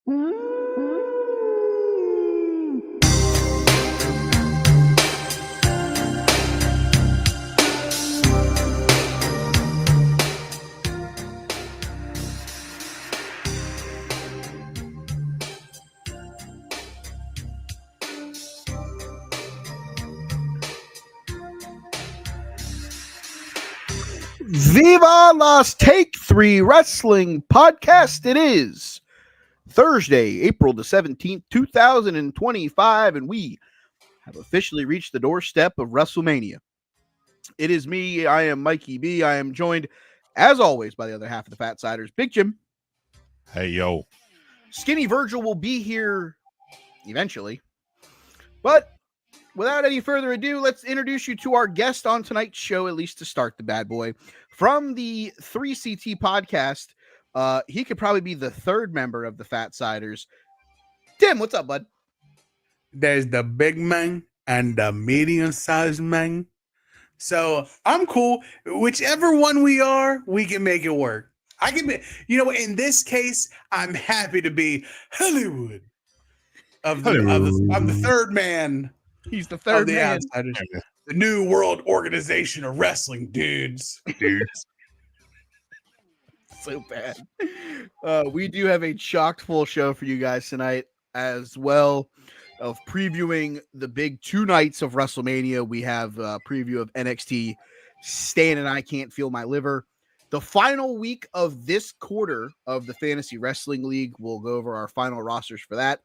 Viva Las Take 3 Wrestling Podcast. It is Thursday, April the 17th, 2025, and we have officially reached the doorstep of WrestleMania. It is me. I am Mikey B. I am joined, as always, by the other half of the Fat Siders, Big Jim. Hey, yo. Skinny Virgil will be here eventually. But without any further ado, let's introduce you to our guest on tonight's show, at least to start the bad boy. From the 3CT podcast, he could probably be the third member of the Fat Siders. Tim, what's up, bud? There's the big man and the medium-sized man. So I'm cool. Whichever one we are, we can make it work. I can be, in this case, I'm happy to be Hollywood. I'm the third man. He's the third man. Outsiders. The New World Organization of Wrestling dudes. So bad. We do have a chock full show for you guys tonight, as well of previewing the big 2 nights of WrestleMania. We have a preview of NXT, Stan and I Can't Feel My Liver. The final week of this quarter of the Fantasy Wrestling League, we'll go over our final rosters for that.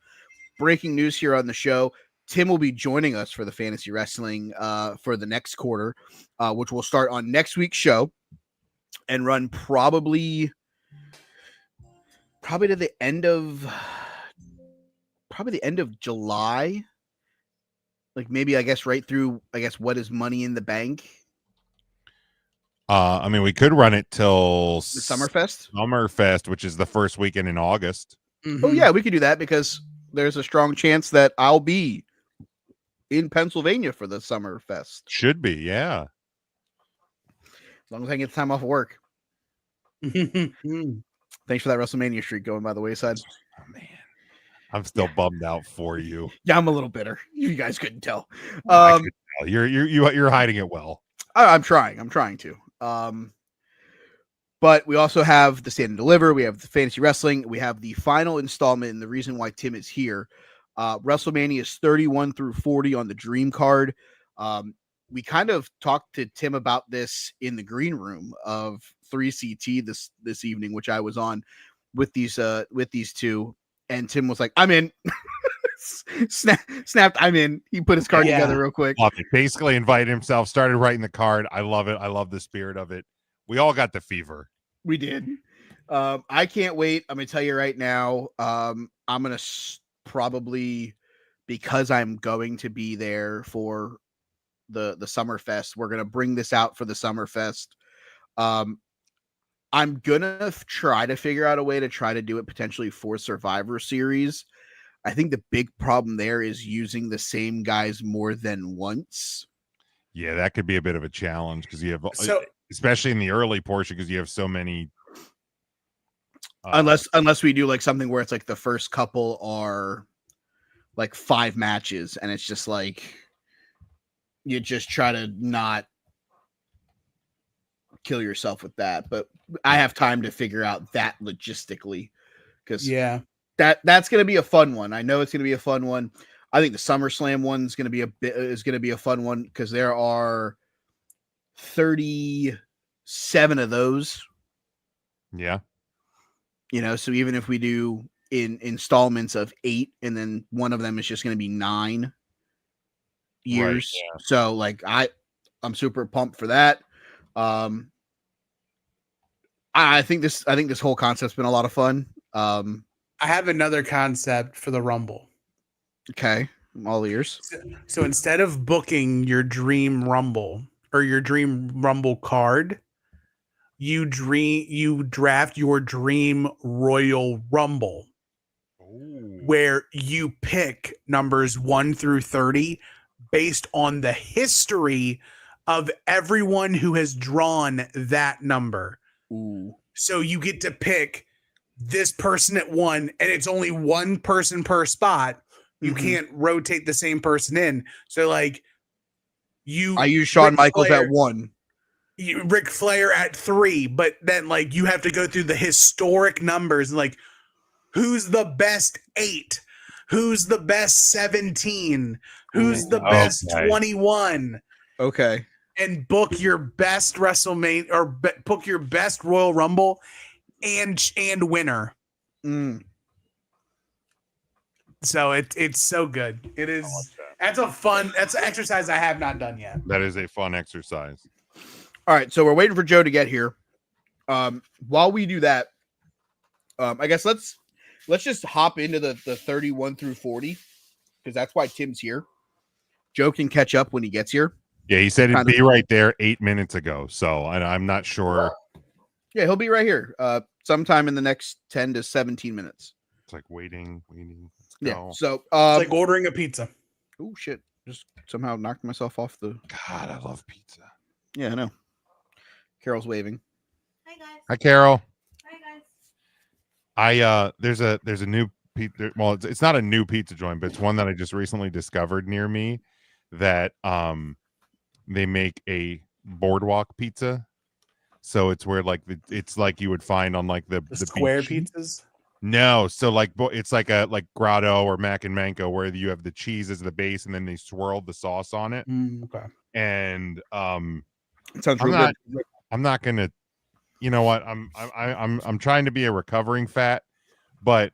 Breaking news here on the show. Tim will be joining us for the fantasy wrestling for the next quarter, which will start on next week's show and run probably to the end of July. Like maybe right through what is Money in the Bank. I mean, we could run it till the Summerfest, which is the first weekend in August. Mm-hmm. Oh yeah, we could do that because there's a strong chance that I'll be in Pennsylvania for the Summerfest. Should be, yeah. As long as I get time off of work. Thanks for that WrestleMania streak going by the wayside. Oh man, I'm still bummed out for you. Yeah, I'm a little bitter. You guys couldn't tell. I could tell. You're hiding it well. I'm trying to. But we also have the Stand and Deliver. We have the Fantasy Wrestling. We have the final installment, and the reason why Tim is here. WrestleMania is 31 through 40 on the Dream card. We kind of talked to Tim about this in the green room of 3CT this evening, which I was on with these two, and Tim was like, "I'm in." Snapped, "I'm in." He put his card together real quick. Basically invited himself, started writing the card. I love it. I love the spirit of it. We all got the fever. We did. I can't wait. I'm gonna tell you right now. I'm gonna probably, because I'm going to be there for the Summerfest. We're gonna bring this out for the Summerfest. I'm gonna try to figure out a way to try to do it potentially for Survivor Series. I think the big problem there is using the same guys more than once. Yeah, that could be a bit of a challenge because you have, especially in the early portion, because you have so many. Unless we do like something where it's like the first couple are like 5 matches, and it's just like you just try to not kill yourself with that. But I have time to figure out that logistically because that's going to be a fun one. I know it's going to be a fun one. I think the SummerSlam one is going to be a fun one because there are 37 of those. Yeah. So even if we do in installments of 8, and then one of them is just going to be 9 years. Right, yeah. So like I'm super pumped for that. I think this whole concept's been a lot of fun. I have another concept for the Rumble. Okay. I'm all ears. So instead of booking your Dream Rumble or your Dream Rumble card, you draft your Dream Royal Rumble. Ooh. Where you pick numbers 1 through 30 based on the history of everyone who has drawn that number. Ooh. So you get to pick this person at 1, and it's only one person per spot. You can't rotate the same person in. So like I use Shawn Michaels at 1. Ric Flair at 3, but then like you have to go through the historic numbers and like who's the best 8, who's the best 17, who's the best 21. Okay. And book your best WrestleMania or book your best Royal Rumble and winner. So it's so good. It is. That's an exercise I have not done yet. That is a fun exercise. All right, so we're waiting for Joe to get here. While we do that, I guess let's just hop into the 31 through 40 because that's why Tim's here. Joe can catch up when he gets here. Yeah, he said he'd be right there 8 minutes ago, so I'm not sure. Yeah, he'll be right here sometime in the next 10 to 17 minutes. It's like waiting. Let's yeah, go. so it's like ordering a pizza. Oh, shit. Just somehow knocked myself off the... God, I love pizza. Yeah, I know. Carol's waving. Hi, guys. Hi, Carol. Hi, guys. There's a new pizza. Well, it's not a new pizza joint, but it's one that I just recently discovered near me that they make a boardwalk pizza. So it's where like it's like you would find on like the square beach. pizzas. No, so like it's like a grotto or mac and mango where you have the cheese as the base and then they swirl the sauce on it. Okay. And it sounds real good. I'm not gonna. You know what? I'm trying to be a recovering fat, but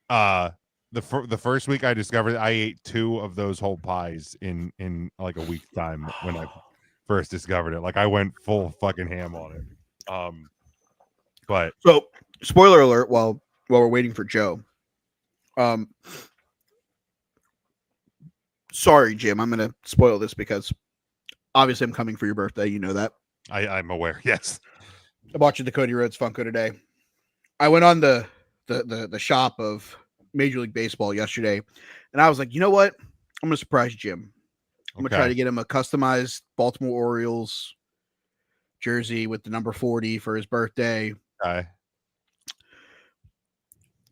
the first week I discovered I ate 2 of those whole pies in like a week's time when I first discovered it. Like I went full fucking ham on it. But so spoiler alert while we're waiting for Joe. Sorry, Jim, I'm gonna spoil this because obviously I'm coming for your birthday. You know that. I'm aware. Yes. I bought you the Cody Rhodes Funko today. I went on the shop of Major League Baseball yesterday, and I was like, you know what? I'm gonna surprise Jim. I'm gonna try to get him a customized Baltimore Orioles jersey with the number 40 for his birthday. Okay.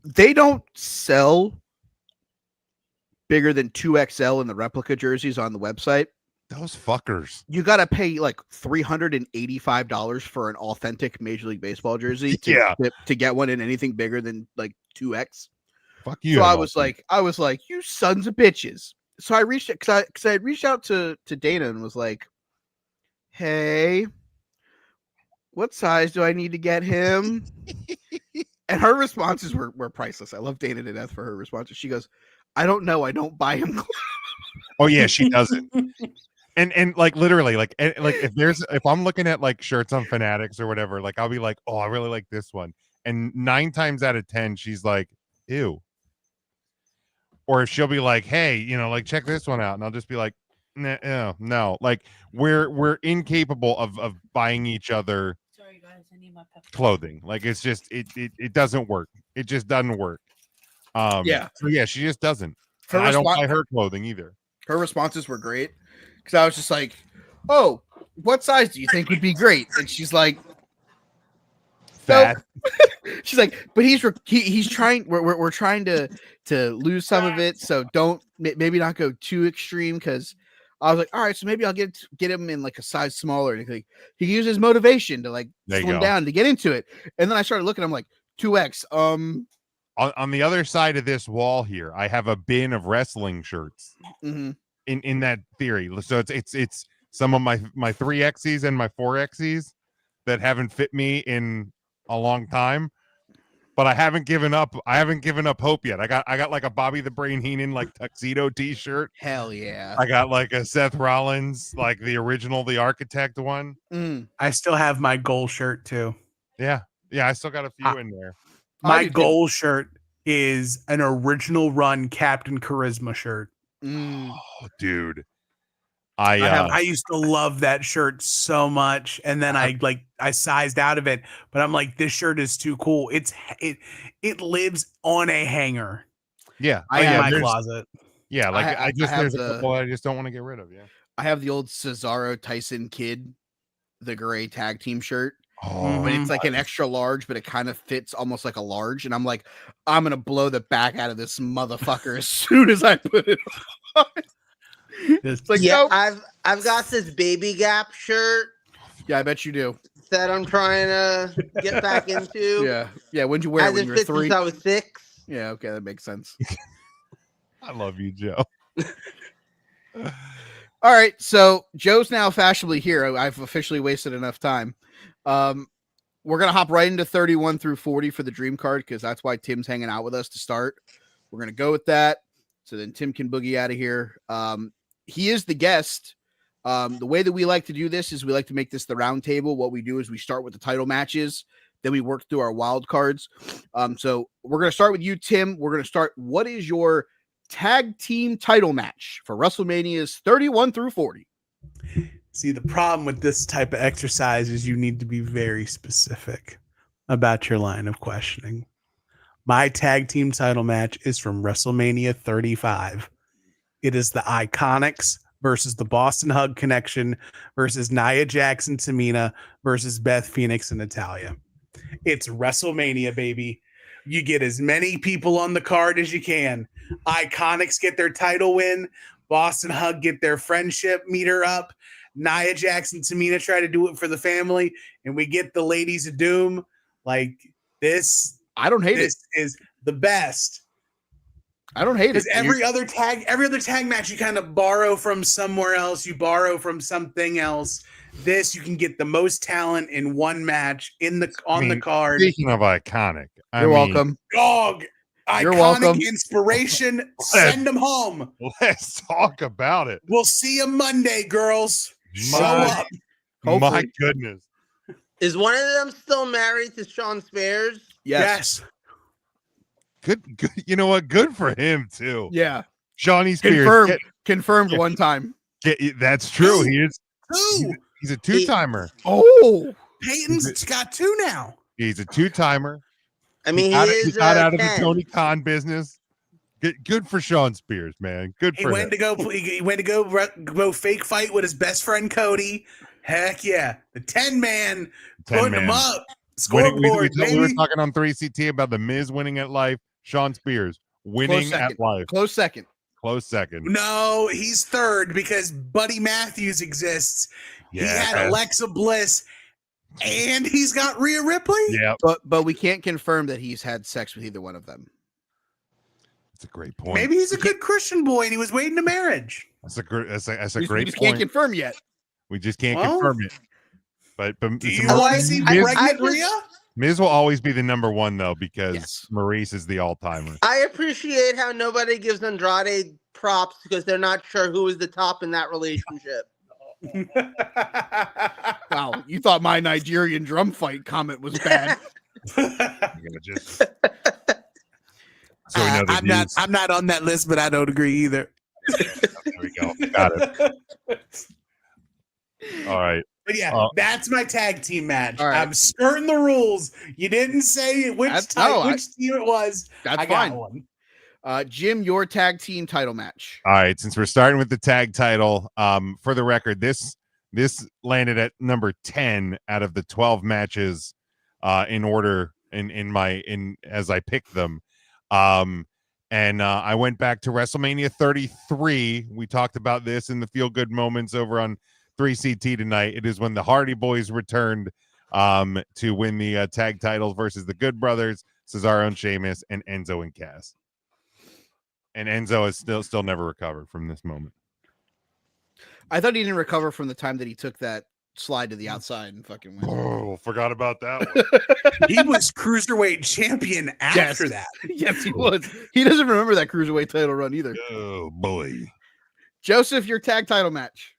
They don't sell bigger than 2XL in the replica jerseys on the website. Those fuckers. You got to pay like $385 for an authentic Major League Baseball jersey to get one in anything bigger than like 2X. Fuck you. So I was like, you sons of bitches. So I reached it because I had reached out to Dana and was like, hey, what size do I need to get him? And her responses were priceless. I love Dana to death for her responses. She goes, I don't know. I don't buy him clothes. Oh yeah, she doesn't. And like literally like if I'm looking at like shirts on Fanatics or whatever, like I'll be like, oh, I really like this one. And 9 times out of 10, she's like, ew. Or if she'll be like, hey, you know, like check this one out. And I'll just be like, no. Like we're incapable of buying each other Sorry, guys. I need my pepper. clothing. Like it's just it doesn't work. It just doesn't work. Yeah. So yeah, she just doesn't. I don't buy her clothing either. Her responses were great because I was just like, "Oh, what size do you think would be great?" And she's like, "Fat." Nope. She's like, "But he's trying. We're trying to lose some of it, so don't maybe not go too extreme." Because I was like, "All right, so maybe I'll get him in like a size smaller." And he can use his motivation to like slim down to get into it. And then I started looking. I'm like, 2X. On the other side of this wall here, I have a bin of wrestling shirts. Mm-hmm. In that theory, so it's some of my 3Xs and my 4Xs that haven't fit me in a long time, but I haven't given up. I haven't given up hope yet. I got like a Bobby the Brain Heenan like tuxedo T-shirt. Hell yeah! I got like a Seth Rollins like the original, the Architect one. I still have my goal shirt too. Yeah, I still got a few in there. My goal shirt is an original run Captain Charisma shirt. Oh, dude. I used to love that shirt so much, and then I sized out of it, but I'm like, this shirt is too cool. It lives on a hanger. Yeah, in my closet. Yeah, like there's a couple I just don't want to get rid of. Yeah, I have the old Cesaro Tyson Kidd, the gray tag team shirt. Oh, When it's like an extra large, but it kind of fits almost like a large, and I'm like, I'm gonna blow the back out of this motherfucker as soon as I put it on. It's like, Yeah, nope. I've got this baby gap shirt Yeah, I bet you do. that I'm trying to get back into. Yeah. When'd you wear it? When Hasn't you were fit 3? since I was 6. Yeah, okay, that makes sense. I love you, Joe. All right, so Joe's now fashionably here. I've officially wasted enough time. We're gonna hop right into 31 through 40 for the dream card because that's why Tim's hanging out with us to start. We're gonna go with that, so then Tim can boogie out of here. He is the guest. The way that we like to do this is we like to make this the round table. What we do is we start with the title matches, then we work through our wild cards. So we're gonna start with you, Tim. We're gonna start. What is your tag team title match for WrestleMania's 31 through 40? See, the problem with this type of exercise is you need to be very specific about your line of questioning. My tag team title match is from WrestleMania 35. It is the Iconics versus the Boston Hug Connection versus Nia Jax and Tamina versus Beth Phoenix and Natalya. It's WrestleMania, baby. You get as many people on the card as you can. Iconics get their title win. Boston Hug get their friendship meter up. Nia Jax and Tamina try to do it for the family. And we get the Ladies of Doom. Like, this. I don't hate it. This is the best. I don't hate it. Because every other tag match you kind of borrow from somewhere else. You borrow from something else. This, you can get the most talent in one match on the card. Speaking of iconic, You're welcome. Dog, You're iconic welcome. inspiration. Send them home. Let's talk about it. We'll see you Monday, girls. Show My- up. My Hopefully. goodness. Is one of them still married to Sean Spears? Yes. Good. You know what? Good for him too. Yeah. Shawnee Spears. Confirmed. Confirmed one time. That's true. He is. Two. He's a two-timer. Oh. Peyton's got 2 now. He's a two-timer. I mean, He got out of the 10. Tony Khan business. Good for Sean Spears, man. Good He for went him. to go fake fight with his best friend Cody. Heck yeah. The 10-man putting him up. Winning, Scoreboard, we were baby. talking on 3CT about the Miz winning at life. Sean Spears winning at life. Close second. Close second. No, he's third because Buddy Matthews exists. He had Alexa Bliss, and he's got Rhea Ripley. Yeah, But we can't confirm that he's had sex with either one of them. that's a great point. Maybe he's a good Christian boy, and he was waiting to marriage. That's a great. That's a We great just point. can't confirm yet. We just can't Well, confirm it. But Do you Miz- want to see Miz, pregnant Rhea? Miz will always be the number one though because Yes. Maurice is the all-timer. I appreciate how nobody gives Andrade props because they're not sure who is the top in that relationship. Wow. You thought my Nigerian drum fight comment was bad. I'm gonna just so we know the views. I'm not on that list, but I don't agree either. There we go. Got it. All right. But yeah, Oh. that's my tag team match. All right. I'm skirting the rules. You didn't say which team it was. That's I got fine. one. Jim, your tag team title match. All right, since we're starting with the tag title, for the record, this landed at number 10 out of the 12 matches in order in as I picked them. And I went back to WrestleMania 33. We talked about this in the feel good moments over on 3CT tonight. It is when the Hardy Boys returned to win the tag titles versus the Good Brothers, Cesaro and Sheamus, and Enzo and Cass. And Enzo has still never recovered from this moment. I thought he didn't recover from the time that he took that slide to the outside and fucking went. Oh, forgot about that one. He was cruiserweight champion after that. Yes, he was. He doesn't remember that cruiserweight title run either. Oh boy. Joseph, your tag title match.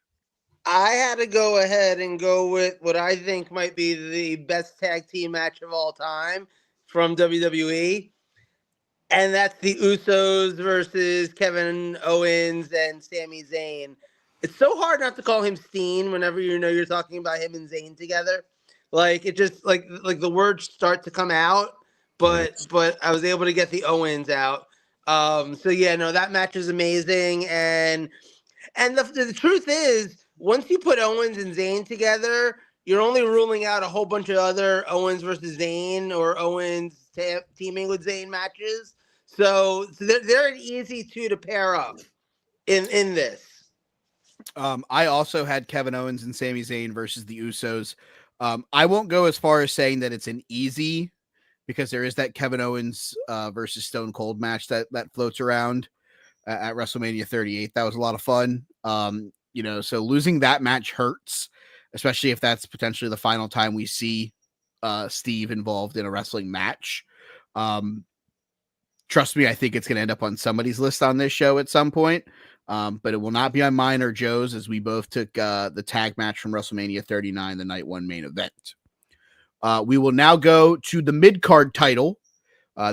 I had to go ahead and go with what I think might be the best tag team match of all time from WWE. And that's the Usos versus Kevin Owens and Sami Zayn. It's so hard not to call him Steen whenever you know you're talking about him and Zayn together. Like it just like the words start to come out, but I was able to get the Owens out. So yeah, no, that match is amazing. And the truth is, once you put Owens and Zayn together, you're only ruling out a whole bunch of other Owens versus Zayn or Owens teaming with Zayn matches. So they're an easy two to pair up in this. I also had Kevin Owens and Sami Zayn versus the Usos. I won't go as far as saying that it's an easy, because there is that Kevin Owens versus Stone Cold match that floats around at WrestleMania 38. That was a lot of fun. So losing that match hurts, especially if that's potentially the final time we see Steve involved in a wrestling match. Trust me, I think it's going to end up on somebody's list on this show at some point. But it will not be on mine or Joe's, as we both took the tag match from WrestleMania 39, the night one main event. We will now go to the mid-card title.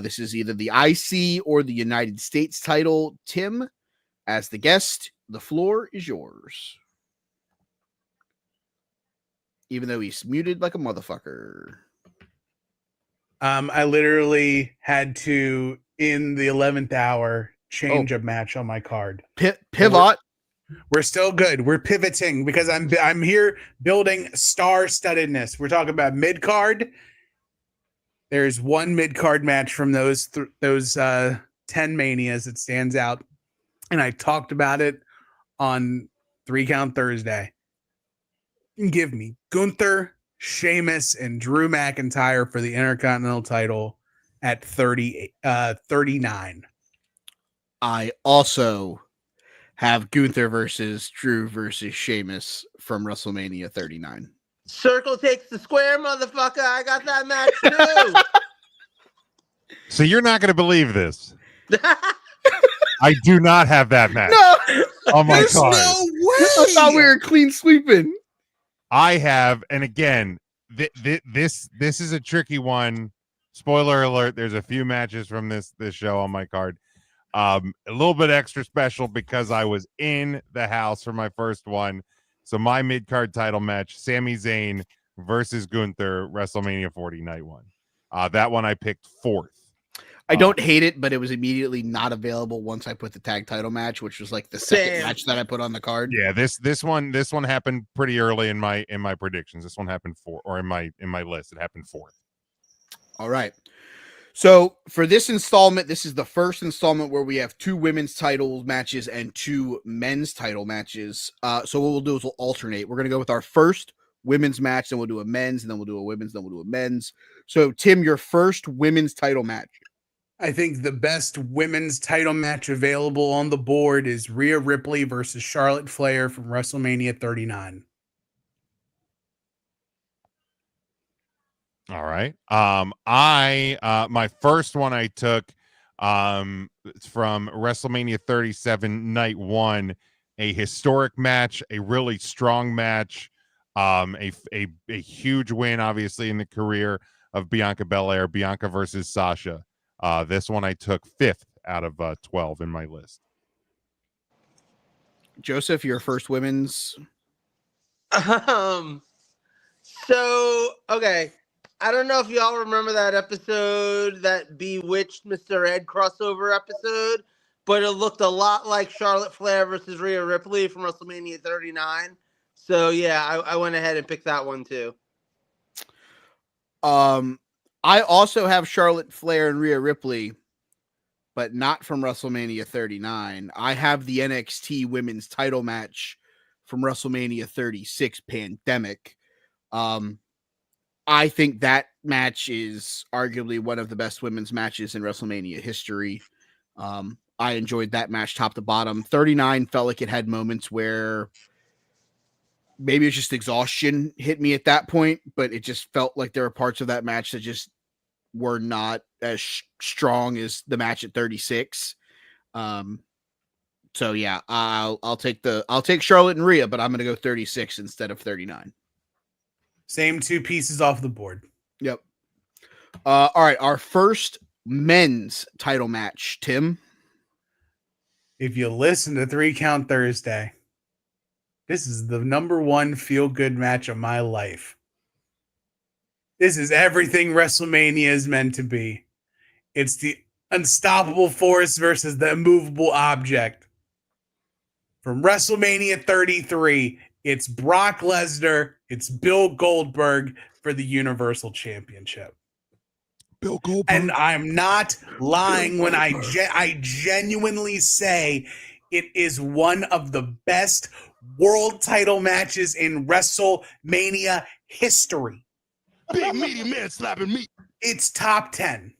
This is either the IC or the United States title. Tim, as the guest, the floor is yours. Even though he's muted like a motherfucker. I literally had to, in the 11th hour, change a match on my card. Pivot. We're still good. We're pivoting because I'm here building star-studdedness. We're talking about mid-card. There's one mid-card match from those 10 Manias that stands out, and I talked about it on 3 Count Thursday. Give me Gunther, Sheamus, and Drew McIntyre for the Intercontinental title at 39. I also have Gunther versus Drew versus Sheamus from WrestleMania 39. Circle takes the square, motherfucker. I got that match too. So you're not going to believe this. I do not have that match. No, on my There's card. no way. I thought we were clean sweeping. I have, and again, this is a tricky one. Spoiler alert: there's a few matches from this show on my card. A little bit extra special because I was in the house for my first one. So my mid card title match: Sami Zayn versus Gunther, WrestleMania 40 Night 1. That one I picked 4th. I don't hate it, but it was immediately not available once I put the tag title match, which was like the second match that I put on the card. Yeah, this one happened pretty early in my predictions. This one happened in my list. It happened 4th. All right. So for this installment, this is the first installment where we have 2 women's title matches and 2 men's title matches. So what we'll do is we'll alternate. We're gonna go with our first women's match, then we'll do a men's, and then we'll do a women's, then we'll do a men's. So Tim, your first women's title match. I think the best women's title match available on the board is Rhea Ripley versus Charlotte Flair from WrestleMania 39. All right. My first one I took from WrestleMania 37 Night 1, a historic match, a really strong match, a huge win obviously in the career of Bianca Belair, Bianca versus Sasha. This one I took 5th out of 12 in my list. Joseph, your first women's. So okay. I don't know if y'all remember that episode, that Bewitched Mr. Ed crossover episode, but it looked a lot like Charlotte Flair versus Rhea Ripley from WrestleMania 39. So yeah, I went ahead and picked that one too. I also have Charlotte Flair and Rhea Ripley, but not from WrestleMania 39. I have the NXT women's title match from WrestleMania 36 Pandemic. I think that match is arguably one of the best women's matches in WrestleMania history. I enjoyed that match top to bottom. 39 felt like it had moments where maybe it's just exhaustion hit me at that point, but it just felt like there were parts of that match that just were not as strong as the match at 36. So yeah, I'll take Charlotte and Rhea, but I'm going to go 36 instead of 39. Same 2 pieces off the board. Yep. All right, our first men's title match, Tim. If you listen to 3 Count Thursday, this is the number 1 feel-good match of my life. This is everything WrestleMania is meant to be. It's the unstoppable force versus the immovable object. From WrestleMania 33, It's Brock Lesnar. It's Bill Goldberg for the Universal Championship. Bill Goldberg. And I'm not lying when I genuinely say it is one of the best world title matches in WrestleMania history. Big meaty man slapping me. It's top 10.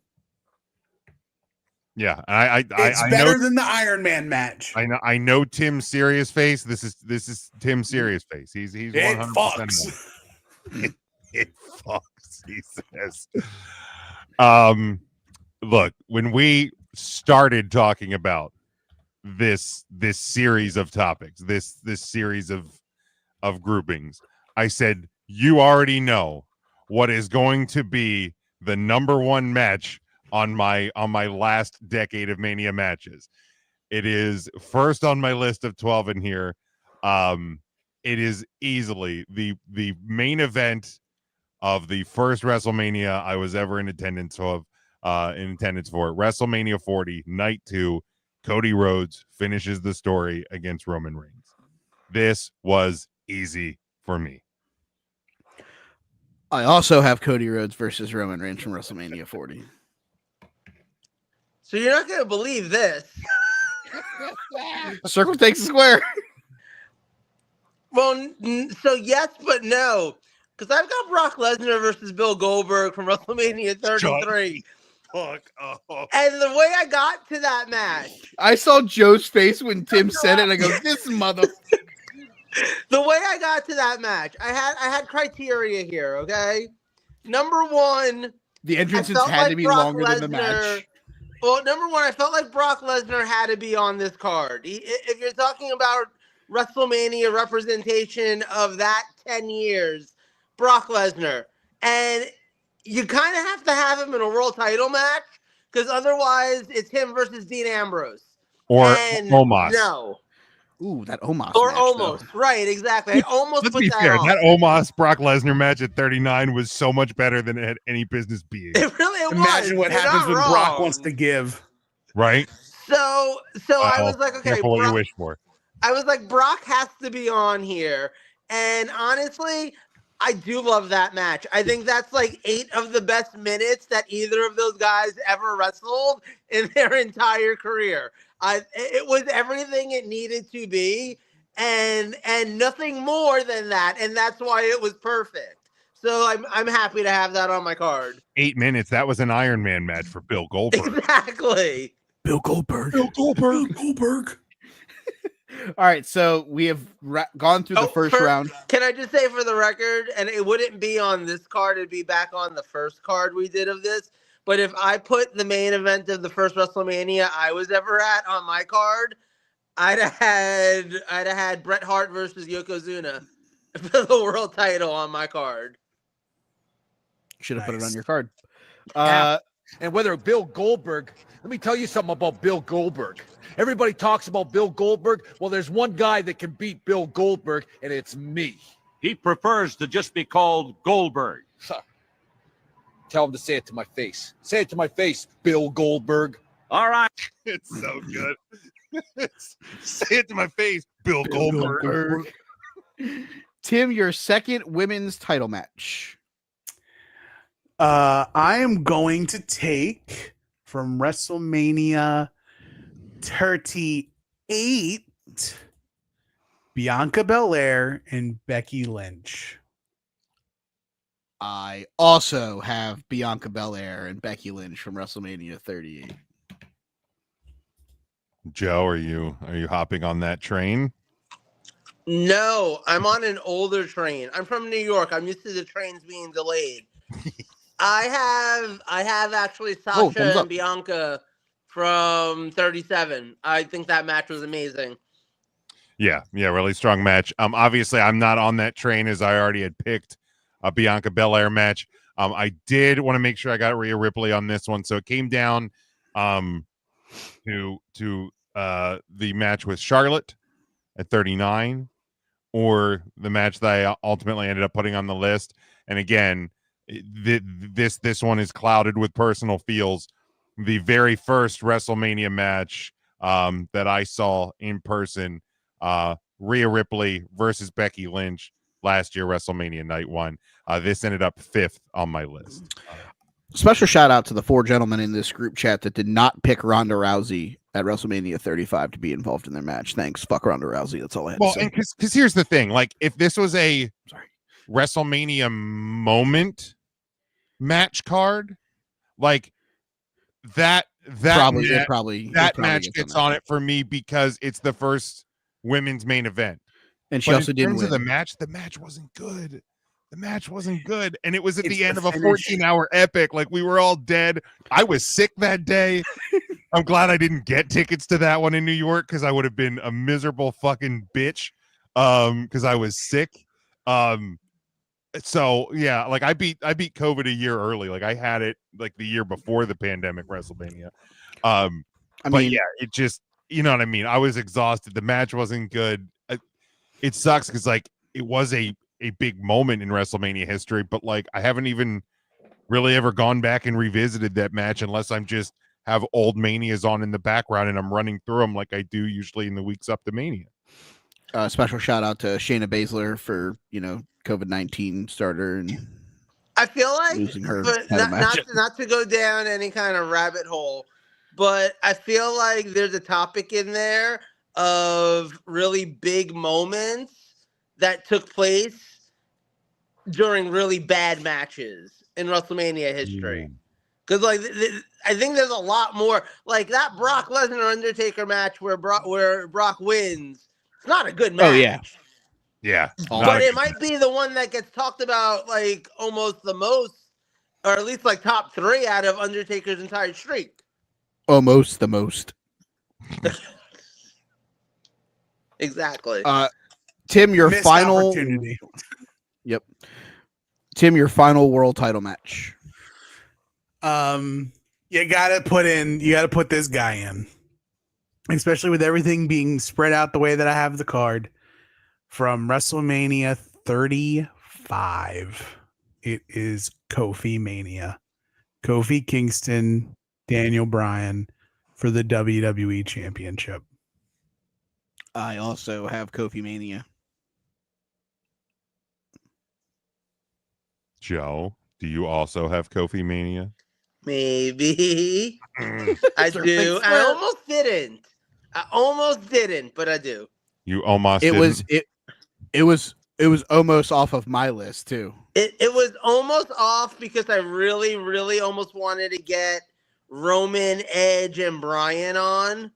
Yeah, It's better than the Iron Man match. I know Tim's serious face. This is Tim's serious face. He's 100% It fucks. It fucks, he says. Look, when we started talking about this series of topics, this series of groupings, I said, you already know what is going to be the number one match on my last decade of Mania matches. It is first on my list of 12 in here. It is easily the main event of the first WrestleMania I was ever in attendance for, WrestleMania 40, Night 2. Cody Rhodes finishes the story against Roman Reigns. This was easy for me. I also have Cody Rhodes versus Roman Reigns from WrestleMania 40. So you're not going to believe this. Circle takes a square. Well, so yes, but no. Because I've got Brock Lesnar versus Bill Goldberg from WrestleMania 33. Fuck up. And the way I got to that match, I saw Joe's face when Tim said it, and I go, this mother. the way I got to that match, I had criteria here, okay? Number one, The entrances felt had like to be Brock longer than the Lesnar- match. well, number one, I felt like Brock Lesnar had to be on this card. If you're talking about WrestleMania representation of that 10 years, Brock Lesnar. And you kind of have to have him in a world title match because otherwise it's him versus Dean Ambrose. Or And Omos. No. Ooh, that Omos Or match, almost. though. Right, exactly. I almost Let's put be that fair. on. That Omos Brock Lesnar match at 39 was so much better than it had any business being. It really Imagine was. what You're happens not when Brock wrong. wants to give. Right? So I was like, okay, careful what you Brock, wish for. I was like, Brock has to be on here. And honestly, I do love that match. I think that's like 8 of the best minutes that either of those guys ever wrestled in their entire career. It was everything it needed to be, and nothing more than that. And that's why it was perfect. So I'm happy to have that on my card. 8 minutes. That was an Iron Man match for Bill Goldberg. Exactly. Bill Goldberg. Bill Goldberg. Bill Goldberg. All right, so we have gone through the first round. Can I just say for the record, and it wouldn't be on this card, it'd be back on the first card we did of this. But if I put the main event of the first WrestleMania I was ever at on my card, I'd have had Bret Hart versus Yokozuna for the world title on my card. Should have put it Nice. on your card. And whether Bill Goldberg, let me tell you something about Bill Goldberg. Everybody talks about Bill Goldberg. Well, there's one guy that can beat Bill Goldberg, and it's me. He prefers to just be called Goldberg. Tell him to say it to my face. Say it to my face, Bill Goldberg. All right. It's so good. Say it to my face, Bill Goldberg. Tim, your second women's title match. I am going to take from WrestleMania 38 Bianca Belair and Becky Lynch. I also have Bianca Belair and Becky Lynch from WrestleMania 38. Joe, are you hopping on that train? No, I'm on an older train. I'm from New York. I'm used to the trains being delayed. I have actually thumbs Sasha up. and Bianca from 37. I think that match was amazing. Yeah, really strong match. Obviously I'm not on that train as I already had picked a Bianca Belair match. I did want to make sure I got Rhea Ripley on this one, so it came down to the match with Charlotte at 39 or the match that I ultimately ended up putting on the list. And again, this one is clouded with personal feels. The very first WrestleMania match that I saw in person, Rhea Ripley versus Becky Lynch last year, WrestleMania Night 1. This ended up 5th on my list. Special shout out to the 4 gentlemen in this group chat that did not pick Ronda Rousey at WrestleMania 35 to be involved in their match. Thanks. Fuck Ronda Rousey. That's all I had to say. And because here's the thing, like if this was a Sorry. WrestleMania moment match card, like that match gets on it for me because it's the first women's main event. And she But also in didn't terms win. of the match wasn't good. The match wasn't good. And it was at It's the end the of a finish. 14-hour epic. Like we were all dead. I was sick that day. I'm glad I didn't get tickets to that one in New York because I would have been a miserable fucking bitch. Because I was sick. So yeah, like I beat COVID a year early. Like I had it like the year before the pandemic WrestleMania. But yeah, it just, you know what I mean? I was exhausted. The match wasn't good. It sucks because like it was a big moment in WrestleMania history, but like I haven't even really ever gone back and revisited that match unless I'm just have old Manias on in the background and I'm running through them like I do usually in the weeks up to Mania. Special shout out to Shayna Baszler for, COVID-19 starter and I feel like, losing her but title match. not to go down any kind of rabbit hole, but I feel like there's a topic in there of really big moments that took place during really bad matches in WrestleMania history. Because I think there's a lot more like that Brock Lesnar Undertaker match where Brock wins. It's not a good match. Oh, yeah. Yeah. But it might be the one that gets talked about like almost the most, or at least like top 3 out of Undertaker's entire streak. Almost the most. Exactly. Tim, your Missed final opportunity. Yep. Tim, your final world title match. You gotta put this guy in. Especially with everything being spread out the way that I have the card. From WrestleMania 35, it is Kofi Mania. Kofi Kingston, Daniel Bryan for the WWE Championship. I also have Kofi Mania. Joe, do you also have Kofi Mania? Maybe. I do. I almost didn't, but I do. You almost It didn't? was almost off of my list too. It was almost off because I really, really almost wanted to get Roman, Edge, and Bryan on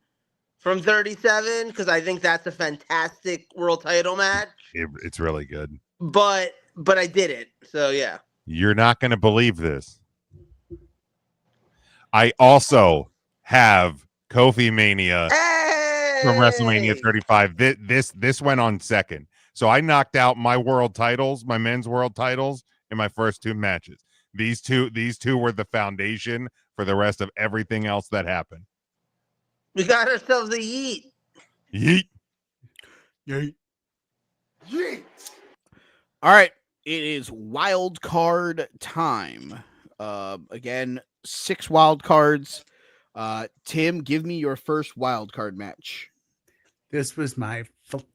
from 37 because I think that's a fantastic world title match. It's really good. But I didn't. So yeah. You're not going to believe this. I also have Kofi Mania from WrestleMania 35. This went on second. So I knocked out my world titles, my men's world titles, in my first 2 matches. These two were the foundation for the rest of everything else that happened. We got ourselves a yeet. Yeet. Yeet. Yeet. All right. It is wild card time. Again, 6 wild cards. Tim, give me your first wild card match. This was my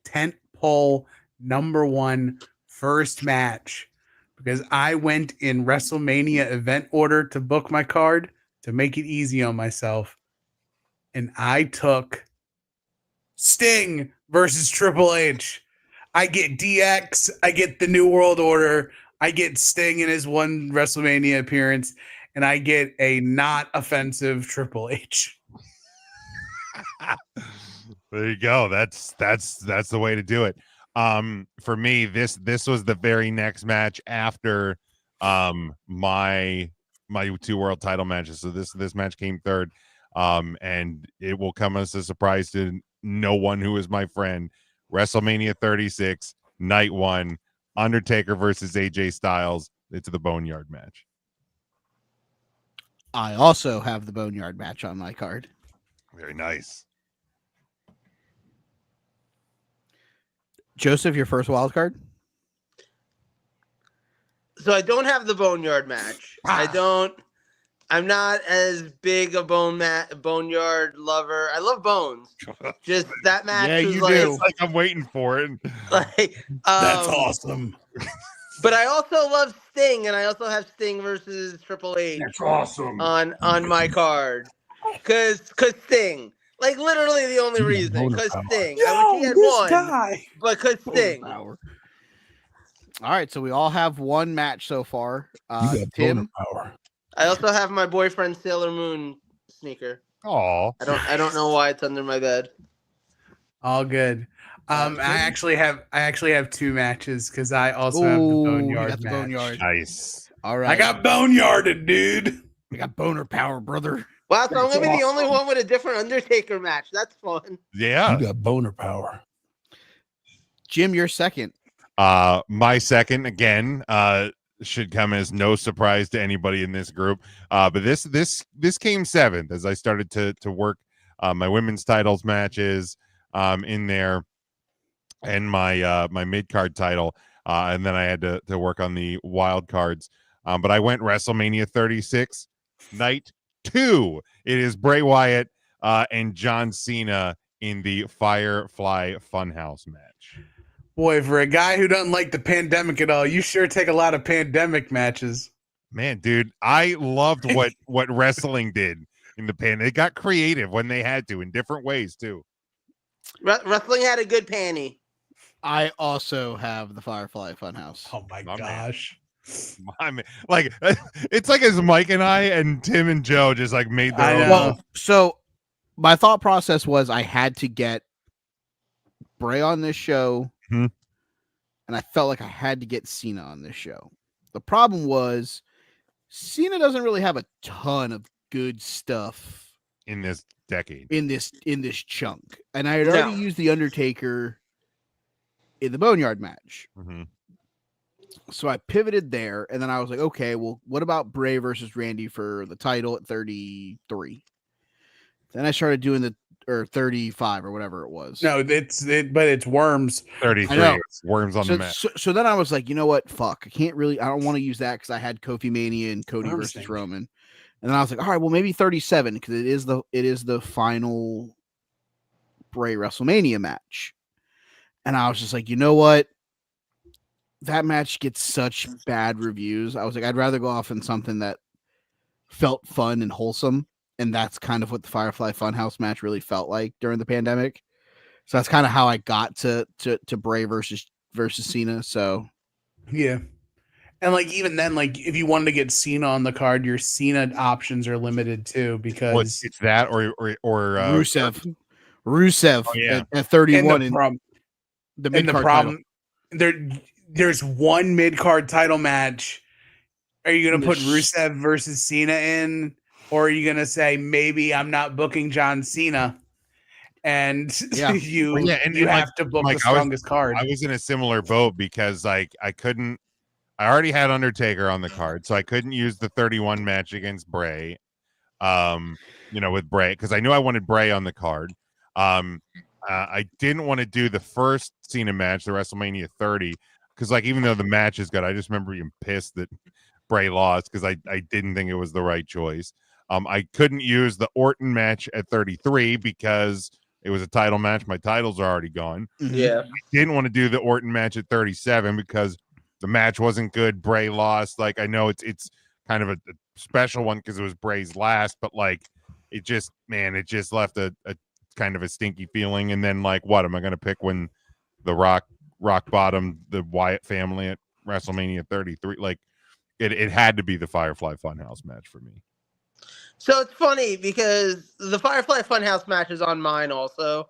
tent pole number 1 first match because I went in WrestleMania event order to book my card to make it easy on myself. And I took Sting versus Triple H. I get DX. I get the New World Order. I get Sting in his 1 WrestleMania appearance. And I get a not offensive Triple H. There you go. That's the way to do it. For me, this was the very next match after my 2 world title matches. So this match came third. And it will come as a surprise to no one who is my friend. WrestleMania 36, night 1, Undertaker versus AJ Styles. It's the Boneyard match. I also have the Boneyard match on my card. Very nice. Joseph, your first wild card? So I don't have the Boneyard match. I don't. I'm not as big a boneyard lover. I love bones. Just that match Yeah, was you like, do. It's like I'm waiting for it. like That's um, awesome. But I also love Sting, and I also have Sting versus Triple H That's awesome. on my card. Cause Sting. Like literally the only reason. boner Cause power. Sting. I wish he had won, guy. but cause Sting. Power. All right, so we all have one match so far. You got Tim, boner power. I also have my boyfriend Sailor Moon sneaker. Oh, I don't know why it's under my bed. All good. Tim? I actually have two matches because I also have the Ooh, he boneyard got the match. boneyard. nice. All right, I got boneyarded, dude. I got boner power, brother. Wow, so I'm gonna be the only one with a different Undertaker match. That's fun. Yeah. You got boner power. Jim, you're second. My second again should come as no surprise to anybody in this group. But this came seventh as I started to work my women's titles matches in there and my mid card title, and then I had to work on the wild cards. But I went WrestleMania 36 night 2. It is Bray Wyatt and John Cena in the Firefly Funhouse match. Boy, for a guy who doesn't like the pandemic at all, you sure take a lot of pandemic matches. Man, dude, I loved what wrestling did in the pan. It got creative when they had to in different ways too. Wrestling had a good panty. I also have the Firefly Funhouse. Oh my My man. gosh. I mean, like it's like as Mike and I and Tim and Joe just like made their I own. know. Well, so my thought process was I had to get Bray on this show, Mhm. and I felt like I had to get Cena on this show. The problem was Cena doesn't really have a ton of good stuff in this decade. in this chunk, and I had already used the Undertaker in the Boneyard match. Mhm. So I pivoted there, and then I was like, okay, well, what about Bray versus Randy for the title at 33? Then I started doing the 35 or whatever it was. No, but it's worms. 33. I know. It's worms on the mat. So then I was like, you know what? Fuck. I don't want to use that because I had Kofi Mania and Cody Worm versus stink. Roman. And then I was like, all right, well, maybe 37 because it is the final Bray WrestleMania match. And I was just like, you know what? That match gets such bad reviews. I was like, I'd rather go off in something that felt fun and wholesome. And that's kind of what the Firefly Funhouse match really felt like during the pandemic. So that's kind of how I got to Bray versus Cena. So Yeah. And like even then, like if you wanted to get Cena on the card, your Cena options are limited too because It's that or Rusev Oh, yeah. at 31 and the and mid the card problem there's one mid card title match. Are you gonna put Rusev versus Cena in, or are you gonna say maybe I'm not booking John Cena? And Yeah. you Well, yeah, and you like, have to book Mike, the strongest card. I was in a similar boat because like I already had Undertaker on the card, so I couldn't use the 31 match against Bray. With Bray because I knew I wanted Bray on the card. I didn't want to do the first Cena match, the WrestleMania 30, because like even though the match is good, I just remember being pissed that Bray lost because I didn't think it was the right choice. I couldn't use the Orton match at 33 because it was a title match. My titles are already gone. Mhm. Yeah. I didn't want to do the Orton match at 37 because the match wasn't good. Bray lost. Like I know it's kind of a special one because it was Bray's last, but like it just left a kind of a stinky feeling. And then like what am I going to pick when the rock bottom the Wyatt family at WrestleMania 33? Like it had to be the Firefly Funhouse match for me. So it's funny because the Firefly Funhouse match is on mine also.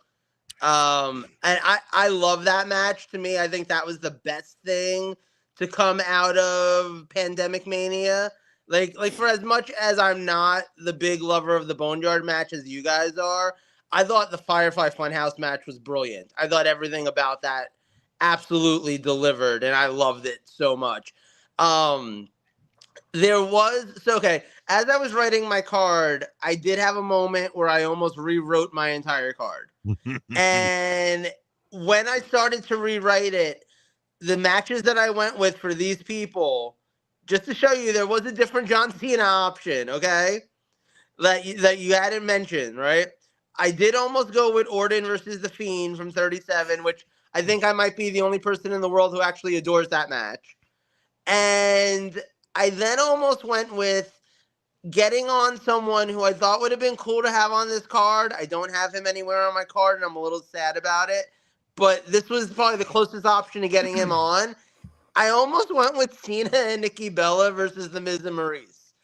And I love that match. To me, I think that was the best thing to come out of Pandemic Mania. Like for as much as I'm not the big lover of the Boneyard match as you guys are, I thought the Firefly Funhouse match was brilliant. I thought everything about that absolutely delivered, and I loved it so much. As I was writing my card, I did have a moment where I almost rewrote my entire card. And when I started to rewrite it, the matches that I went with for these people just to show you there was a different John Cena option, okay? That you hadn't mentioned, right? I did almost go with Orton versus The Fiend from 37, which I think I might be the only person in the world who actually adores that match. And I then almost went with getting on someone who I thought would have been cool to have on this card. I don't have him anywhere on my card, and I'm a little sad about it. But this was probably the closest option to getting him on. I almost went with Cena and Nikki Bella versus The Miz and Maurice.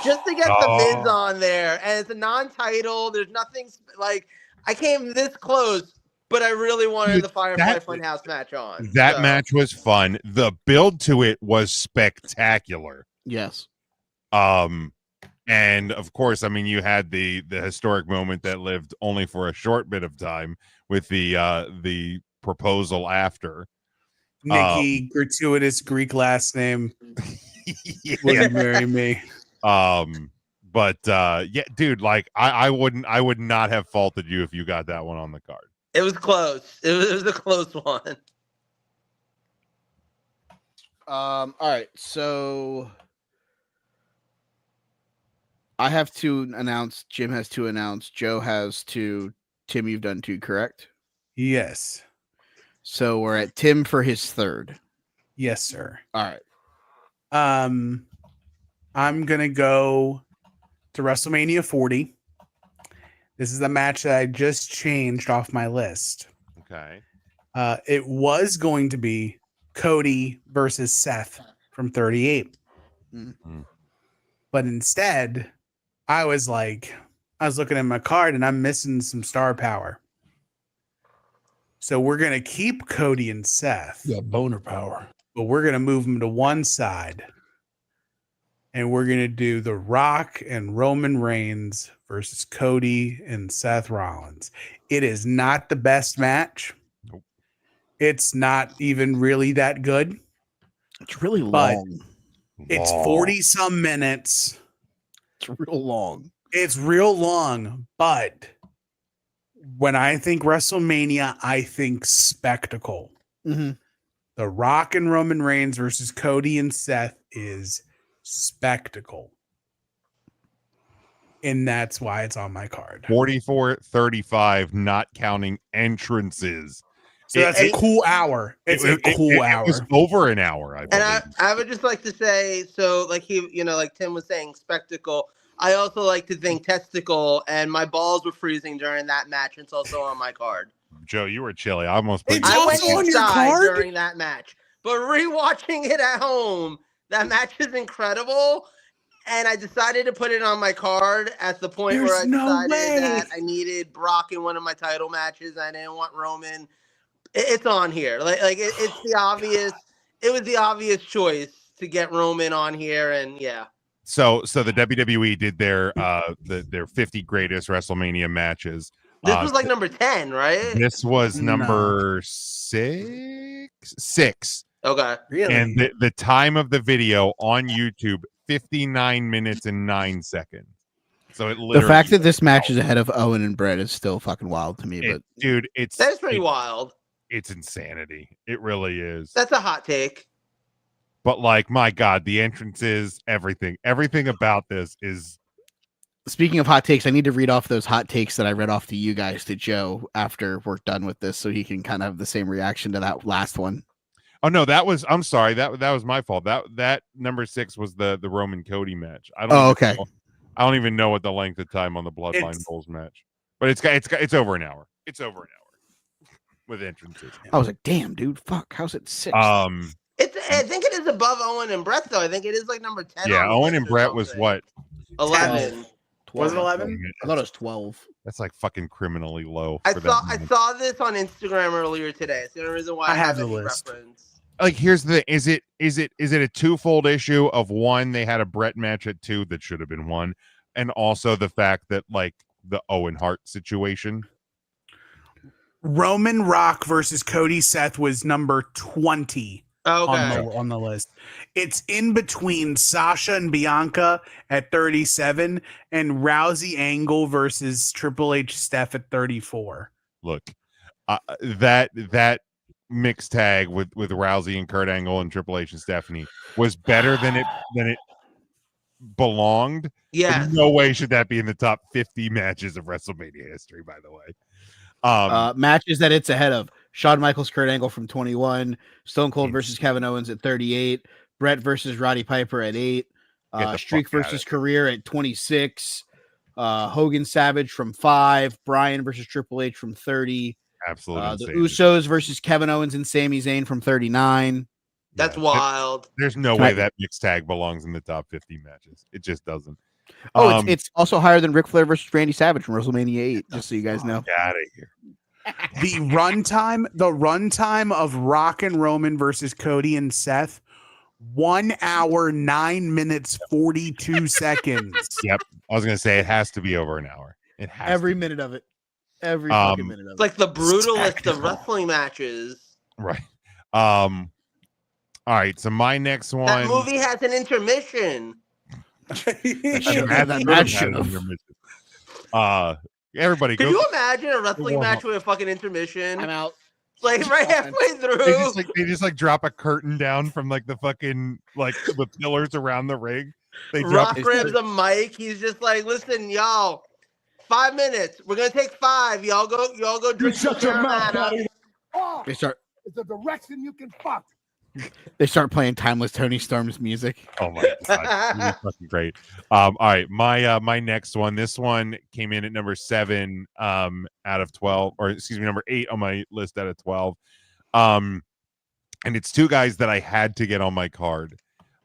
Just to get The Miz on there. And it's a non-title. There's nothing like I came this close, but I really wanted the Firefly Funhouse match on. That match was fun. The build to it was spectacular. Yes. And of course, I mean, you had the historic moment that lived only for a short bit of time with the proposal after. Nikki, gratuitous Greek last name. Will you marry me? But yeah, dude, like I would not have faulted you if you got that one on the card. It was close. It was a close one. All right, so I have to announce. Jim has to announce. Joe has to. Tim, you've done 2, correct? Yes. So we're at Tim for his 3rd. Yes, sir. All right. I'm gonna go to WrestleMania 40. This is a match that I just changed off my list. Okay. It was going to be Cody versus Seth from 38. Mm-hmm. But instead, I was looking at my card and I'm missing some star power. So we're going to keep Cody and Seth. Yeah, boner power. But we're going to move them to one side. And we're going to do The Rock and Roman Reigns versus Cody and Seth Rollins. It is not the best match. Nope. It's not even really that good. It's really long. It's 40-some minutes. It's real long. It's real long, but when I think WrestleMania, I think spectacle. Mm-hmm. The Rock and Roman Reigns versus Cody and Seth is spectacle. And that's why it's on my card. 44-35, not counting entrances. So that's a cool hour. It's a cool hour. It was over an hour, I believe. And I would just like to say, so like like Tim was saying, spectacle. I also like to think testicle, and my balls were freezing during that match. It's also on my card. Joe, you were chilly. I almost put It's I went also on your inside card? during that match, but rewatching it at home, that match is incredible. And I decided to put it on my card at the point where I decided that I needed Brock in one of my title matches. I didn't want Roman. It's on here. It's the obvious. It was the obvious choice to get Roman on here, and yeah. So the WWE did their 50 greatest WrestleMania matches. This was like number 10, right? This was number 6. Okay. Really? And the time of the video on YouTube, 59 minutes and 9 seconds. So it literally, the fact that this match is ahead of Owen and Brett is still fucking wild to me. But dude, that's pretty wild. It's insanity. It really is. That's a hot take. But like, my God, the entrances, everything about this is. Speaking of hot takes, I need to read off those hot takes that I read off to you guys, to Joe, after we're done with this, so he can kind of have the same reaction to that last one. Oh no, I'm sorry. That was my fault. That number 6 was the Roman Cody match. I don't even know what the length of time on the Bloodline Bulls match, but it's over an hour. It's over an hour with entrances. I was like, damn, dude, fuck, how's it 6? I think it is above Owen and Brett, though. I think it is like number 10. Yeah, Owen and Brett was what? 11. 12. Was it 11? I thought it was 12. That's like fucking criminally low. I saw this on Instagram earlier today. It's the only reason why I have the list. Reference. Like, here's the is it a twofold issue of, one, they had a Brett match at 2 that should have been 1, and also the fact that, like, the Owen Hart situation. Roman Rock versus Cody Seth was number 20 on the list. It's in between Sasha and Bianca at 37 and Rousey Angle versus Triple H Steph at 34. Look, that mixed tag with Rousey and Kurt Angle and Triple H and Stephanie was better than it belonged. Yes. But no way should that be in the top 50 matches of WrestleMania history, by the way. Matches that it's ahead of: Shawn Michaels, Kurt Angle from 21, Stone Cold versus Kevin Owens at 38, Brett versus Roddy Piper at 8, Streak versus Career at 26, Hogan Savage from 5, Bryan versus Triple H from 30, Absolutely. the Usos versus Kevin Owens and Sami Zayn from 39. That's wild. There's no way that mixed tag belongs in the top 50 matches. It just doesn't. Oh, it's also higher than Ric Flair versus Randy Savage from WrestleMania 8, just so you guys know. Get out of here. The runtime of Rock and Roman versus Cody and Seth, 1 hour, 9 minutes, 42 seconds. Yep. I was going to say it has to be over an hour. It has every minute of it. Every fucking minute of it. It's like the brutalist of wrestling matches. Right. All right. So my next one. That movie has an intermission. Everybody Can go. you imagine a wrestling match with a fucking intermission? I'm out. Like right halfway through. They just drop a curtain down from like the fucking like the pillars around the ring. They Rock grabs a mic. He's just like, listen, y'all, 5 minutes. We're gonna take 5. Y'all go drink some Carolina. They start. It's a direction you can fuck. They start playing Timeless Tony Storm's music. Oh my god, really fucking great. All right, my next one. This one came in at number 7 out of 12, or excuse me, number 8 on my list out of 12. And it's 2 guys that I had to get on my card.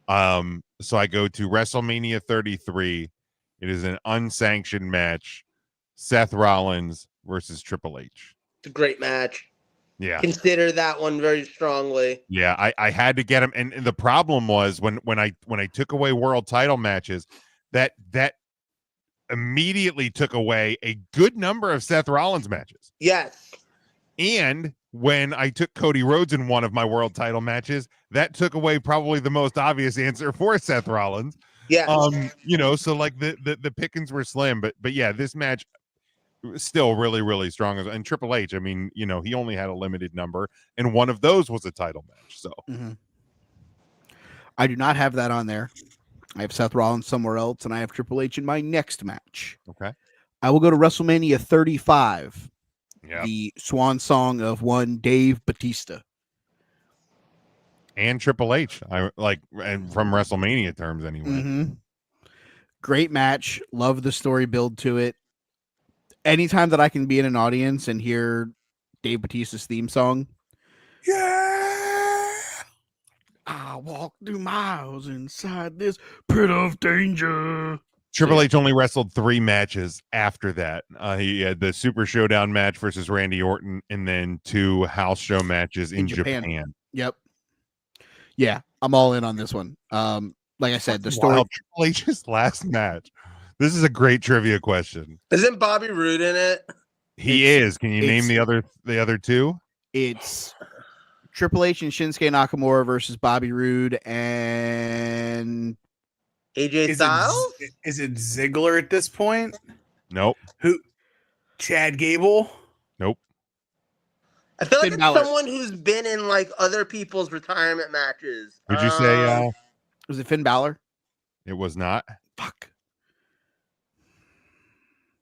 So I go to WrestleMania 33. It is an unsanctioned match: Seth Rollins versus Triple H. It's a great match. Yeah, consider that one very strongly. Yeah, I had to get him, and the problem was when I took away world title matches, that immediately took away a good number of Seth Rollins matches. Yes, and when I took Cody Rhodes in one of my world title matches, that took away probably the most obvious answer for Seth Rollins. Yeah, so like the pickings were slim, but yeah, this match still really, really strong. And Triple H, I mean, he only had a limited number, and one of those was a title match. So I do not have that on there. I have Seth Rollins somewhere else, and I have Triple H in my next match. Okay. I will go to WrestleMania 35. Yeah. The swan song of one Dave Bautista. And Triple H. And from WrestleMania terms anyway. Great match. Love the story build to it. Anytime that I can be in an audience and hear Dave Bautista's theme song, I walk through miles inside this pit of danger. Triple H only wrestled 3 matches after that. He had the Super Showdown match versus Randy Orton, and then 2 house show matches in Japan. Yep. Yeah, I'm all in on this one. Like I said, the story. Triple H's last match. This is a great trivia question. Isn't Bobby Roode in it? He is. Can you name the other 2? It's Triple H and Shinsuke Nakamura versus Bobby Roode and AJ Styles. Is it Ziggler at this point? Nope. Who? Chad Gable? Nope. I feel like it's someone who's been in like other people's retirement matches. Would you say? Was it Finn Balor? It was not. Fuck.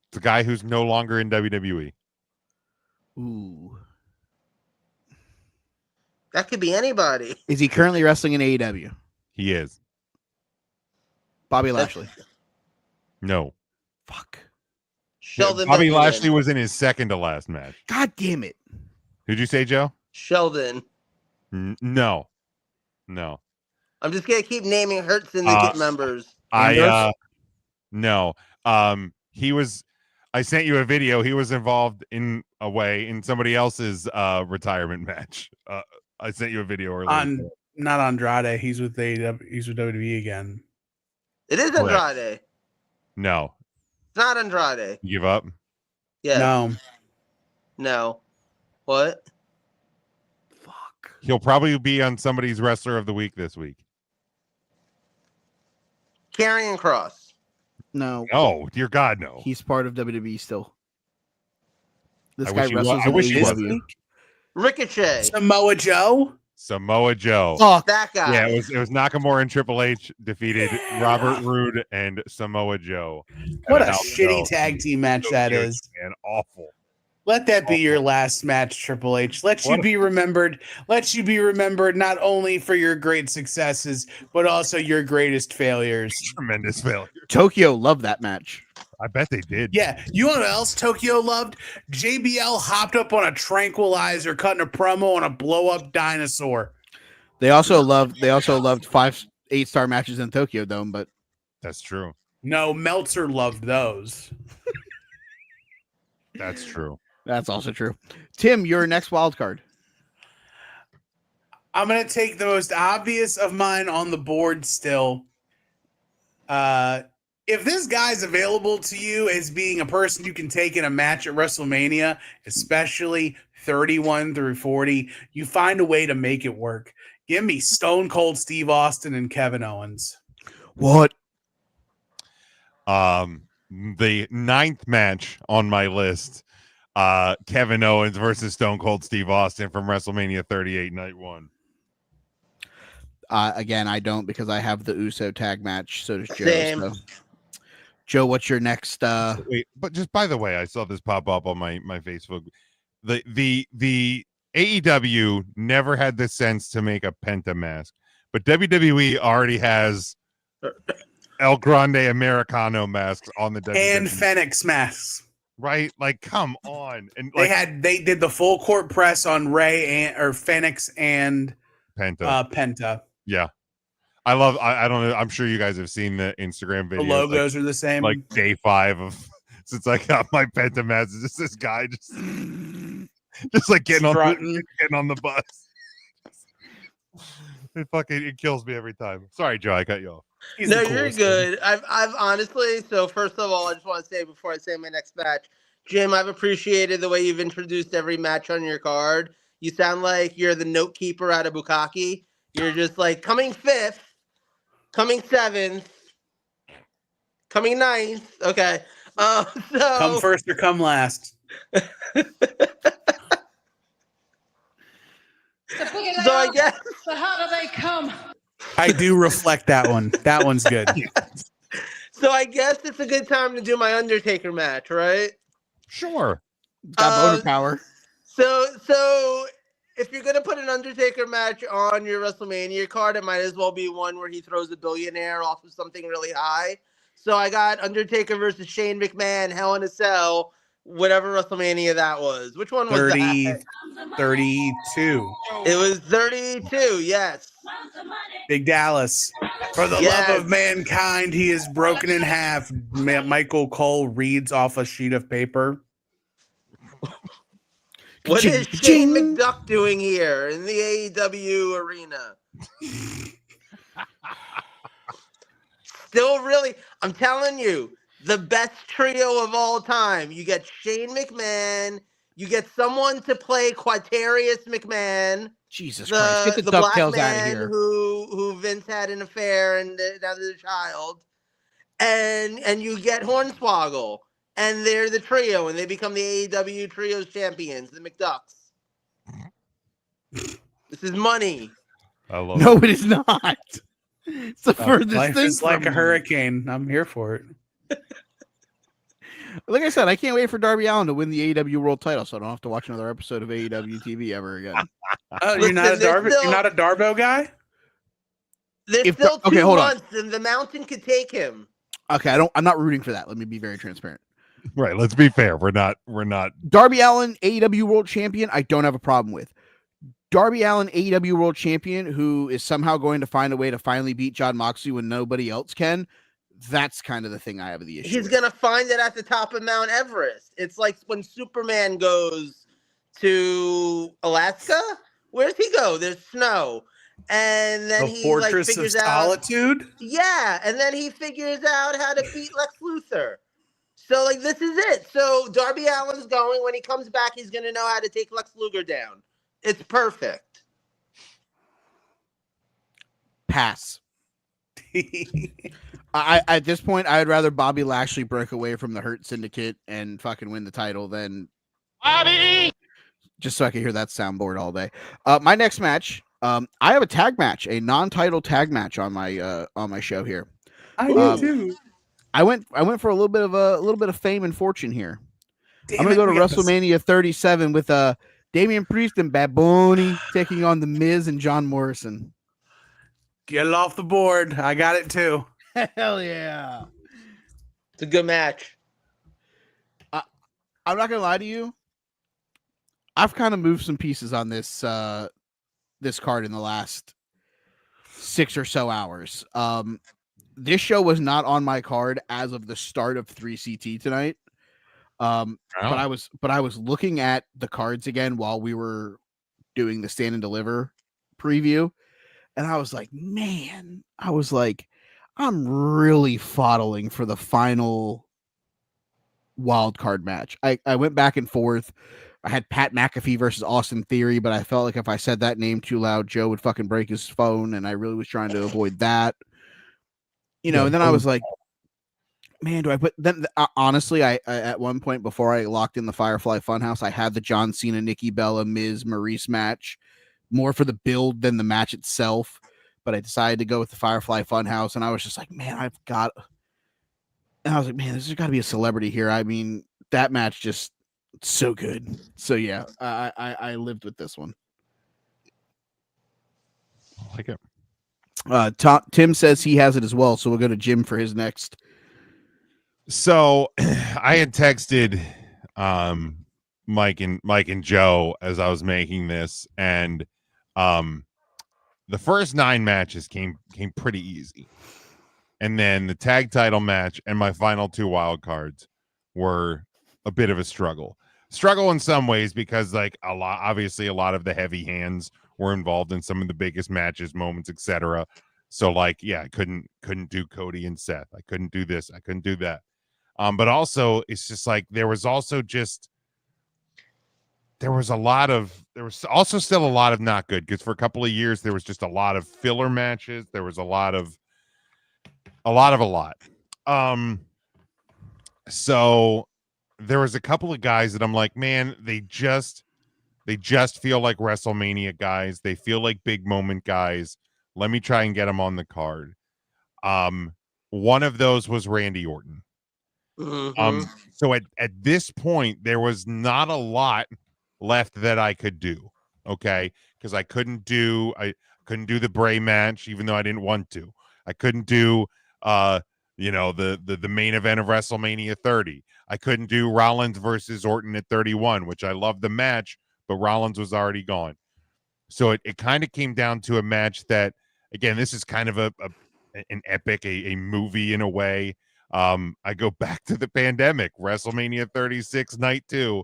It's a guy who's no longer in WWE. Ooh. That could be anybody. Is he currently wrestling in AEW? He is. Bobby Lashley. No. Fuck. Sheldon. Bobby Lashley was in his second to last match. God damn it. Who'd you say, Joe? Sheldon. No. I'm just gonna keep naming Hurt Syndicate members. No. He was. I sent you a video. He was involved in a way in somebody else's retirement match. I sent you a video earlier. Not Andrade. He's with AEW. He's with WWE again. It is Andrade. No. It's not Andrade. You give up? Yeah. No. What? Fuck. He'll probably be on somebody's Wrestler of the Week this week. Karrion Kross. No. Oh, dear God, no. He's part of WWE still. This I guy wish he wrestles was. in I wish he AEW. Ricochet. Samoa Joe. Samoa Joe. Fuck. That guy. Yeah, it was Nakamura and Triple H defeated Robert Roode and Samoa Joe. What at a Hell in a shitty Cell. tag team match So that huge, is. man. Awful. Let that be your last match, Triple H. Let you be remembered. Let you be remembered not only for your great successes, but also your greatest failures. Tremendous failure. Tokyo loved that match. I bet they did. Yeah, you know what else Tokyo loved? JBL hopped up on a tranquilizer, cutting a promo on a blow up dinosaur. They also loved 8-star matches in Tokyo Dome, but That's true. No, Meltzer loved those. That's true. that's also true. Tim, your next wild card. I'm gonna take the most obvious of mine on the board still. If this guy's available to you as being a person you can take in a match at WrestleMania, especially 31 through 40, you find a way to make it work. Give me Stone Cold Steve Austin and Kevin Owens. What? The 9th match on my list, Kevin Owens versus Stone Cold Steve Austin from WrestleMania 38 Night 1. Again, I don't because I have the Uso tag match. So does Joe. Same. So. Joe, what's your next? Wait, but just by the way, I saw this pop up on my Facebook. The AEW never had the sense to make a Penta mask, but WWE already has El Grande Americano masks on the WWE. And Phoenix masks. Right? Like, come on. And They did the full court press on Ray or Phoenix and Penta. Penta. Yeah. I don't know. I'm sure you guys have seen the Instagram The videos. logos are the same. Like day 5 of since I got my Penta mask. It's just this guy just like getting on the bus. It kills me every time. Sorry, Joe, I cut you off. No, you're good. I've honestly. So first of all, I just want to say before I say my next match, Jim, I've appreciated the way you've introduced every match on your card. You sound like you're the note keeper out of Bukkake. You're just like coming 5th, coming 7th, coming 9th. Okay. So come first or come last. So I guess. So how do they come? I do reflect that one. That one's good. So I guess it's a good time to do my Undertaker match, right? Sure. Got motor power. So if you're gonna put an Undertaker match on your WrestleMania card, it might as well be one where he throws a billionaire off of something really high. So I got Undertaker versus Shane McMahon, Hell in a Cell, whatever WrestleMania that was. Which one was 30, that? 32. It was 32, yes. Big Dallas. For the Yes. love of mankind, he is broken in half. Michael Cole reads off a sheet of paper. What is Shane McDuck doing here in the AEW arena? Still really, I'm telling you, the best trio of all time. You get Shane McMahon, you get someone to play Quatarius McMahon. Jesus Christ, get the black DuckTales out of man here. who Vince had an affair and now there's a child. And you get Hornswoggle. And they're the trio, and they become the AEW Trios champions, the McDucks. This is money. I love No, it is not. It's the furthest Life thing. is like from a me. hurricane. I'm here for it. Like I said, I can't wait for Darby Allin to win the AEW World Title, so I don't have to watch another episode of AEW TV ever again. Oh, you're not a you're not a Darbo guy? There's still 2 months, and the Mountain could take him. Okay, I'm not rooting for that. Let me be very transparent. Right. Let's be fair. We're not. Darby Allin, AEW World Champion, I don't have a problem with. Darby Allin, AEW World Champion, who is somehow going to find a way to finally beat Jon Moxley when nobody else can. That's kind of the thing I have the issue. He's with. going to find it at the top of Mount Everest. It's like when Superman goes to Alaska. Where's he go? There's snow. And then The Fortress of Solitude? Yeah, and then he figures out how to beat Lex Luthor. So, like, this is it. So, Darby Allin's going. When he comes back, he's going to know how to take Lex Luger down. It's perfect. Pass. I at this point, I'd rather Bobby Lashley break away from the Hurt Syndicate and fucking win the title than Bobby. just so I can hear that soundboard all day. My next match, I have a tag match, a non-title tag match on my show here. I Um, too. I went for a little bit of fame and fortune here. Damn I'm gonna it, go to we got this- WrestleMania 37 with Damian Priest and Bad Bunny taking on The Miz and John Morrison. Get it off the board. I got it too. Hell yeah! It's a good match. I'm not gonna lie to you. I've kind of moved some pieces on this this card in the last 6 or so hours. This show was not on my card as of the start of 3CT tonight. But I was looking at the cards again while we were doing the stand and deliver preview, and I was like, man, I'm really foddling for the final wild card match. I went back and forth. I had Pat McAfee versus Austin Theory, but I felt like if I said that name too loud, Joe would fucking break his phone, and I really was trying to avoid that. And then I was like, man, do I put then? Honestly, I at one point before I locked in the Firefly Funhouse, I had the John Cena, Nikki Bella, Miz, Maurice match, more for the build than the match itself. But I decided to go with the Firefly Funhouse, and I was just like, man, and I was like, man, there's got to be a celebrity here. I mean, that match just so good. So yeah, I lived with this one. I like it. Tim says he has it as well, so we'll go to Jim for his next. So I had texted Mike and Joe as I was making this, and the first 9 matches came pretty easy. And then the tag title match and my final 2 wild cards were a bit of a struggle. Struggle in some ways because obviously a lot of the heavy hands were involved in some of the biggest matches, moments, etc. So I couldn't do Cody and Seth. I couldn't do this. I couldn't do that. But also it's just like there was also still a lot of not good, because for a couple of years there was just a lot of filler matches. There was a lot. So there was a couple of guys that I'm like, man, they just feel like WrestleMania guys. They feel like big moment guys. Let me try and get them on the card. One of those was Randy Orton. Mhm. So at this point, there was not a lot left that I could do. Okay. Because I couldn't do the Bray match, even though I didn't want to. I couldn't do the main event of WrestleMania 30. I couldn't do Rollins versus Orton at 31, which I love the match, but Rollins was already gone. So it kind of came down to a match that, again, this is kind of an epic, a movie in a way. I go back to the pandemic, WrestleMania 36 night 2,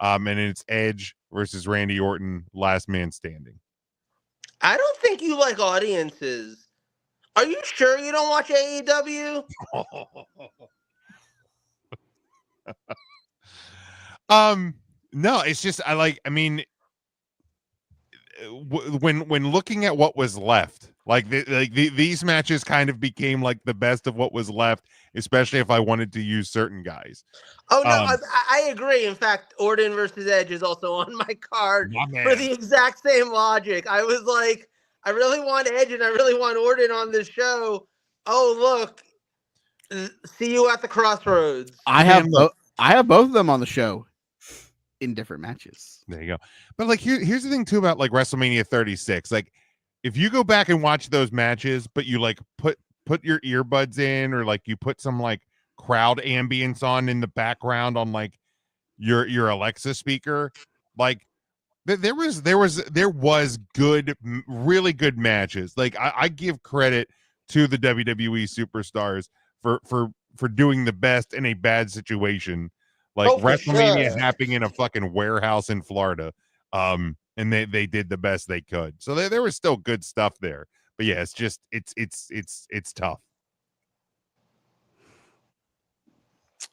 and it's Edge versus Randy Orton, last man standing. I don't think you like audiences. Are you sure you don't watch AEW? No, it's just when looking at what was left, these matches kind of became like the best of what was left, especially if I wanted to use certain guys. Oh no, I agree. In fact, Orton versus Edge is also on my card for the exact same logic. I was like, I really want Edge and I really want Orton on this show. Oh look, see you at the crossroads. I have both of them on the show in different matches. There you go. But here's the thing too about WrestleMania 36. Like, if you go back and watch those matches, but you put your earbuds in, or you put some crowd ambience on in the background on your Alexa speaker, there was good, really good matches. I give credit to the WWE superstars for doing the best in a bad situation. WrestleMania happening in a fucking warehouse in Florida. And they did the best they could. So there was still good stuff there. But yeah, it's just it's tough.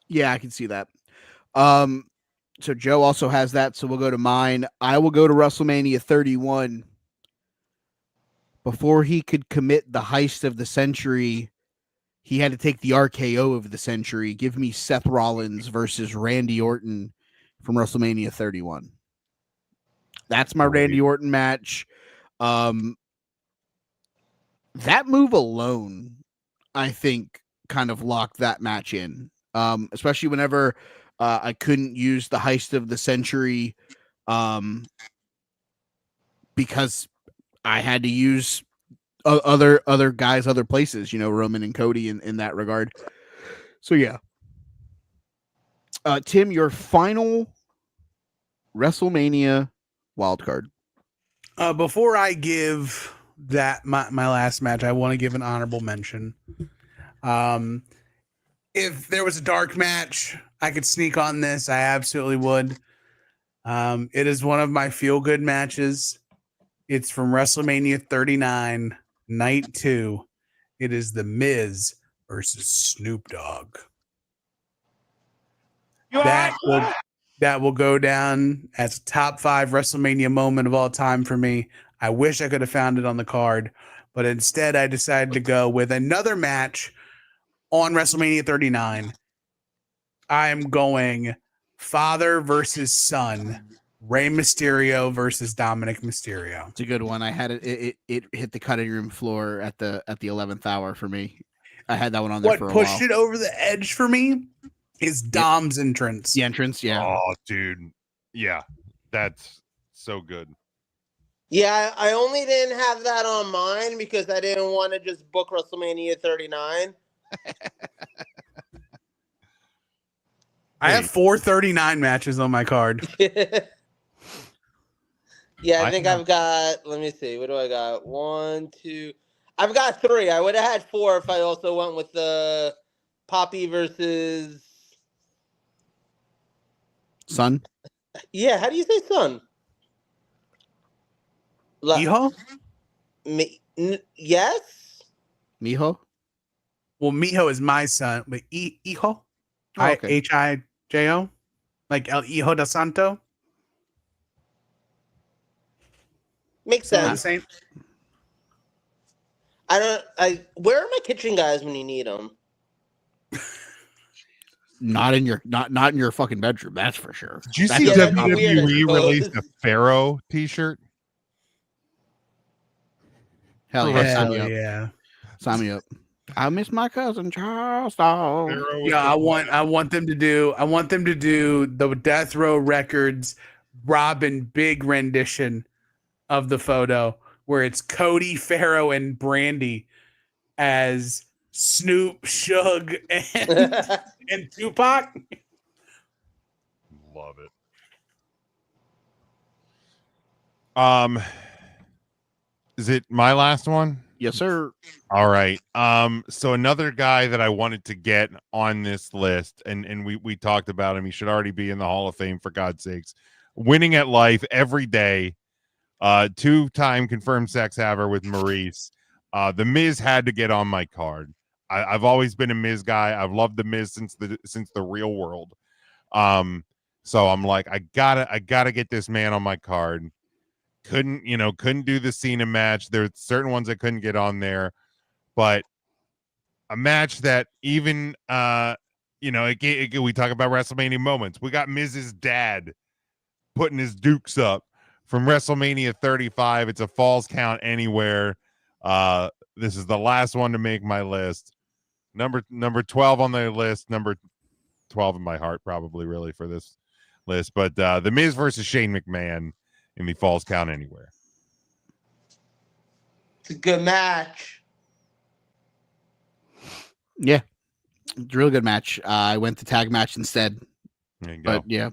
Yeah, I can see that. So Joe also has that, so we'll go to mine. I will go to WrestleMania 31. Before he could commit the heist of the century, he had to take the RKO of the century. Give me Seth Rollins versus Randy Orton from WrestleMania 31. That's my Randy Orton match. That move alone, I think, kind of locked that match in. Especially whenever I couldn't use the heist of the century, because I had to use other guys, other places. Roman and Cody in that regard. So yeah. Tim, your final WrestleMania wildcard. Before I give that my last match, I want to give an honorable mention. If there was a dark match, I could sneak on this. I absolutely would. It is one of my feel good matches. It's from WrestleMania 39, Night 2. It is The Miz versus Snoop Dogg. That will go down as a top 5 WrestleMania moment of all time for me. I wish I could have found it on the card, but instead I decided to go with another match on WrestleMania 39. I'm going father versus son, Rey Mysterio versus Dominic Mysterio. It's a good one. I had it hit the cutting room floor at the 11th hour for me. I had that one on there for a while. What pushed it over the edge for me is Dom's entrance. The entrance, yeah. Oh, dude. Yeah. That's so good. Yeah, I only didn't have that on mine because I didn't want to just book WrestleMania 39. I have 439 matches on my card. Yeah, I think I've got, let me see, what do I got? 1, 2, I've got 3. I would have had 4 if I also went with the Poppy versus Son? Yeah, how do you say son? Mijo? Yes? Mijo? Well, Mijo is my son, but Hijo? Oh, okay. Hijo? Like El Hijo de Santo? Makes sense. Where are my kitchen guys when you need them? Not in your fucking bedroom, that's for sure. Did you That's see that'd be weird, I WWE suppose. released a Pharaoh t-shirt? Hell yeah, sign Hell me up. yeah. Sign me up. I miss my cousin Charles. Dog. Pharaoh I want them to do the Death Row Records Robin big rendition of the photo where it's Cody, Pharaoh, and Brandy as Snoop, Suge, and Tupac. Love it. Is it my last one? Yes, sir. All right. So another guy that I wanted to get on this list, and we talked about him. He should already be in the Hall of Fame, for God's sakes. Winning at life every day. 2-time confirmed sex haver with Maurice. The Miz had to get on my card. I've always been a Miz guy. I've loved the Miz since the real world. So I'm like, I gotta get this man on my card. Couldn't do the Cena match. There's certain ones I couldn't get on there, but a match that even we talk about WrestleMania moments. We got Miz's dad putting his dukes up from WrestleMania 35. It's a falls count anywhere. This is the last one to make my list. Number 12 on the list. Number 12 in my heart, probably, really, for this list. But The Miz versus Shane McMahon in the falls count anywhere. It's a good match. Yeah. It's a real good match. I went to tag match instead. There you go. But yeah.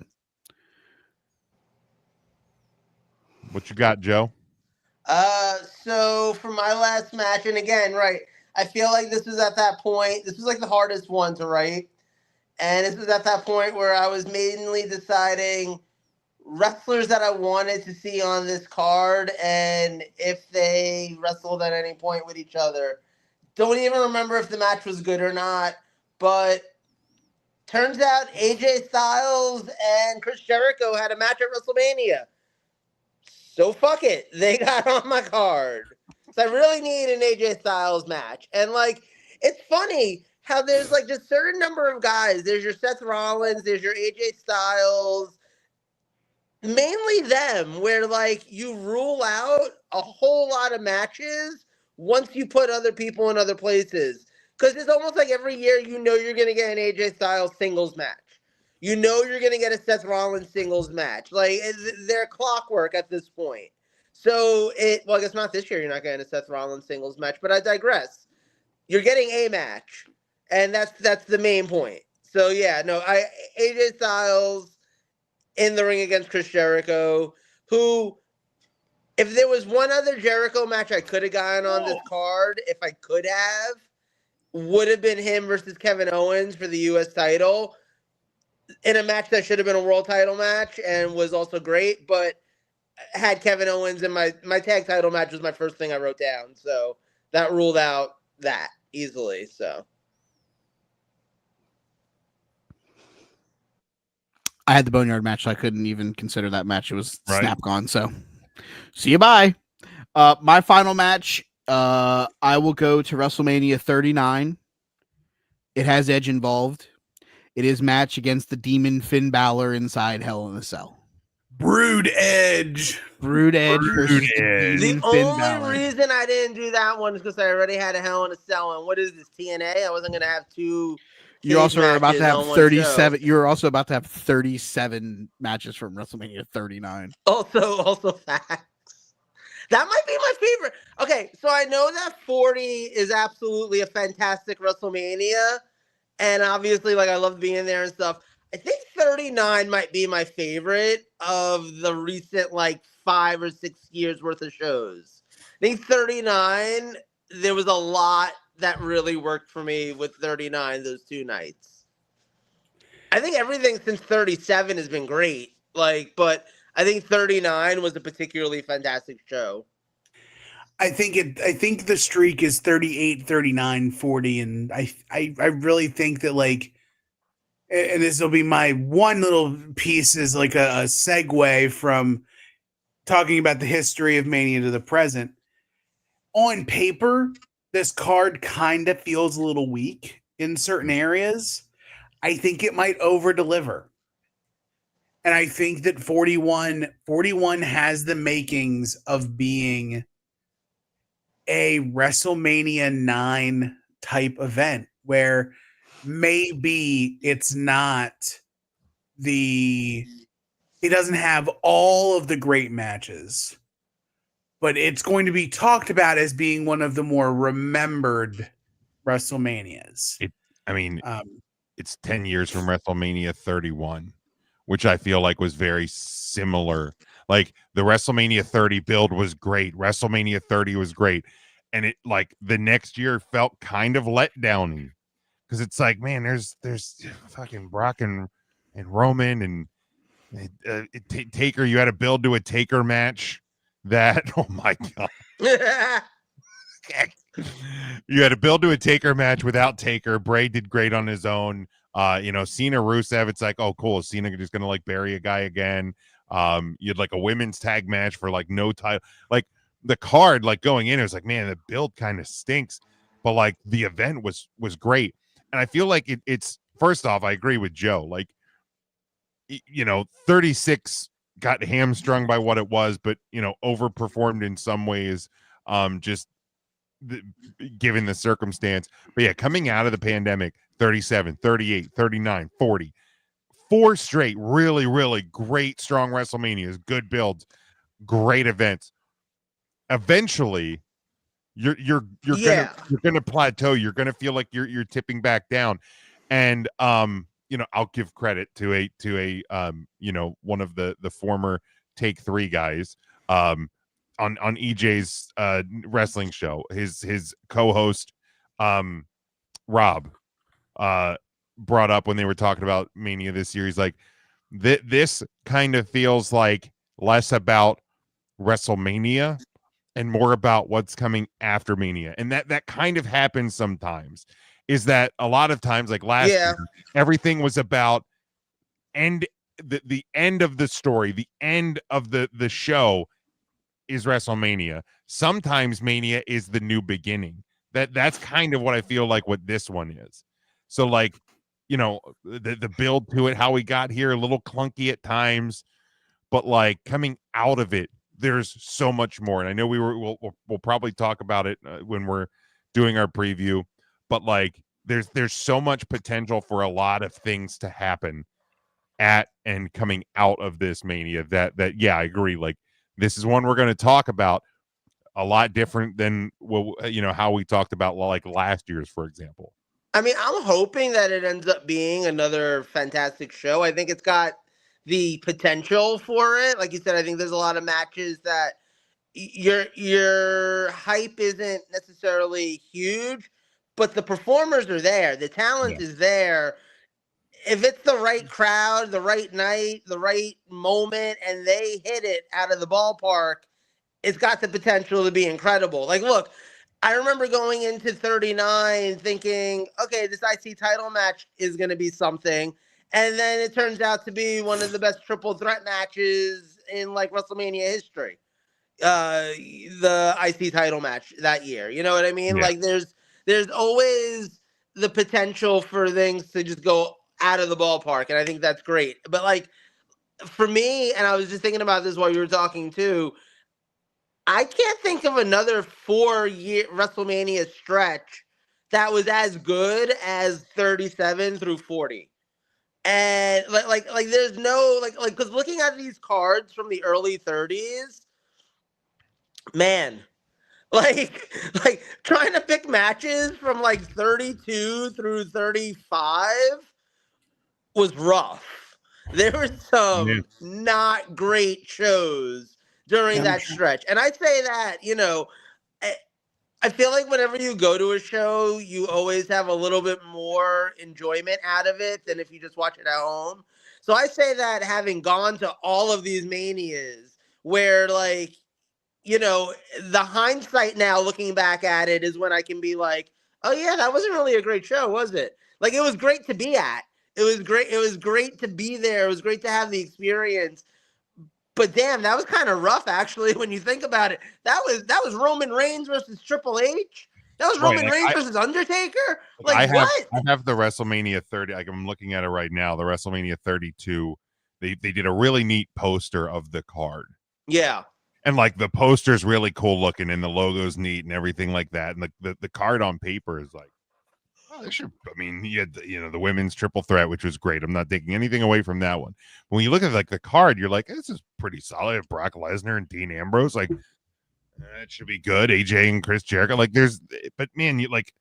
What you got, Joe? So for my last match, and again, right, I feel like this was at that point. This was like the hardest one to write, and this was at that point where I was mainly deciding wrestlers that I wanted to see on this card, and if they wrestled at any point with each other. Don't even remember if the match was good or not, but turns out AJ Styles and Chris Jericho had a match at WrestleMania. So fuck it. They got on my card. So I really need an AJ Styles match. And like, it's funny how there's like just certain number of guys. There's your Seth Rollins, there's your AJ Styles, mainly them, where like you rule out a whole lot of matches once you put other people in other places. Because it's almost like every year you know you're going to get an AJ Styles singles match. You know you're going to get a Seth Rollins singles match. Like they're clockwork at this point. So well, I guess not this year. You're not getting a Seth Rollins singles match, but I digress. You're getting a match, and that's the main point. So yeah, no, AJ Styles in the ring against Chris Jericho, who, if there was one other Jericho match I could have gotten on this card, if I could have, would have been him versus Kevin Owens for the U.S. title in a match that should have been a world title match and was also great, but had Kevin Owens in my tag title match was my first thing I wrote down. So that ruled out that easily. So I had the Boneyard match, so I couldn't even consider that match. It was Right. snap gone. So see you bye. My final match, I will go to WrestleMania 39. It has Edge involved. It is match against the Demon Finn Balor inside Hell in a Cell. Brood Edge. Brood Edge versus the Edge. Demon the Finn only Balor. reason I didn't do that one is because I already had a Hell in a Cell. And what is this, TNA? I wasn't going to have two. You also are about to have matches on one 37. show. You're also about to have 37 matches from WrestleMania 39. Also facts. That might be my favorite. Okay, so I know that 40 is absolutely a fantastic WrestleMania, and obviously, like, I love being there and stuff. I think 39 might be my favorite of the recent, like, 5 or 6 years worth of shows. I think 39, there was a lot that really worked for me with 39 those two nights. I think everything since 37 has been great, like, but I think 39 was a particularly fantastic show. I think the streak is 38, 39, 40, and I really think that, like, and this will be my one little piece, is like a segue from talking about the history of Mania to the present. On paper, this card kind of feels a little weak in certain areas. I think it might over deliver. And I think that 41 has the makings of being a WrestleMania 9 type event where maybe it's not it doesn't have all of the great matches, but it's going to be talked about as being one of the more remembered WrestleManias. It's 10 years from WrestleMania 31, which I feel like was very similar. Like the WrestleMania 30 build was great. WrestleMania 30 was great. And it, like, the next year felt kind of let downy because it's like, man, there's fucking Brock and Roman and Taker. You had to build to a Taker match that, oh my God. You had to build to a Taker match without Taker. Bray did great on his own. Cena Rusev, it's like, oh, cool. Is Cena just gonna like bury a guy again? You had like a women's tag match for like no title. Like the card, like going in, it was like, man, the build kind of stinks, but like the event was great. And I feel like it's first off, I agree with Joe. Like, 36 got hamstrung by what it was, but overperformed in some ways. Just given the circumstance. But yeah, coming out of the pandemic, 37, 38, 39, 40, 4 straight really, really great, strong WrestleManias, good builds, great events. Eventually, you're gonna plateau. You're gonna feel like you're tipping back down. And I'll give credit to a one of the former Take 3 guys. On EJ's wrestling show, his co-host Rob brought up when they were talking about Mania this year. He's like, this kind of feels like less about WrestleMania and more about what's coming after Mania. And that kind of happens sometimes, is that a lot of times, like last year, everything was about the end of the story, the end of the show is WrestleMania. Sometimes Mania is the new beginning. That's kind of what I feel like what this one is. So like, the build to it, how we got here, a little clunky at times, but like coming out of it, there's so much more. And I know we'll probably talk about it when we're doing our preview, but like there's so much potential for a lot of things to happen at and coming out of this Mania that yeah, I agree. Like this is one we're going to talk about a lot different than how we talked about like last year's, for example. I mean, I'm hoping that it ends up being another fantastic show. I think it's got the potential for it. Like you said, I think there's a lot of matches that your hype isn't necessarily huge, but the performers are there. The talent is there. If it's the right crowd, the right night, the right moment, and they hit it out of the ballpark, it's got the potential to be incredible. Like, look, I remember going into 39 thinking, okay, this IC title match is going to be something. And then it turns out to be one of the best triple threat matches in like WrestleMania history. The IC title match that year. You know what I mean? Yeah. Like there's always the potential for things to just go out of the ballpark. And I think that's great. But like for me, and I was just thinking about this while you were talking too, I can't think of another 4-year WrestleMania stretch that was as good as 37 through 40. And like there's no like because looking at these cards from the early 30s, man, like trying to pick matches from like 32 through 35 was rough. There were some not great shows during that stretch. And I say that, I feel like whenever you go to a show, you always have a little bit more enjoyment out of it than if you just watch it at home. So I say that having gone to all of these Manias where like, the hindsight now looking back at it is when I can be like, oh yeah, that wasn't really a great show, was it? Like it was great to be at. It was great. It was great to be there. It was great to have the experience. But damn, that was kind of rough, actually, when you think about it. That was Roman Reigns versus Triple H. That was Roman Reigns versus Undertaker. Like what? I have the WrestleMania 30. Like I'm looking at it right now. The WrestleMania 32. They did a really neat poster of the card. Yeah. And like the poster's really cool looking, and the logo's neat and everything like that. And the card on paper is like, oh, they should. I mean, you had the women's triple threat, which was great. I'm not taking anything away from that one. When you look at like the card, you're like, this is pretty solid. Brock Lesnar and Dean Ambrose, like that should be good. AJ and Chris Jericho, like but man, you like,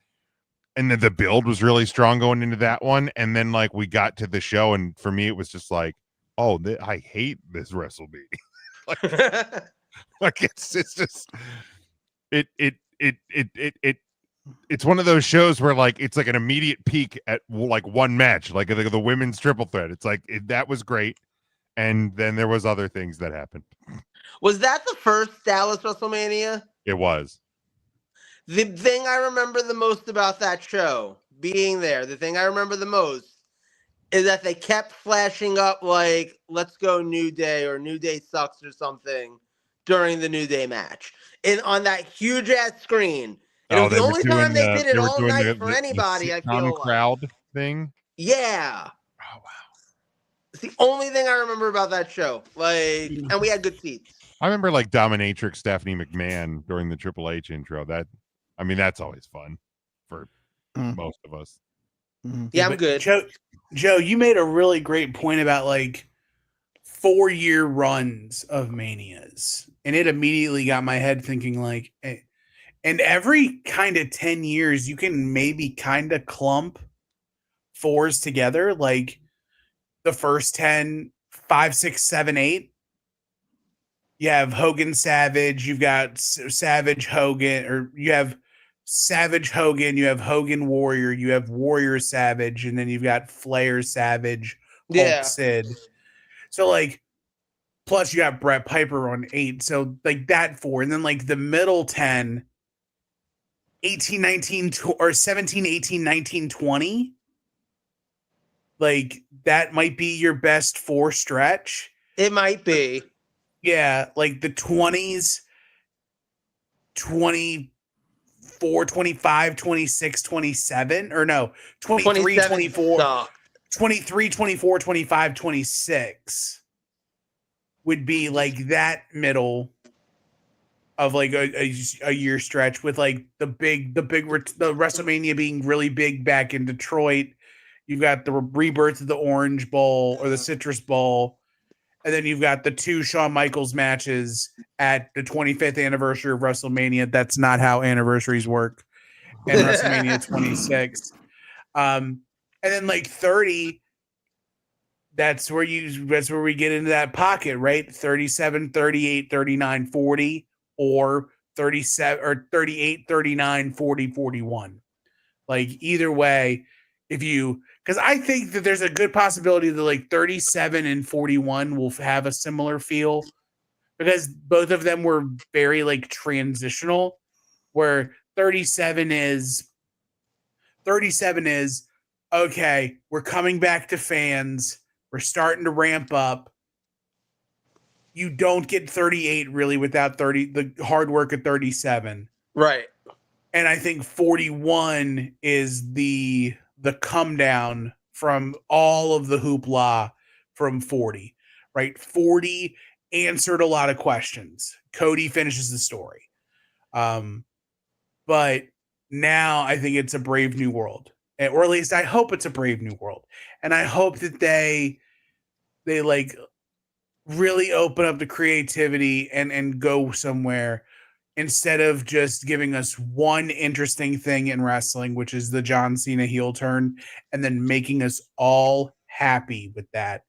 and the build was really strong going into that one. And then like we got to the show, and for me, it was just like, oh, I hate this WrestleMania. Like it's just it's one of those shows where like it's like an immediate peak at like one match, like the women's triple threat. It's like that was great, and then there was other things that happened. Was that the first Dallas WrestleMania? It was. The thing I remember the most about that show being there, the thing I remember the most is that they kept flashing up like "Let's go New Day" or "New Day sucks" or something during the New Day match, and on that huge ass screen. And it was the only time they did it all night for anybody. I feel crowd thing. Yeah. Oh wow. It's the only thing I remember about that show. Like, and we had good seats. I remember like Dominatrix Stephanie McMahon during the Triple H intro. That's always fun for most of us. Yeah, I'm good. Joe, you made a really great point about like 4-year runs of Manias. And it immediately got my head thinking like, and every kind of 10 years, you can maybe kind of clump 4s together. Like the first 10, 5, 6, 7, 8. You have Hogan Savage, you've got Savage Hogan, or you have Savage Hogan, you have Hogan Warrior, you have Warrior Savage, and then you've got Flair Savage, Hulk Sid. So like, plus you got Brett Piper on 8. So like that 4. And then like the middle 10, 18, 19, or 17, 18, 19, 20. Like that might be your best 4 stretch. It might be. Yeah, like the 20s, 24, 25, 26, 27, or no, 23, 24, 23, 24, 25, 26. would be like that middle of like a year stretch with like the WrestleMania being really big back in Detroit. You've got the rebirth of the Orange Bowl or the Citrus Bowl. And then you've got the 2 Shawn Michaels matches at the 25th anniversary of WrestleMania. That's not how anniversaries work. And WrestleMania 26. And then like 30, that's where we get into that pocket, right? 37, 38, 39, 40, or 37 or 38, 39, 40, 41. Like either way, because I think that there's a good possibility that like 37 and 41 will have a similar feel because both of them were very like transitional, where 37 is okay, we're coming back to fans, we're starting to ramp up. You don't get 38 really without the hard work of 37. Right. And I think 41 is the come down from all of the hoopla from 40, right? 40 answered a lot of questions. Cody finishes the story. But now I think it's a brave new world, or at least I hope it's a brave new world. And I hope that they like really open up the creativity and go somewhere instead of just giving us one interesting thing in wrestling, which is the John Cena heel turn, and then making us all happy with that.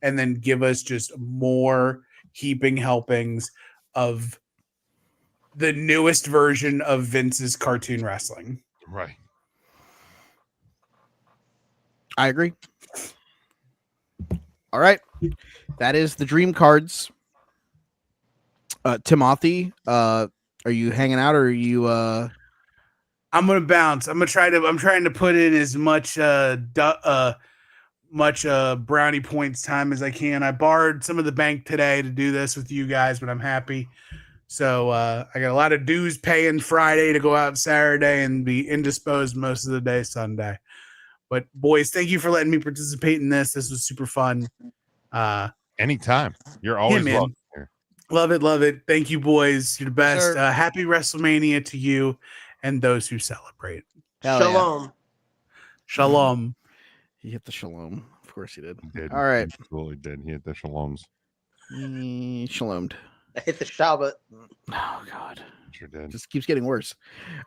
And then give us just more heaping helpings of the newest version of Vince's cartoon wrestling. Right. I agree. All right. That is the dream cards. Timothy, are you hanging out or are you I'm gonna bounce. I'm trying to put in as much brownie points time as I can. I borrowed some of the bank today to do this with you guys, but I'm happy. So I got a lot of dues paying Friday to go out Saturday and be indisposed most of the day Sunday. But boys, thank you for letting me participate in this. This was super fun. Anytime. You're always man. welcome here. Love it. Thank you, boys. You're the best. Sir. Happy WrestleMania to you and those who celebrate. Hell yeah. Shalom. Shalom. He hit the shalom. Of course he did. He did. All right. He absolutely did. He hit the shaloms. He shalomed. I hit the Shabbat. Oh God. Sure did. Just keeps getting worse.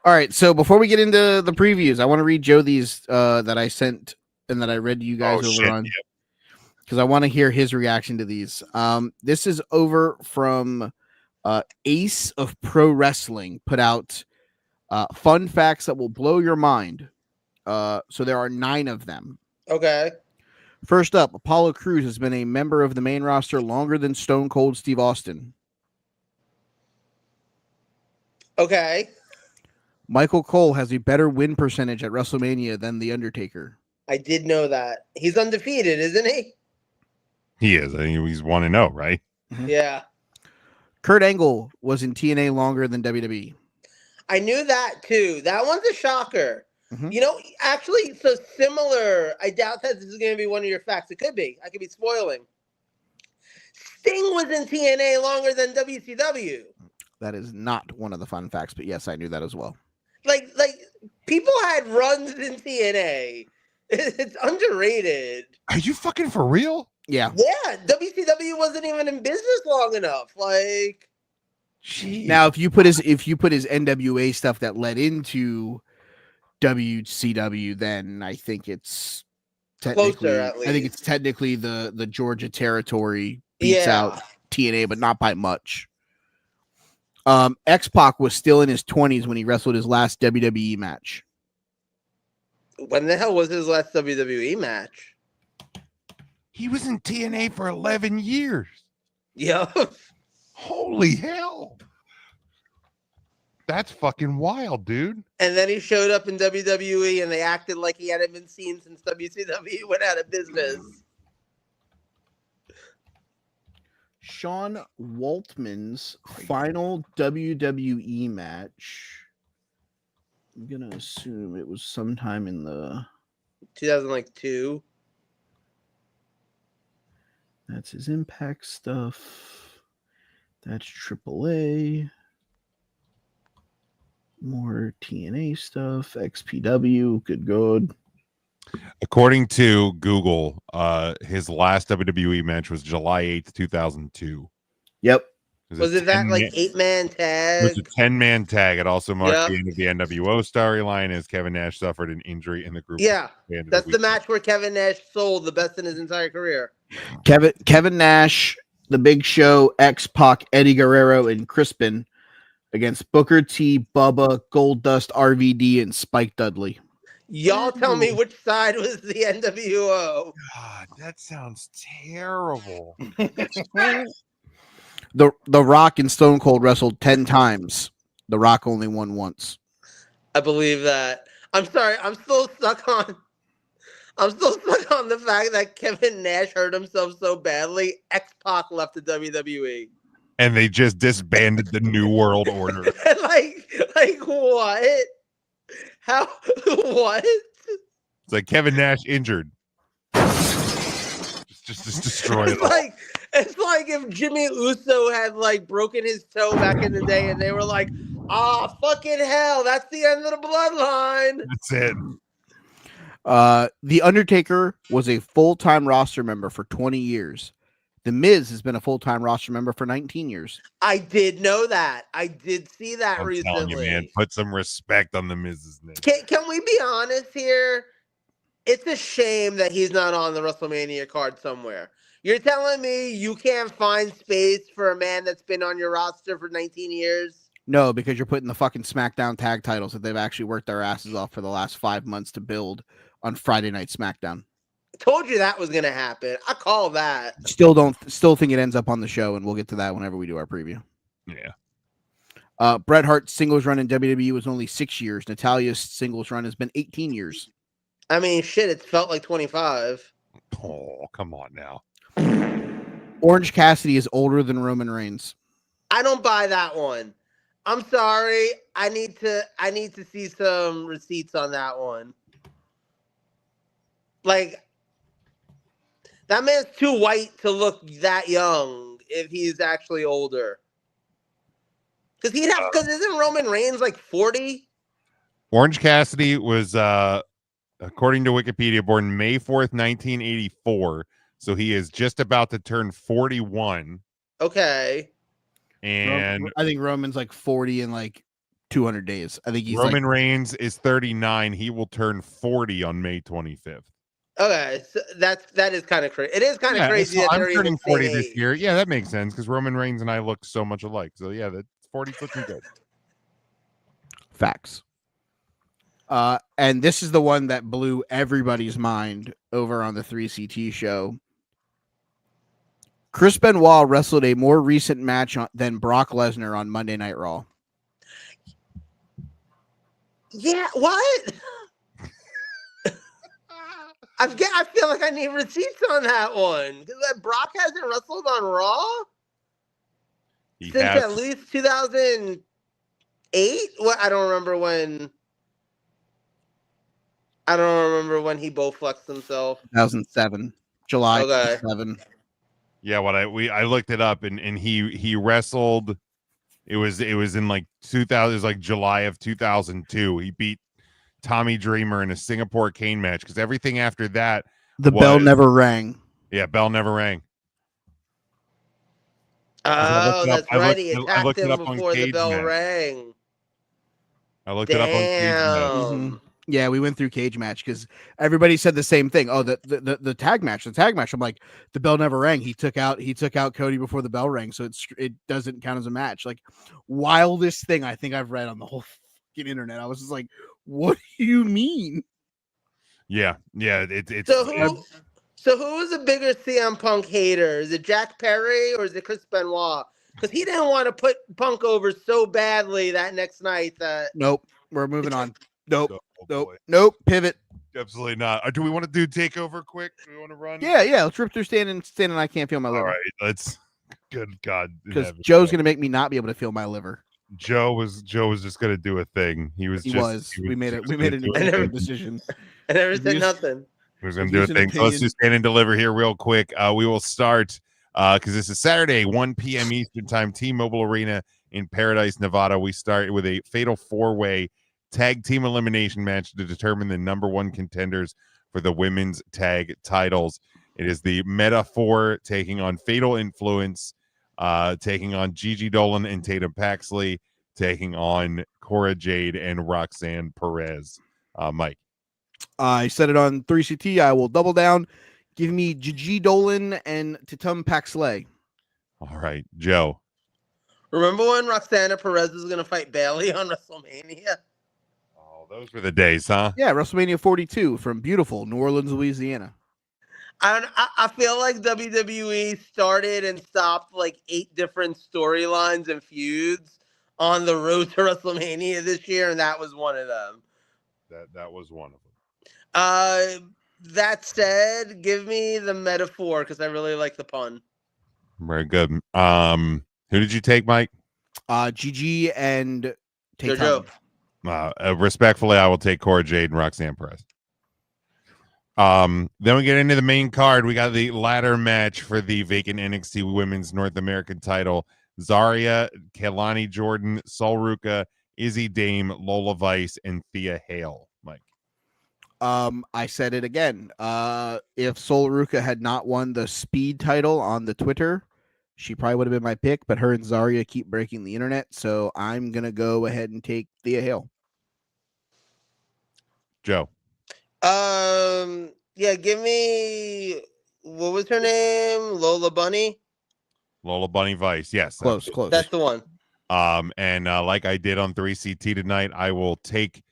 All right. So before we get into the previews, I want to read Joe these that I sent and that I read to you guys over on because I want to hear his reaction to these. This is over from Ace of Pro Wrestling, put out fun facts that will blow your mind. So there are 9 of them. Okay. First up, Apollo Crews has been a member of the main roster longer than Stone Cold Steve Austin. Okay. Michael Cole has a better win percentage at WrestleMania than The Undertaker. I did know that. He's undefeated, isn't he? He is. I think he's 1-0, right? Yeah. Kurt Angle was in TNA longer than WWE. I knew that too. That one's a shocker. Mhm. You know, actually, so similar. I doubt that this is going to be one of your facts. It could be. I could be spoiling. Sting was in TNA longer than WCW. That is not one of the fun facts, but yes, I knew that as well. Like people had runs in TNA. It's underrated. Are you fucking for real? Yeah. Yeah, WCW wasn't even in business long enough. Like, Jeez. Now, if you put his NWA stuff that led into WCW, then I think it's technically Closer, at I think least. it's technically the Georgia territory beats out TNA, but not by much. X-Pac was still in his 20s when he wrestled his last WWE match. When the hell was his last WWE match? He was in TNA for 11 years. Yeah. Holy hell. That's fucking wild, dude. And then he showed up in WWE and they acted like he hadn't been seen since WCW went out of business. Sean Waltman's final WWE match. I'm going to assume it was sometime in the 2002. That's his Impact stuff. That's AAA. More TNA stuff. XPW. Good God. According to Google, his last WWE match was July 8th, 2002. Yep. Was it that like 8-man It was a tag? 10-man tag. It also marked Yep. the end of the NWO storyline as Kevin Nash suffered an injury in the group. Yeah, that's the match where Kevin Nash sold the best in his entire career. Kevin Nash, The Big Show, X-Pac, Eddie Guerrero, and Crispin against Booker T, Bubba, Goldust, RVD, and Spike Dudley. Y'all tell me which side was the NWO. God, that sounds terrible. The Rock and Stone Cold wrestled 10 times. The Rock only won once. I believe that. I'm sorry. I'm still stuck on the fact that Kevin Nash hurt himself so badly. X-Pac left the WWE. And they just disbanded the New World Order. like what? How? What? It's like Kevin Nash injured. Just destroy it all. It's like if Jimmy Uso had like broken his toe back in the day, and they were like, "Ah, fucking hell, that's the end of the bloodline." That's it. The Undertaker was a full-time roster member for 20 years. The Miz has been a full-time roster member for 19 years. I did know that. I did see that I'm recently. telling you, man, put some respect on the Miz's name. Can we be honest here? It's a shame that he's not on the WrestleMania card somewhere. You're telling me you can't find space for a man that's been on your roster for 19 years? No, because you're putting the fucking SmackDown tag titles that they've actually worked their asses off for the last 5 months to build on Friday Night SmackDown. Told you that was going to happen. I call that. Still think it ends up on the show, and we'll get to that whenever we do our preview. Yeah. Bret Hart's singles run in WWE was only 6 years. Natalia's singles run has been 18 years. I mean, shit, it's felt like 25. Oh, come on now. Orange Cassidy is older than Roman Reigns. I don't buy that one. I'm sorry. I need to see some receipts on that one. Like, that man's too white to look that young if he's actually older. Because isn't Roman Reigns like 40? Orange Cassidy was, according to Wikipedia, born May 4th, 1984. So he is just about to turn 41. Okay. And I think Roman's like 40 in like 200 days. I think he's Roman Reigns is 39. He will turn 40 on May 25th. Okay, so that is kind of crazy. It is kind of crazy that I'm they're turning even 40 saying this age. year. Yeah, that makes sense because Roman Reigns and I look so much alike. So yeah, that 40's looking good. Facts. And this is the one that blew everybody's mind over on the 3CT show. Chris Benoit wrestled a more recent match than Brock Lesnar on Monday Night Raw. Yeah, what? I feel like I need receipts on that one because Brock hasn't wrestled on Raw since at least 2008. What I don't remember when. I don't remember when he Bowflexed himself. 2007, July Okay. 7. Yeah, I looked it up and he wrestled. It was in like 2000. It was like July of 2002. He beat Tommy Dreamer in a Singapore cane match because everything after that, the bell never rang. Yeah, bell never rang. Oh, that's right. He I looked attacked it him up on before the Cage bell Match. rang. I looked it up on Cage Match. Mm-hmm. Yeah, we went through Cage Match because everybody said the same thing. Oh, the tag match, I'm like, the bell never rang. He took out Cody before the bell rang, so it doesn't count as a match. Like, wildest thing I think I've read on the whole fucking internet. I was just like, what do you mean? Yeah, it's So who is a bigger CM Punk hater? Is it Jack Perry or is it Chris Benoit? Because he didn't want to put Punk over so badly that next night that. Nope, we're moving on. Nope. Oh, Nope. Pivot. Absolutely not. Do we want to do takeover quick? Do we want to run? Yeah. Let's rip through standing. I can't feel my liver. All right, let's. Good God. Because Joe's gonna make me not be able to feel my liver. Joe was just gonna do a thing. We made a decision. I never said nothing. He was gonna do a thing. So let's just stand and deliver here real quick. We will start because this is Saturday, 1 p.m. Eastern Time, T-Mobile Arena in Paradise, Nevada. We start with a fatal four-way tag team elimination match to determine the number one contenders for the women's tag titles. It is the Meta 4 taking on Fatal Influence, taking on Gigi Dolan and Tatum Paxley, taking on Cora Jade and Roxanne Perez. Mike. I said it on 3CT. I will double down. Give me Gigi Dolan and Tatum Paxley. All right, Joe. Remember when Roxana Perez was going to fight Bailey on WrestleMania? Oh, those were the days, huh? Yeah, WrestleMania 42 from beautiful New Orleans, Louisiana. I feel like WWE started and stopped like 8 different storylines and feuds on the road to WrestleMania this year, and that was one of them. That was one of them. That said, give me the metaphor because I really like the pun. Very good. Who did you take, Mike? Gigi and Tatum. Respectfully, I will take Cora Jade and Roxanne Perez. Then we get into the main card. We got the ladder match for the vacant NXT Women's North American title. Zarya, Kelani Jordan, Sol Ruka, Izzy Dame, Lola Vice, and Thea Hale. Mike. I said it again. If Sol Ruka had not won the speed title on the Twitter, she probably would have been my pick, but her and Zarya keep breaking the internet, so I'm going to go ahead and take Thea Hale. Joe. Yeah, give me, what was her name? Lola Bunny? Lola Bunny Vice. Yes. Close. That's the one. And like I did on 3CT tonight, I will take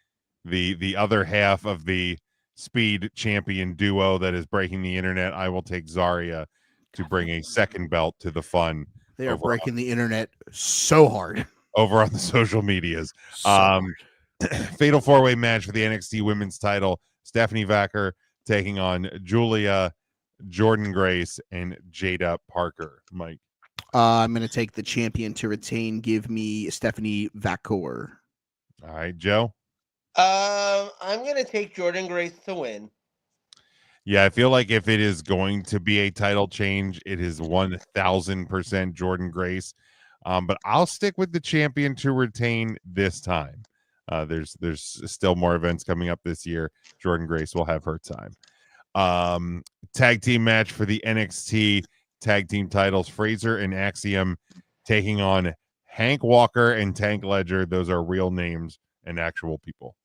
the other half of the speed champion duo that is breaking the internet. I will take Zarya to bring a second belt to the fun. They are breaking the internet so hard over on the social medias. Fatal four-way match for the NXT Women's title. Stephanie Vacker taking on Julia, Jordan Grace, and Jada Parker. Mike. I'm going to take the champion to retain. Give me Stephanie Vacker. All right, Joe. I'm going to take Jordan Grace to win. Yeah, I feel like if it is going to be a title change, it is 1,000% Jordan Grace. But I'll stick with the champion to retain this time. There's still more events coming up this year. Jordan Grace will have her time. Tag team match for the NXT tag team titles. Fraser and Axiom taking on Hank Walker and Tank Ledger. Those are real names and actual people.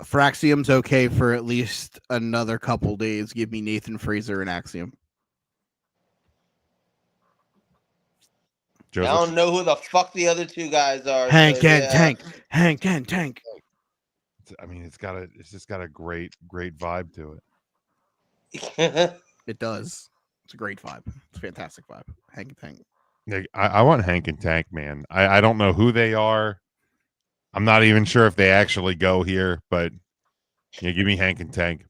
For Axiom's okay for at least another couple days. Give me Nathan Fraser and Axiom. Joseph? I don't know who the fuck the other two guys are. Hank and Tank. Hank and Tank. I mean, it's just got a great vibe to it. It does. It's a great vibe. It's a fantastic vibe. Hank and Tank. I want Hank and Tank, man. I don't know who they are. I'm not even sure if they actually go here, but yeah, give me Hank and Tank.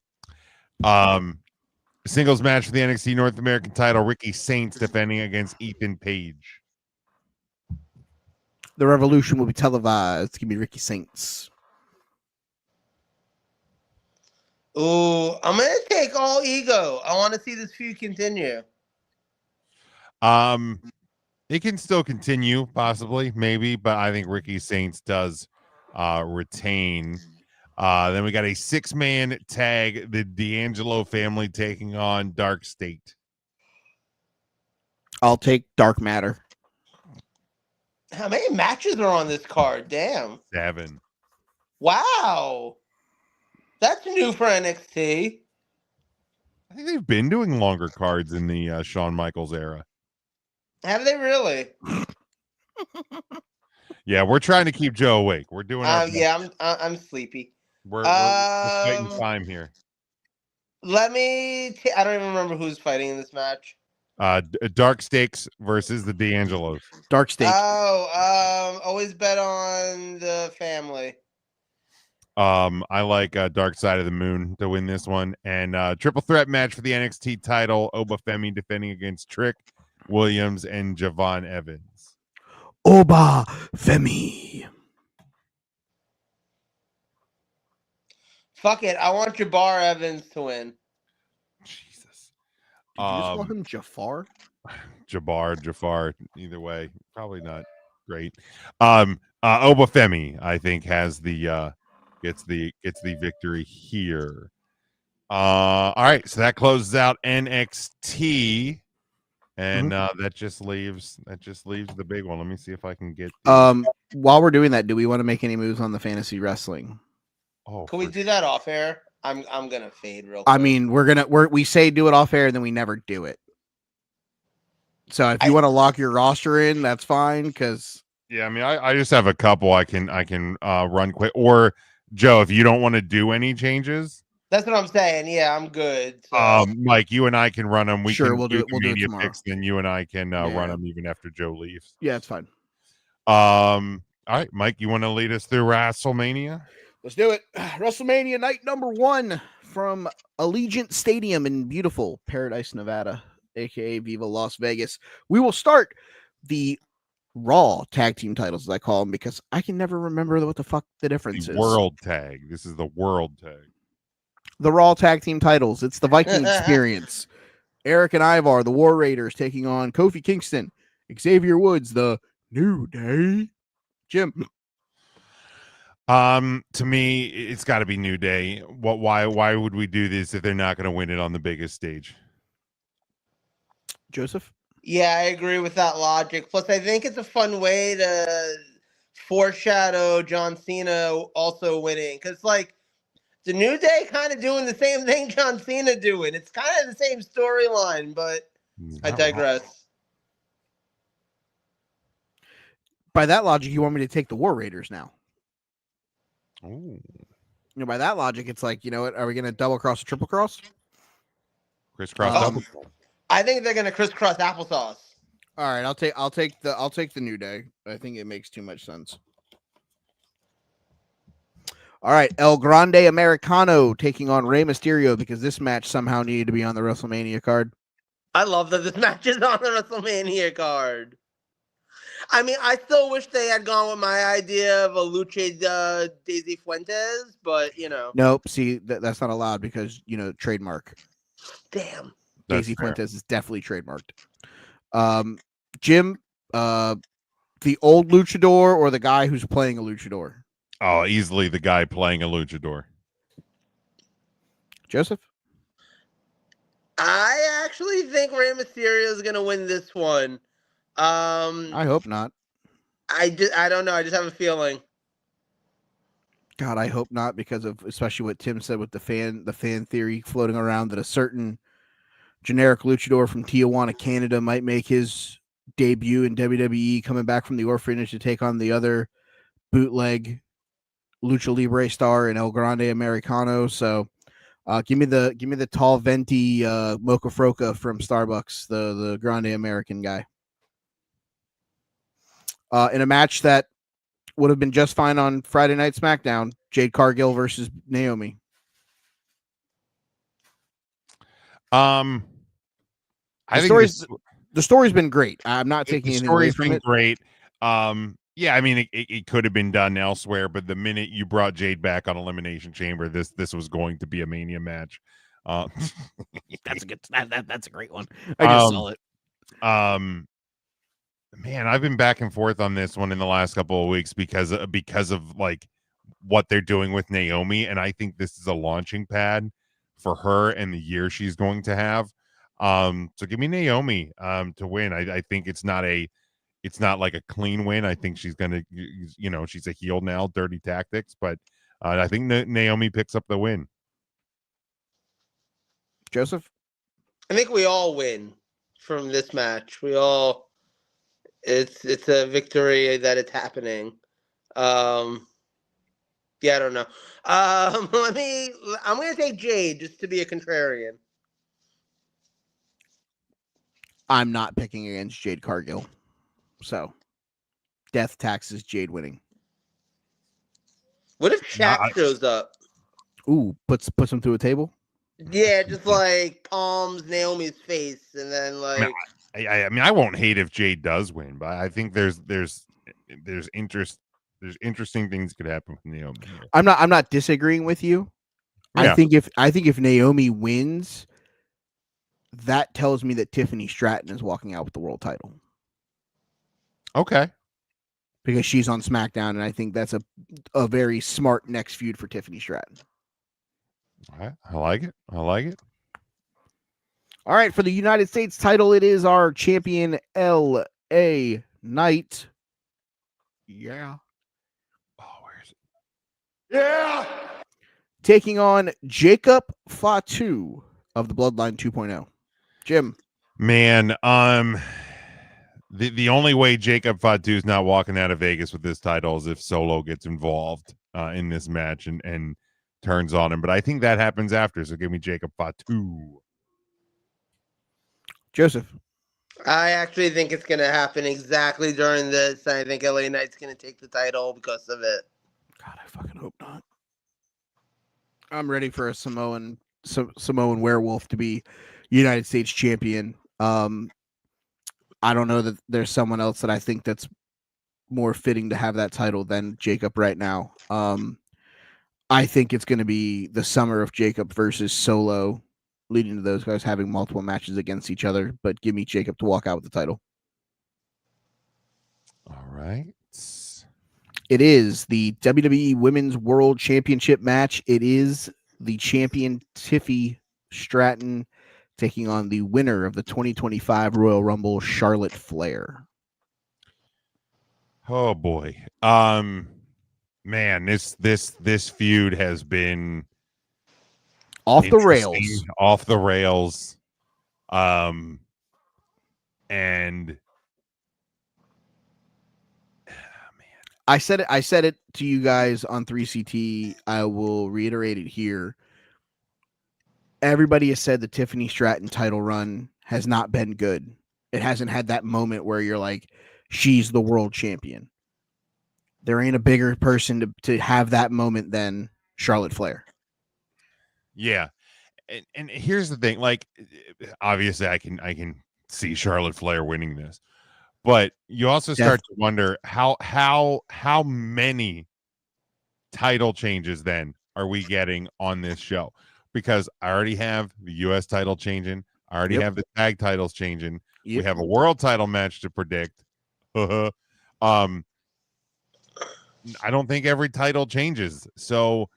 Singles match for the NXT North American title. Ricky Saints defending against Ethan Page. The Revolution will be televised. Give me Ricky Saints. Ooh, I'm going to take All Ego. I want to see this feud continue. It can still continue, possibly, maybe, but I think Ricky Saints does retain. Then we got a 6-man tag, the D'Angelo family taking on Dark State. I'll take Dark Matter. How many matches are on this card? Damn. 7. Wow. That's new for NXT. I think they've been doing longer cards in the Shawn Michaels era. Have they really? Yeah, we're trying to keep Joe awake. We're doing our best. Yeah, I'm sleepy. We're fighting time here. Let me. I don't even remember who's fighting in this match. Dark Stakes versus the D'Angelos. Dark Stakes. Oh, always bet on the family. I like Dark Side of the Moon to win this one, and triple threat match for the NXT title. Oba Femi defending against Trick Williams and Javon Evans. Oba Femi. Fuck it. I want Jabbar Evans to win. Jesus. Did you just call him Jafar? Jafar, either way, probably not great. Obafemi, I think, has the gets the victory here. All right, so that closes out NXT, and that just leaves the big one. Let me see if I can get While we're doing that, do we want to make any moves on the fantasy wrestling? Can we do that off air? I'm gonna fade real quick. I mean, we say do it off air and then we never do it. So if you want to lock your roster in, that's fine. Because yeah, I mean, I just have a couple I can run quick. Or Joe, if you don't want to do any changes, that's what I'm saying. Yeah, I'm good. So. Like you and I can run them. We'll do it. We'll do it tomorrow. Picks, then you and I can run them even after Joe leaves. Yeah, it's fine. All right, Mike, you want to lead us through WrestleMania? Let's do it. WrestleMania night number 1 from Allegiant Stadium in beautiful Paradise, Nevada, aka Viva Las Vegas. We will start the Raw tag team titles, as I call them, because I can never remember what the fuck the difference is. World tag. This is the world tag. The Raw tag team titles. It's the Viking Experience. Eric and Ivar, the War Raiders, taking on Kofi Kingston, Xavier Woods, the New Day. Jim. To me, it's got to be New Day. Why would we do this if they're not going to win it on the biggest stage? Joseph? Yeah, I agree with that logic. Plus, I think it's a fun way to foreshadow John Cena also winning. Because, like, the New Day kind of doing the same thing John Cena doing. It's kind of the same storyline, but I digress. By that logic, you want me to take the War Raiders now? Ooh. By that logic, it's like, you know what? Are we going to double cross or triple cross? Crisscross double. I think they're going to crisscross applesauce. All right, I'll take the New Day. I think it makes too much sense. All right, El Grande Americano taking on Rey Mysterio because this match somehow needed to be on the WrestleMania card. I love that this match is on the WrestleMania card. I mean, I still wish they had gone with my idea of a Luce Daisy Fuentes, but, you know. Nope, see, that's not allowed because, trademark. Damn. Daisy Fuentes is definitely trademarked. Jim, the old luchador or the guy who's playing a luchador? Oh, easily the guy playing a luchador. Joseph? I actually think Rey Mysterio is going to win this one. I hope not. I don't know. I just have a feeling. God, I hope not, because of especially what Tim said with the fan theory floating around that a certain generic luchador from Tijuana, Canada might make his debut in WWE, coming back from the orphanage to take on the other bootleg Lucha Libre star in El Grande Americano. So give me the tall venti Mocha Froca from Starbucks, the Grande American guy. In a match that would have been just fine on Friday Night SmackDown, Jade Cargill versus Naomi. The story's been great. I'm not taking anything away from it. Great. Yeah, I mean, it could have been done elsewhere, but the minute you brought Jade back on Elimination Chamber, this was going to be a Mania match. That's a great one. I just saw it. Man, I've been back and forth on this one in the last couple of weeks because of like what they're doing with Naomi, and I think this is a launching pad for her and the year she's going to have. So give me Naomi to win. I think it's not like a clean win. I think she's gonna, she's a heel now, dirty tactics, but I think Naomi picks up the win. Joseph? I think we all win from this match. It's a victory that it's happening. Yeah, I don't know. I'm gonna take Jade just to be a contrarian. I'm not picking against Jade Cargill. So death taxes Jade winning. What if Shaq shows up? Ooh, puts him through a table? Yeah, just like palms Naomi's face and then like I mean, I won't hate if Jade does win, but I think there's interesting things could happen with Naomi. I'm not disagreeing with you. Yeah. I think if Naomi wins, that tells me that Tiffany Stratton is walking out with the world title Okay. because she's on SmackDown, and I think that's a very smart next feud for Tiffany Stratton. All right. I like it. I like it. All right, for the United States title, it is our champion L.A. Knight. Yeah. Oh, where is it? Yeah. Taking on Jacob Fatu of the Bloodline 2.0. Jim. Man, the only way Jacob Fatu is not walking out of Vegas with this title is if Solo gets involved in this match and turns on him. But I think that happens after. So give me Jacob Fatu. Joseph. I actually think it's going to happen exactly during this. I think LA Knight's going to take the title because of it. God, I fucking hope not. I'm ready for a Samoan werewolf to be United States champion. I don't know that there's someone else that I think that's more fitting to have that title than Jacob right now. I think it's going to be the summer of Jacob versus Solo, leading to those guys having multiple matches against each other. But give me Jacob to walk out with the title. All right. It is the WWE Women's World Championship match. It is the champion Tiffy Stratton taking on the winner of the 2025 Royal Rumble, Charlotte Flair. Oh boy. Man, this feud has been Off the rails. Off the rails. And I said it to you guys on 3CT. I will reiterate it here. Everybody has said the Tiffany Stratton title run has not been good. It hasn't had that moment where you're like, she's the world champion. There ain't a bigger person to have that moment than Charlotte Flair. Yeah. And here's the thing, like, obviously I can see Charlotte Flair winning this. But you also start to wonder how many title changes then are we getting on this show? Because I already have the US title changing. I already have the tag titles changing. We have a world title match to predict. I don't think every title changes. So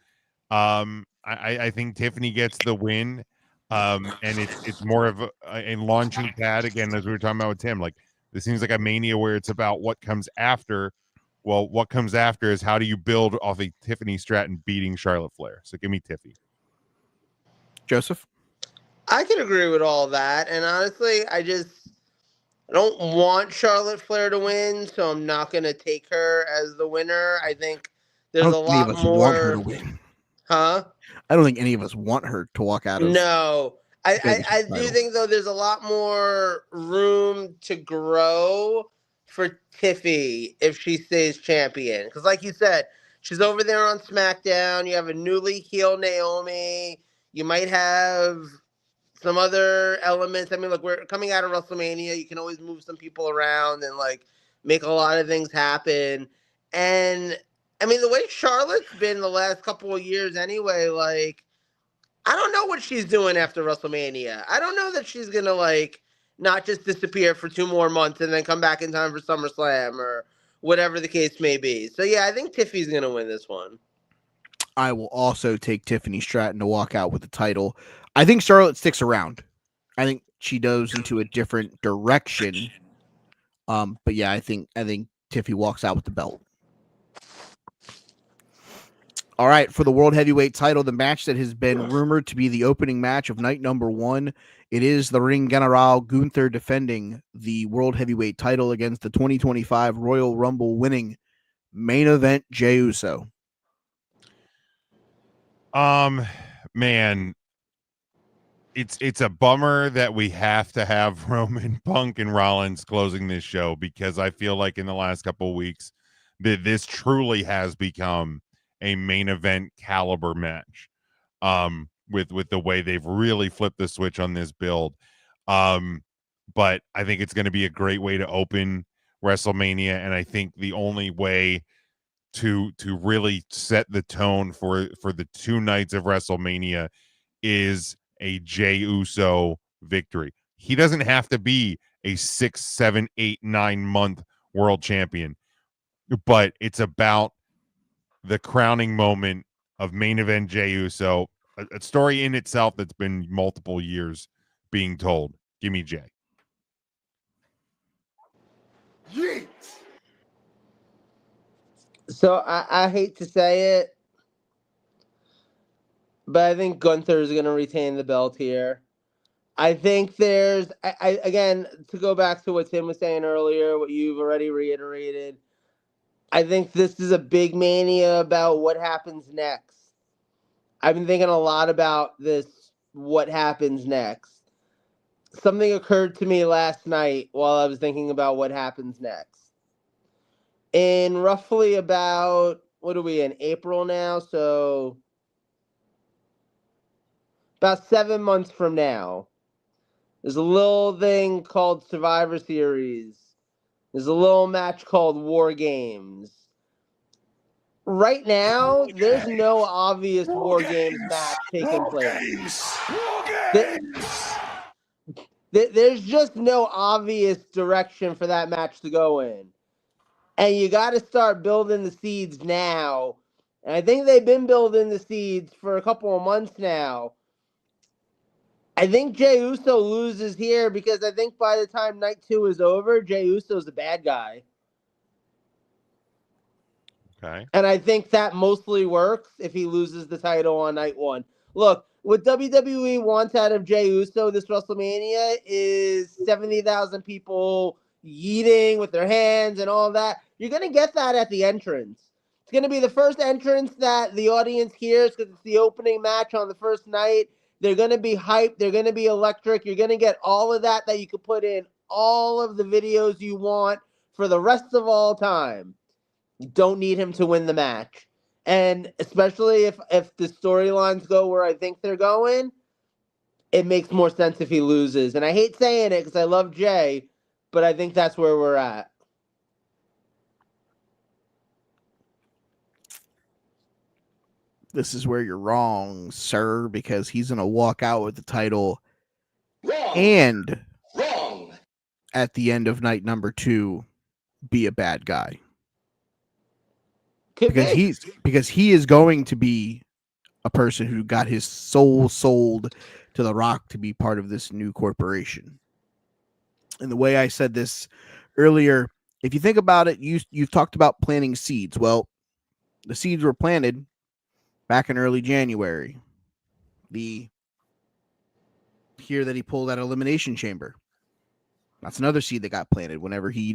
I think Tiffany gets the win. And it's more of a launching pad again, as we were talking about with Tim. Like, this seems like a Mania where it's about what comes after. Well, what comes after is how do you build off of Tiffany Stratton beating Charlotte Flair? So give me Tiffy. Joseph? I can agree with all that. And honestly, I don't want Charlotte Flair to win, so I'm not going to take her as the winner. I think there's a lot more. Want her to win. Huh? I don't think any of us want her to walk out of. No. I do think, though, there's a lot more room to grow for Tiffy if she stays champion. Because like you said, she's over there on SmackDown. You have a newly healed Naomi. You might have some other elements. I mean, look, we're coming out of WrestleMania. You can always move some people around and, like, make a lot of things happen. And, I mean, the way Charlotte's been the last couple of years anyway, like, I don't know what she's doing after WrestleMania. I don't know that she's going to, like, not just disappear for 2 more months and then come back in time for SummerSlam or whatever the case may be. So, yeah, I think Tiffy's going to win this one. I will also take Tiffany Stratton to walk out with the title. I think Charlotte sticks around. I think she goes into a different direction. But yeah, I think Tiffy walks out with the belt. All right, for the World Heavyweight title, the match that has been rumored to be the opening match of night number 1, it is the Ring General Gunther defending the World Heavyweight title against the 2025 Royal Rumble winning main event Jey Uso. Man, it's a bummer that we have to have Roman, Punk, and Rollins closing this show, because I feel like in the last couple of weeks that this truly has become a main event caliber match. With the way they've really flipped the switch on this build. But I think it's going to be a great way to open WrestleMania, and I think the only way to really set the tone for the 2 nights of WrestleMania is a Jey Uso victory. He doesn't have to be a 6, 7, 8, 9 month world champion, but it's about the crowning moment of main event Jey Uso, a story in itself that's been multiple years being told. Give me Jey. Yeet. So I hate to say it, but I think Gunther is going to retain the belt here. I think there's, again, to go back to what Tim was saying earlier, what you've already reiterated, I think this is a big mania about what happens next. I've been thinking a lot about this, what happens next. Something occurred to me last night while I was thinking about what happens next. In roughly about, what are we in, April now? So about 7 months from now, there's a little thing called Survivor Series. There's a little match called War Games. Right now, there's no obvious War Games match taking place. There's just no obvious direction for that match to go in. And you got to start building the seeds now. And I think they've been building the seeds for a couple of months now. I think Jey Uso loses here because I think by the time night 2 is over, Jey Uso's a bad guy. Okay. And I think that mostly works if he loses the title on night 1. Look, what WWE wants out of Jey Uso this WrestleMania is 70,000 people yeeting with their hands and all that. You're going to get that at the entrance. It's going to be the first entrance that the audience hears because it's the opening match on the first night. They're going to be hyped. They're going to be electric. You're going to get all of that you could put in all of the videos you want for the rest of all time. You don't need him to win the match. And especially if the storylines go where I think they're going, it makes more sense if he loses. And I hate saying it because I love Jey, but I think that's where we're at. This is where you're wrong, sir, because he's going to walk out with the title and at the end of night number 2 be a bad guy. Because he is going to be a person who got his soul sold to The Rock to be part of this new corporation. And the way I said this earlier, if you think about it, you've talked about planting seeds. Well, the seeds were planted back in early January. Here that he pulled out of Elimination Chamber. That's another seed that got planted whenever he,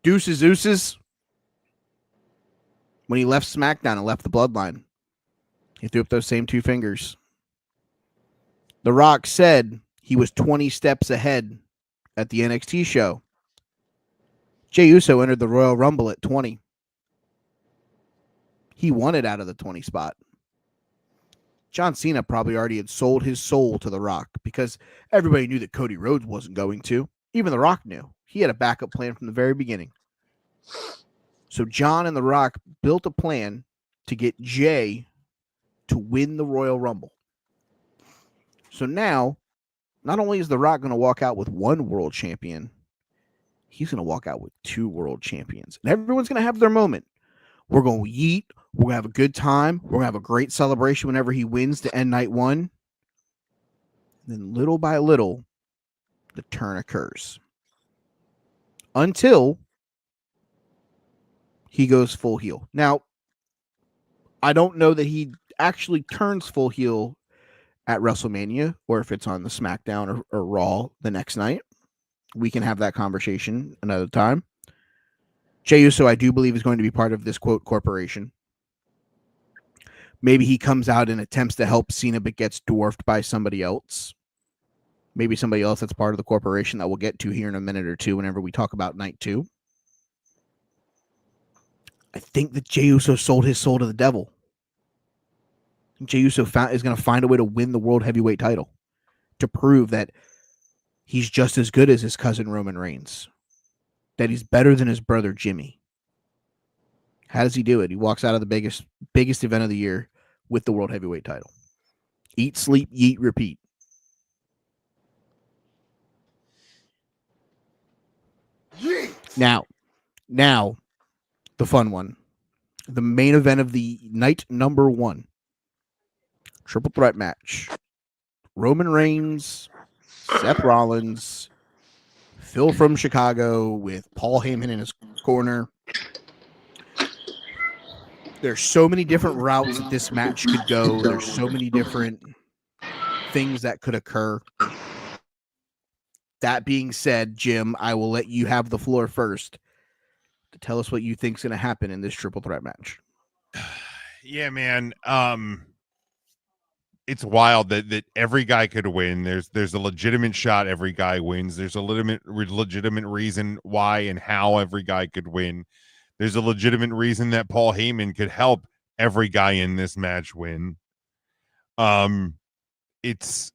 deuces. When he left SmackDown and left the Bloodline, he threw up those same 2 fingers. The Rock said he was 20 steps ahead at the NXT show. Jey Uso entered the Royal Rumble at 20. He won it out of the 20 spot. John Cena probably already had sold his soul to The Rock because everybody knew that Cody Rhodes wasn't going to. Even The Rock knew. He had a backup plan from the very beginning. So John and The Rock built a plan to get Jey to win the Royal Rumble. So now, not only is The Rock going to walk out with 1 world champion, he's going to walk out with 2 world champions. And everyone's going to have their moment. We're going to yeet. We're going to have a good time. We're going to have a great celebration whenever he wins to end night 1. And then little by little, the turn occurs. Until he goes full heel. Now, I don't know that he actually turns full heel at WrestleMania or if it's on the SmackDown or Raw the next night. We can have that conversation another time. Jey Uso, I do believe, is going to be part of this, quote, corporation. Maybe he comes out and attempts to help Cena but gets dwarfed by somebody else. Maybe somebody else that's part of the corporation that we'll get to here in a minute or two whenever we talk about night 2. I think that Jey Uso sold his soul to the devil. Jey Uso is going to find a way to win the World Heavyweight title to prove that he's just as good as his cousin Roman Reigns, that he's better than his brother Jimmy. How does he do it? He walks out of the biggest event of the year with the World Heavyweight title. Eat, sleep, yeet, repeat. Now, the fun one. The main event of the night number 1. Triple threat match. Roman Reigns, Seth Rollins, Phil from Chicago with Paul Heyman in his corner. There's so many different routes that this match could go. There's so many different things that could occur. That being said, Jim, I will let you have the floor first to tell us what you think's going to happen in this triple threat match. Yeah, man. It's wild that every guy could win. There's a legitimate shot every guy wins. There's a legitimate reason why and how every guy could win. There's a legitimate reason that Paul Heyman could help every guy in this match win. It's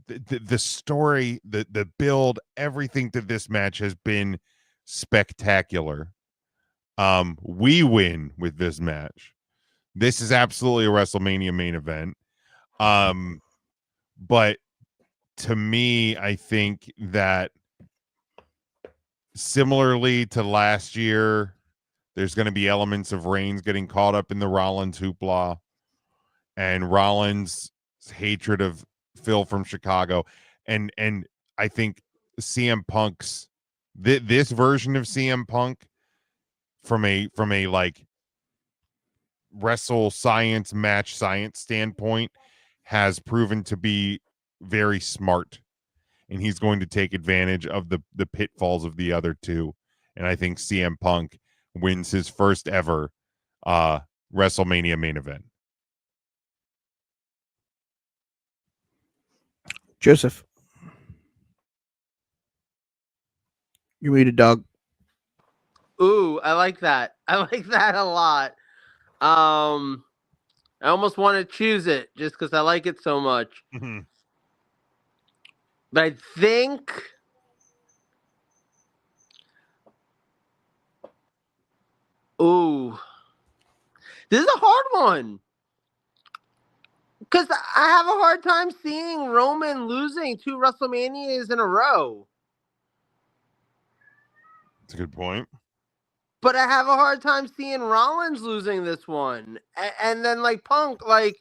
the story, the build, everything to this match has been spectacular. We win with this match. This is absolutely a WrestleMania main event. But to me, I think that similarly to last year, there's going to be elements of Reigns getting caught up in the Rollins hoopla and Rollins' hatred of Phil from Chicago. And I think CM Punk's this version of CM Punk from a like wrestle science match science standpoint has proven to be very smart, and he's going to take advantage of the pitfalls of the other two. And I think CM Punk wins his first ever WrestleMania main event. Joseph, you muted, dog. Ooh, I like that. I like that a lot. I almost want to choose it just because I like it so much. Mm-hmm. But I think ooh. This is a hard one. Because I have a hard time seeing Roman losing 2 WrestleManias in a row. That's a good point. But I have a hard time seeing Rollins losing this one. And then, like, Punk, like,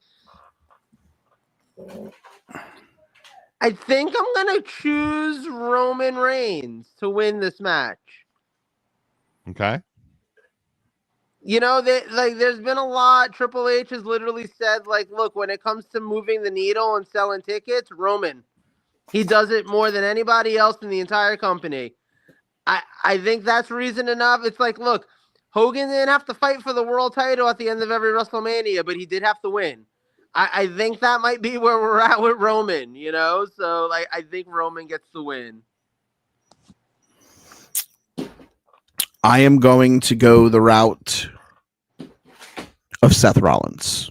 I think I'm going to choose Roman Reigns to win this match. Okay. You know, there's been a lot. Triple H has literally said, like, look, when it comes to moving the needle and selling tickets, Roman, he does it more than anybody else in the entire company. I think that's reason enough. It's like, look, Hogan didn't have to fight for the world title at the end of every WrestleMania, but he did have to win. I think that might be where we're at with Roman, you know? So, like, I think Roman gets the win. I am going to go the route of Seth Rollins.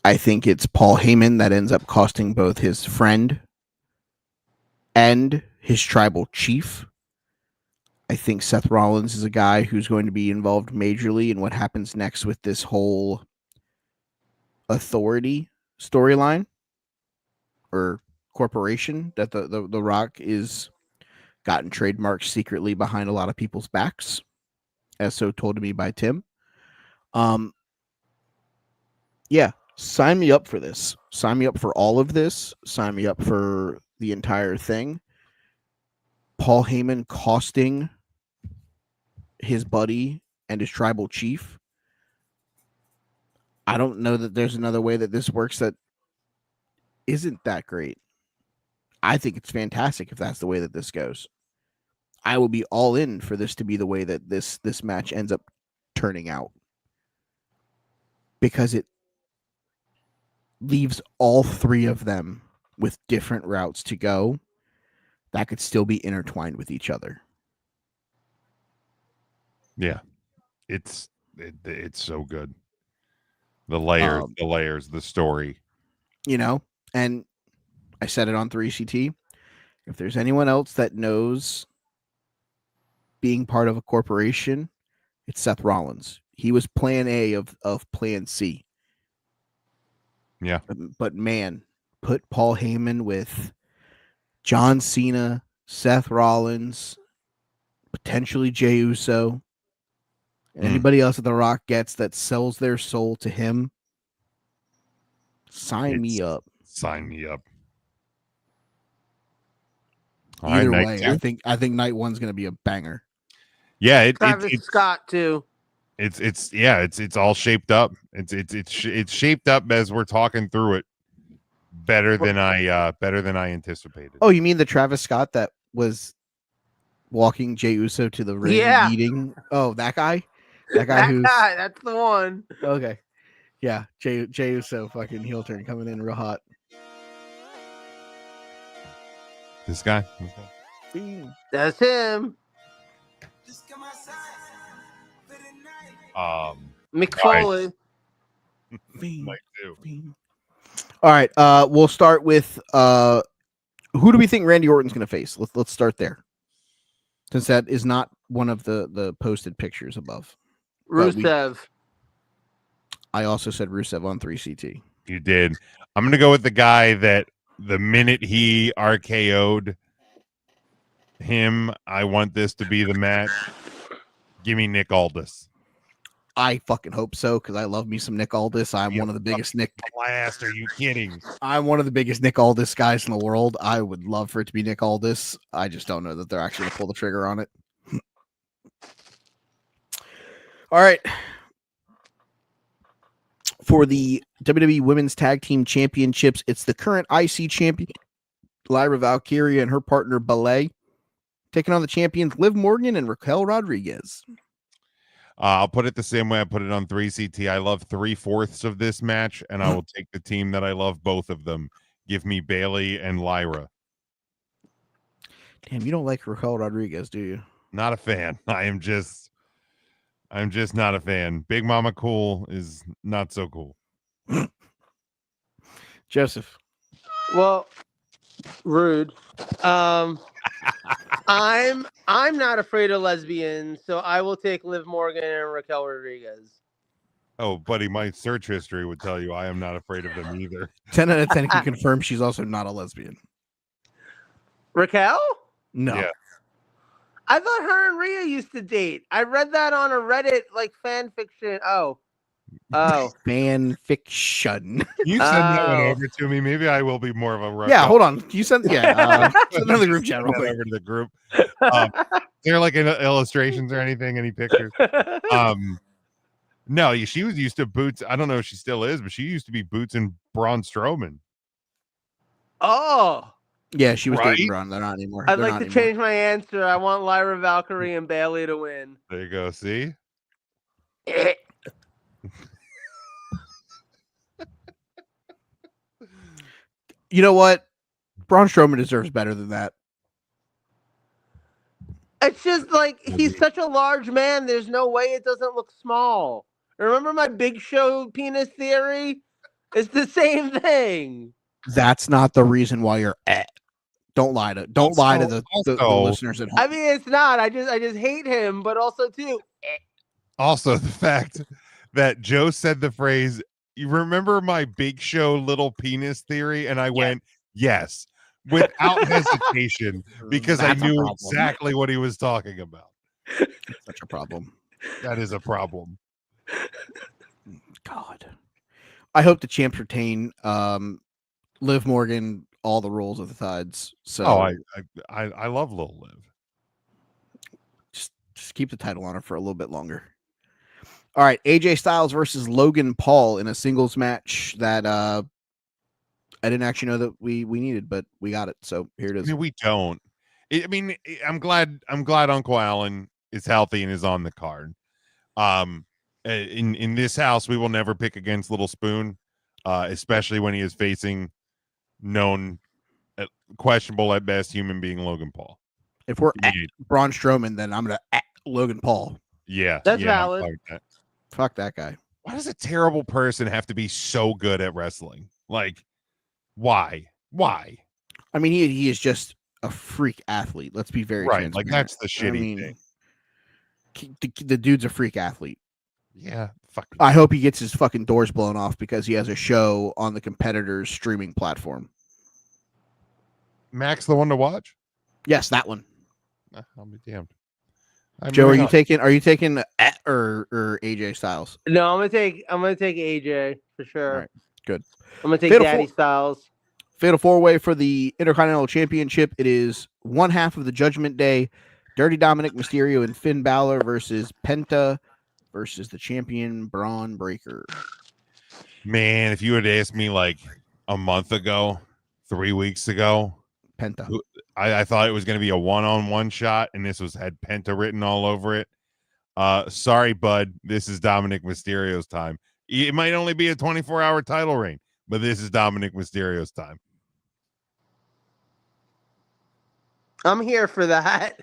I think it's Paul Heyman that ends up costing both his friend and his tribal chief. I think Seth Rollins is a guy who's going to be involved majorly in what happens next with this whole authority storyline or corporation that the Rock is gotten trademarked secretly behind a lot of people's backs, as so told to me by Tim. Yeah, sign me up for this. Sign me up for all of this. Sign me up for the entire thing. Paul Heyman costing his buddy and his tribal chief. I don't know that there's another way that this works that isn't that great. I think it's fantastic if that's the way that this goes. I will be all in for this to be the way that this match ends up turning out, because it leaves all 3 of them with different routes to go that could still be intertwined with each other. Yeah, it's so good. The layers, the story. You know, and I said it on 3CT. If there's anyone else that knows being part of a corporation, it's Seth Rollins. He was plan A of plan C. Yeah. But man, put Paul Heyman with John Cena, Seth Rollins, potentially Jey Uso, and anybody else that The Rock gets that sells their soul to him. Sign me up. Sign me up. Either night way, two. I think night one's going to be a banger. Yeah, Travis Scott too. It's all shaped up. It's shaped up as we're talking through it better than I anticipated. Oh, you mean the Travis Scott that was walking Jey Uso to the ring Yeah. meeting? Oh, that guy? That guy That's the one. Okay. Yeah, Jey Uso fucking heel turn coming in real hot. This guy? That's him. Mick Foley. Like too. All right, we'll start with who do we think Randy Orton's going to face? Let's start there, since that is not one of the posted pictures above. Rusev. I also said Rusev on 3CT. You did. I'm gonna go with the guy that the minute he RKO'd him, I want this to be the match. Give me Nick Aldis. I fucking hope so, because I love me some Nick Aldis. I'm one of the biggest Nick. Blast? Are you kidding? I'm one of the biggest Nick Aldis guys in the world. I would love for it to be Nick Aldis. I just don't know that they're actually going to pull the trigger on it. All right. For the WWE Women's Tag Team Championships, it's the current IC champion, Lyra Valkyria, and her partner, Ballet, taking on the champions, Liv Morgan and Raquel Rodriguez. I'll put it the same way I put it on 3CT. I love 3/4 of this match, and I will take the team that I love both of them. Give me Bailey and Lyra. Damn, you don't like Raquel Rodriguez, do you? Not a fan. I'm just not a fan. Big Mama Cool is not so cool. Joseph. Well, rude. I'm not afraid of lesbians, so I will take Liv Morgan and Raquel Rodriguez. Oh, buddy, my search history would tell you I am not afraid of them either. 10 out of 10 can confirm she's also not a lesbian. Raquel? No. Yeah. I thought her and Rhea used to date. I read that on a Reddit like fan fiction. Oh. Fan fiction. You send that one Oh. over to me. Maybe I will be more of a Raquel. Yeah, hold on. You send send another group chat real Send that quick. over to the group. There like illustrations or anything, any pictures? No, she was used to Boots. I don't know if she still is, but she used to be Boots and Braun Strowman. Oh. Yeah, she was Right? dating Braun. They're not anymore. I'd They're like not to anymore. change my answer. I want Lyra Valkyrie and Bailey to win. There you go. See? You know what? Braun Strowman deserves better than that. It's just like he's such a large man. There's no way it doesn't look small. Remember my Big Show penis theory? It's the same thing. That's not the reason why you're at. Don't lie to the listeners at home. I mean, it's not. I just hate him, but also too. Also, the fact that Joe said the phrase, you remember my Big Show little penis theory? And I went, yes, without hesitation, because That's I a knew problem. exactly what he was talking about. Such a problem. That is a problem. God. I hope the champs retain Liv Morgan all the roles of the sides. So I love Lil Liv. just keep the title on her for a little bit longer. All right, AJ Styles versus Logan Paul in a singles match that I didn't actually know that we needed, but we got it. So here it is. I mean, we don't. I'm glad Uncle Alan is healthy and is on the card. In this house, we will never pick against Little Spoon, especially when he is facing known questionable at best human being Logan Paul. If we're at Yeah. Braun Strowman, then I'm gonna at Logan Paul. Yeah, That's yeah, valid. like that. Fuck that guy. Why does a terrible person have to be so good at wrestling? Like, why? I mean, he is just a freak athlete. Let's be very Right, like transparent. that's the shitty thing. The dude's a freak athlete. Yeah, fucking. I hope he gets his fucking doors blown off because he has a show on the competitor's streaming platform. Max, the one to watch. Yes, that one. I'll be damned. Joe, are you taking or AJ Styles? No, I'm gonna take AJ for sure. All right, good. I'm gonna take Fatal Daddy four- Styles. Fatal 4-way for the Intercontinental Championship. It is one half of the Judgment Day. Dirty Dominic Mysterio and Finn Balor versus Penta versus the champion Braun Breaker. Man, if you had asked me like a month ago, 3 weeks ago, Penta. I thought it was going to be a one-on-one shot, and this had Penta written all over it. Sorry, bud. This is Dominic Mysterio's time. It might only be a 24-hour title reign, but this is Dominic Mysterio's time. I'm here for that.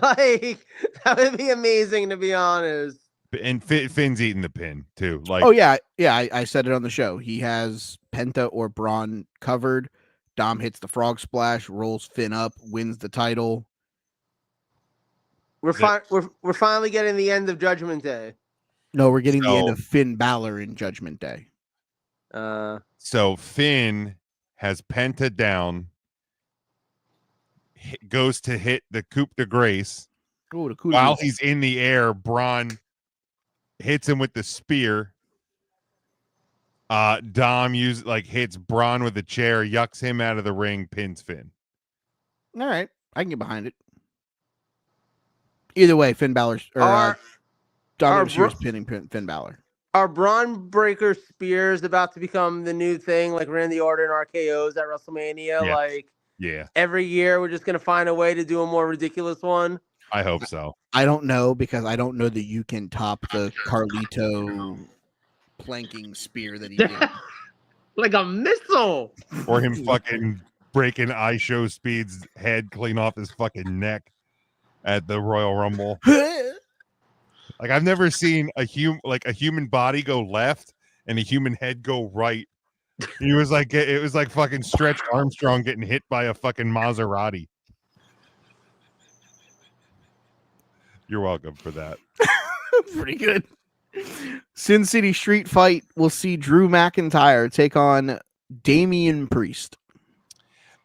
Like, that would be amazing, to be honest. And Finn's eating the pin too. Like, Oh yeah, I said it on the show. He has Penta or Braun covered. Dom hits the frog splash, rolls Finn up, wins the title. We're finally getting the end of Judgment Day. No, we're getting the end So- of Finn Balor in Judgment Day. so Finn has Penta down, goes to hit the coup de grace. Oh, the coup de While grace. he's in the air, Braun hits him with the spear. Dom hits Braun with a chair, yucks him out of the ring, pins Finn. All right, I can get behind it. Either way, Finn Balor or Dominic Mysterio's pinning Finn Balor. Are Braun Breaker spears about to become the new thing, like Randy Orton RKO's at WrestleMania? Yeah. Like, Yeah, every year we're just gonna find a way to do a more ridiculous one. I hope so. I don't know because I don't know that you can top the Carlito planking spear that he did. Like a missile. Or him fucking breaking iShow Speed's head clean off his fucking neck at the Royal Rumble. Like, I've never seen a human body go left and a human head go right. It was like fucking Stretch Armstrong getting hit by a fucking Maserati. You're welcome for that. Pretty good. Sin City Street Fight. We'll see Drew McIntyre take on Damian Priest.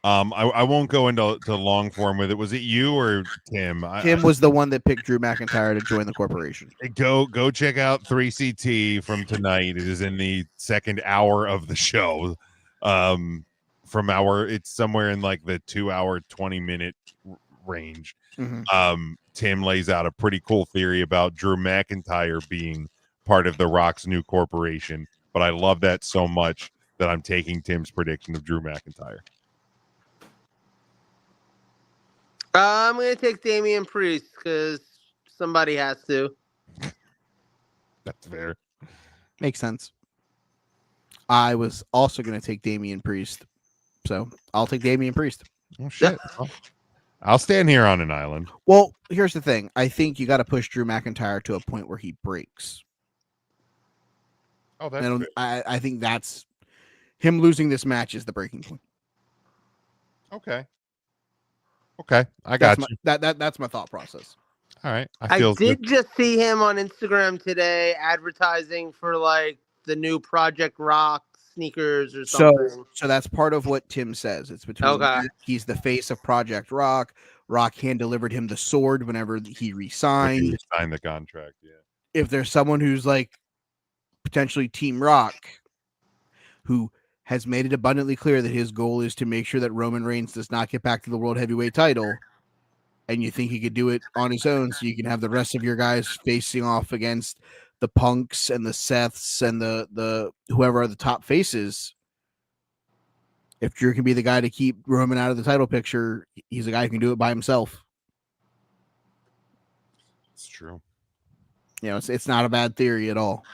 I won't go into long form with it. Was it you or Tim? Tim was the one that picked Drew McIntyre to join the corporation. Go check out 3CT from tonight. It is in the second hour of the show. It's somewhere in like the 2-hour 20-minute range. Mm-hmm. Tim lays out a pretty cool theory about Drew McIntyre being part of The Rock's new corporation, but I love that so much that I'm taking Tim's prediction of Drew McIntyre. I'm gonna take Damian Priest because somebody has to. That's fair. Makes sense. I was also going to take Damian Priest, so I'll take Damian Priest. Oh shit! I'll stand here on an island. Well, here's the thing. I think you got to push Drew McIntyre to a point where he breaks. Oh, that's And I think that's him losing this match is the breaking point. okay. I got That's you. That's my thought process. All right. I did just see him on Instagram today advertising for like the new Project Rock sneakers or something. So that's part of what Tim says. It's between Okay. He's the face of Project Rock. Rock hand delivered him the sword whenever he resigned. Signed the contract. Yeah. If there's someone who's like potentially Team Rock, who has made it abundantly clear that his goal is to make sure that Roman Reigns does not get back to the World Heavyweight title, and you think he could do it on his own so you can have the rest of your guys facing off against the Punks and the Seths and the whoever are the top faces. If Drew can be the guy to keep Roman out of the title picture, he's a guy who can do it by himself. It's true. You know, it's not a bad theory at all.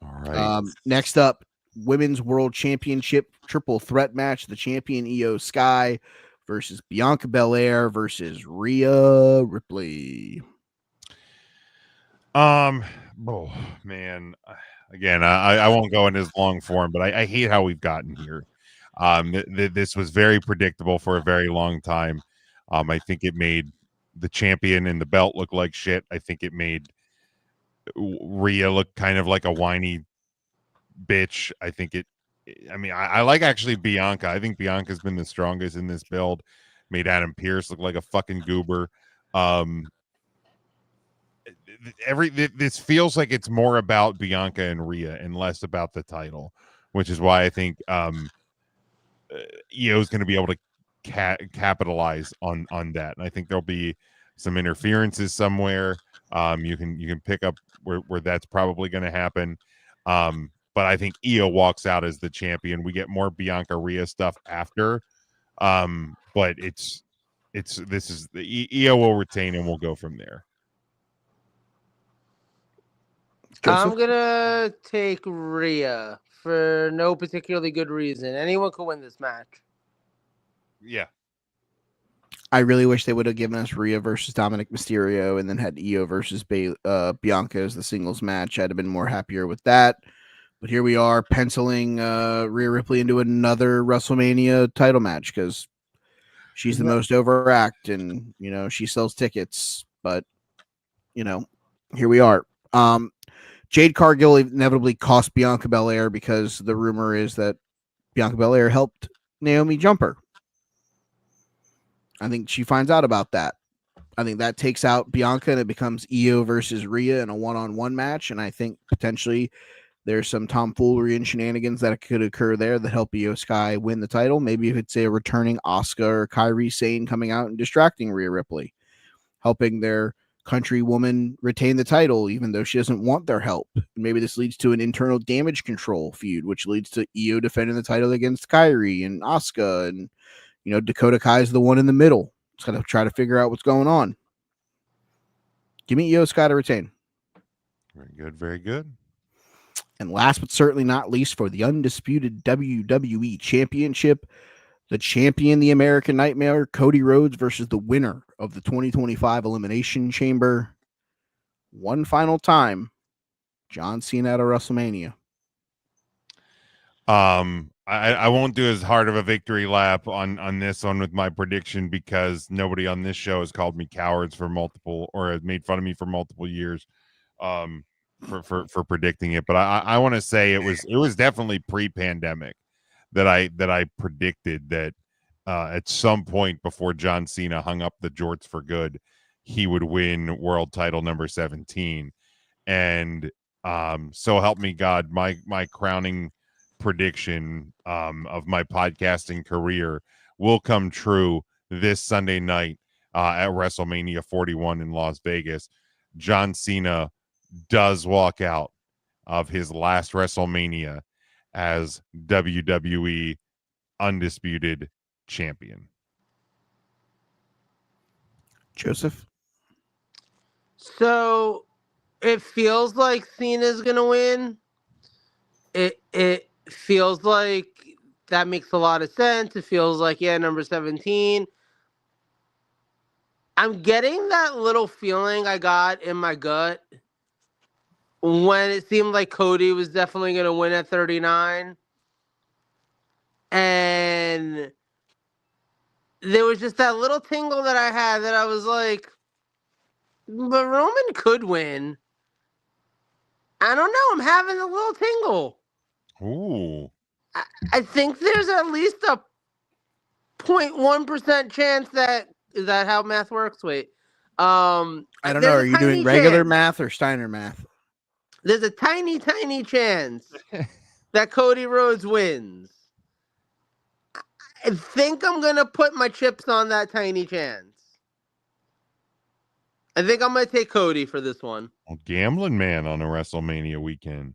All right. Next up, Women's World Championship triple threat match. The champion Io Sky versus Bianca Belair versus Rhea Ripley. Oh man. Again, I won't go into this long form, but I hate how we've gotten here. This was very predictable for a very long time. I think it made the champion and the belt look like shit. I think it made Rhea look kind of like a whiny bitch. I like actually Bianca. I think Bianca's been the strongest in this build. Made Adam Pearce look like a fucking goober. Um, this feels like it's more about Bianca and Rhea and less about the title, which is why I think EO is going to be able to capitalize on that, and I think there'll be some interferences somewhere. You can pick up where that's probably going to happen. But I think EO walks out as the champion. We get more Bianca Rhea stuff after, but this is the EO will retain and we'll go from there. I'm gonna take Rhea for no particularly good reason. Anyone could win this match. Yeah. I really wish they would have given us Rhea versus Dominic Mysterio and then had EO versus Bianca as the singles match. I'd have been more happier with that. But here we are penciling Rhea Ripley into another WrestleMania title match because she's the most overact and, she sells tickets. But, here we are. Jade Cargill inevitably cost Bianca Belair because the rumor is that Bianca Belair helped Naomi jump her. I think she finds out about that. I think that takes out Bianca and it becomes EO versus Rhea in a one-on-one match. And I think potentially there's some tomfoolery and shenanigans that could occur there that help Io Sky win the title. Maybe if it's a returning Asuka or Kairi Sane coming out and distracting Rhea Ripley, helping their countrywoman retain the title, even though she doesn't want their help. Maybe this leads to an internal damage control feud, which leads to Io defending the title against Kairi and Asuka. And, Dakota Kai's the one in the middle. It's got to try to figure out what's going on. Give me Io Sky to retain. Very good. Very good. And last but certainly not least, for the undisputed WWE Championship, the champion, the American Nightmare, Cody Rhodes versus the winner of the 2025 Elimination Chamber. One final time, John Cena at a WrestleMania. I won't do as hard of a victory lap on this one with my prediction because nobody on this show has called me cowards for multiple or has made fun of me for multiple years. For predicting it, but I want to say it was definitely pre-pandemic that I predicted that at some point before John Cena hung up the jorts for good, he would win world title number 17. And so help me God, my crowning prediction of my podcasting career will come true this Sunday night at WrestleMania 41 in Las Vegas. John Cena does walk out of his last WrestleMania as WWE undisputed champion. Joseph? So it feels like Cena's gonna win. It feels like that makes a lot of sense. It feels like, number 17. I'm getting that little feeling I got in my gut when it seemed like Cody was definitely going to win at 39. And there was just that little tingle that I had that I was like, but Roman could win. I don't know. I'm having a little tingle. Ooh. I think there's at least a 0.1% chance that is that how math works? Wait. I don't know. Are you doing regular math or Steiner math? There's a tiny, tiny chance that Cody Rhodes wins. I think I'm going to put my chips on that tiny chance. I think I'm going to take Cody for this one. Well, gambling man on a WrestleMania weekend.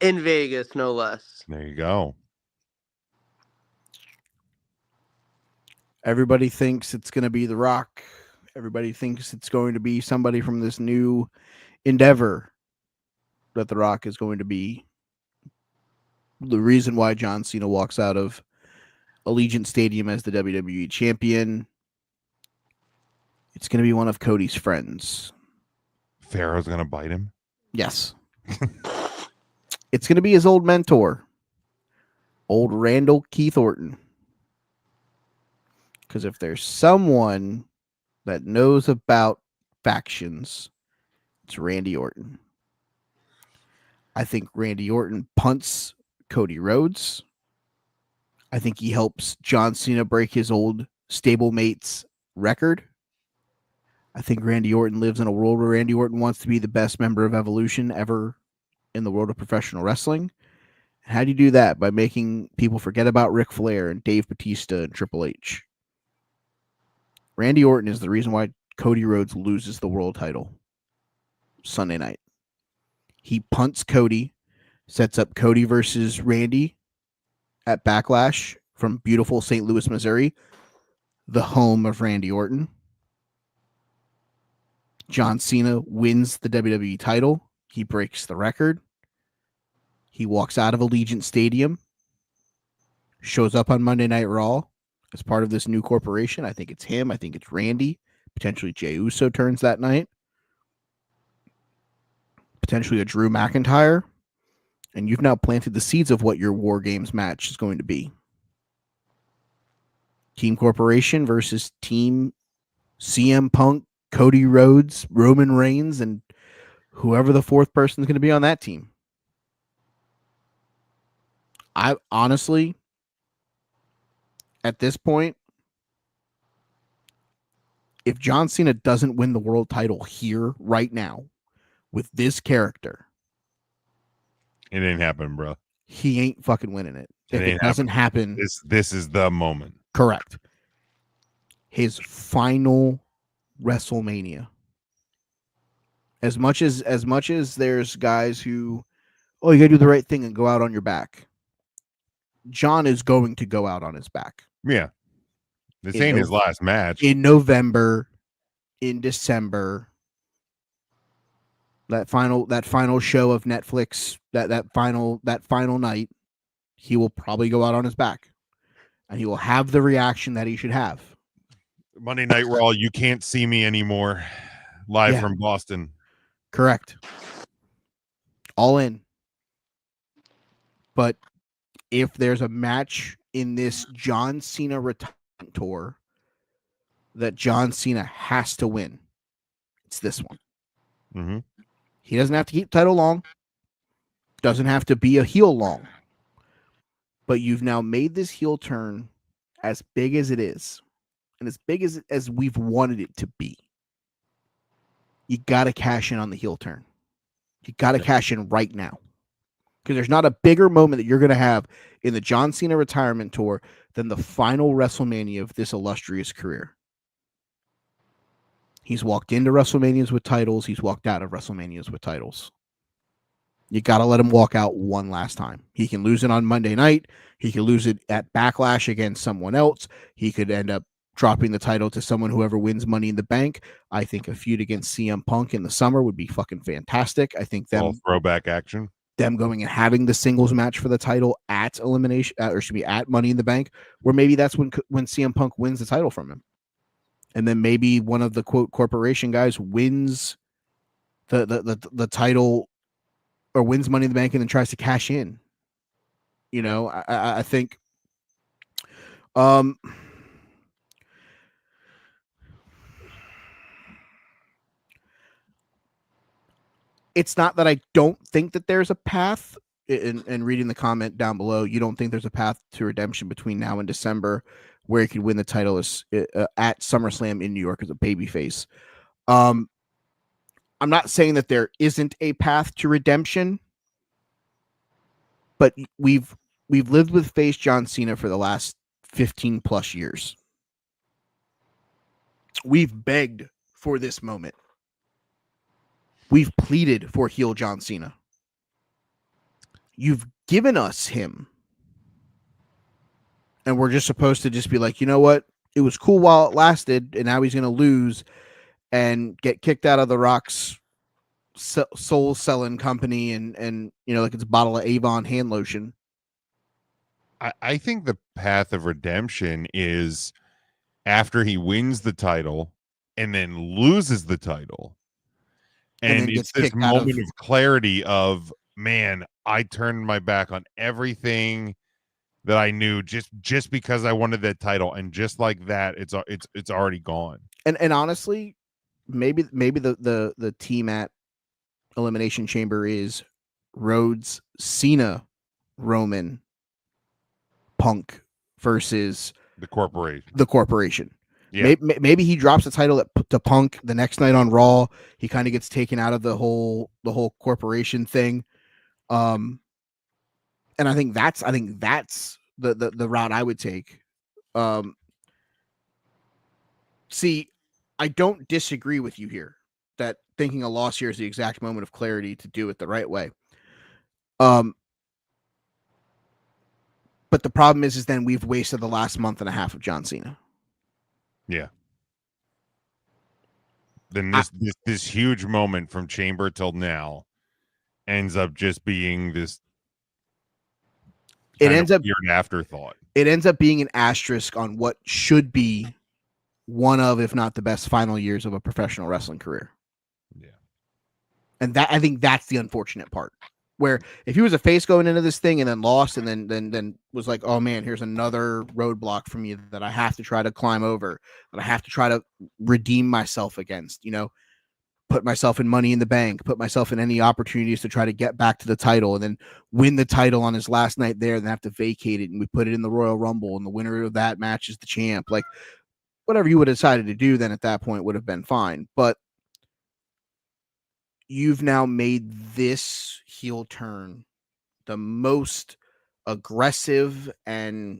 In Vegas, no less. There you go. Everybody thinks it's going to be The Rock. Everybody thinks it's going to be somebody from this new endeavor that The Rock is going to be the reason why John Cena walks out of Allegiant Stadium as the WWE champion. It's going to be one of Cody's friends. Pharaoh's going to bite him? Yes. It's going to be his old mentor, old Randall Keith Orton. Because if there's someone that knows about factions, it's Randy Orton. I think Randy Orton punts Cody Rhodes. I think he helps John Cena break his old stablemate's record I think Randy Orton lives in a world where Randy Orton wants to be the best member of Evolution ever in the world of professional wrestling. How do you do that? By making people forget about Ric Flair and Dave Bautista and Triple H. Randy Orton is the reason why Cody Rhodes loses the world title Sunday night. He punts Cody, sets up Cody versus Randy at Backlash from beautiful St. Louis, Missouri, the home of Randy Orton. John Cena wins the WWE title. He breaks the record. He walks out of Allegiant Stadium, shows up on Monday Night Raw as part of this new corporation. I think it's him. I think it's Randy. Potentially Jey Uso turns that night. Potentially a Drew McIntyre. And you've now planted the seeds of what your War Games match is going to be. Team Corporation versus Team CM Punk, Cody Rhodes, Roman Reigns, and whoever the fourth person is going to be on that team. I honestly, at this point, if John Cena doesn't win the world title here right now with this character, It ain't happening, bro. he ain't fucking winning it. If ain't it doesn't happen, This is the moment. correct. His final WrestleMania. As much as there's guys who, oh, you gotta do the right thing and go out on your back. John is going to go out on his back. Yeah. This In ain't Nov- his last match. In November, in December, that final show of Netflix, that final night, he will probably go out on his back. And he will have the reaction that he should have. Monday Night Raw, you can't see me anymore. Live Yeah. from Boston. Correct. All in. But if there's a match in this John Cena retirement tour that John Cena has to win, it's this one. Mm-hmm. He doesn't have to keep the title long. Doesn't have to be a heel long. But you've now made this heel turn as big as it is. And as big as we've wanted it to be. You got to cash in on the heel turn. You got to cash in right now. Because there's not a bigger moment that you're going to have in the John Cena retirement tour than the final WrestleMania of this illustrious career. He's walked into WrestleManias with titles. He's walked out of WrestleManias with titles. You got to let him walk out one last time. He can lose it on Monday night. He can lose it at Backlash against someone else. He could end up dropping the title to someone whoever wins Money in the Bank. I think a feud against CM Punk in the summer would be fucking fantastic. I think All throwback action. Them going and having the singles match for the title at elimination, or should be at Money in the Bank, where maybe that's when CM Punk wins the title from him, and then maybe one of the quote corporation guys wins the title or wins Money in the Bank and then tries to cash in. You know, I think. It's not that I don't think that there's a path. And reading the comment down below, you don't think there's a path to redemption between now and December where he could win the title at SummerSlam in New York as a babyface. I'm not saying that there isn't a path to redemption, but we've lived with face John Cena for the last 15 plus years. We've begged for this moment. We've pleaded for heel John Cena. You've given us him. And we're just supposed to just be like, you know what? It was cool while it lasted, and now he's going to lose and get kicked out of the Rock's soul selling company and you know, like it's a bottle of Avon hand lotion. I think the path of redemption is after he wins the title and then loses the title. And it's this moment of clarity of, man, I turned my back on everything that I knew just because I wanted that title, and just like that, it's already gone. And honestly, maybe the team at Elimination Chamber is Rhodes, Cena, Roman, Punk versus the corporation. The corporation. Yeah. Maybe he drops the title to Punk the next night on Raw. He kind of gets taken out of the whole corporation thing. And I think that's the route I would take. See, I don't disagree with you here that thinking a loss here is the exact moment of clarity to do it the right way. But the problem is then we've wasted the last month and a half of John Cena. Yeah. Then this huge moment from Chamber till now ends up just being this. It ends up weird afterthought. It ends up being an asterisk on what should be one of, if not the best, final years of a professional wrestling career. Yeah. And that, I think that's the unfortunate part. Where if he was a face going into this thing and then lost and then was like, oh man, here's another roadblock for me that I have to try to climb over, that I have to try to redeem myself against, put myself in Money in the Bank, put myself in any opportunities to try to get back to the title and then win the title on his last night there, then have to vacate it and we put it in the Royal Rumble and the winner of that match is the champ. Like whatever you would have decided to do then at that point would have been fine. But you've now made this heel turn the most aggressive and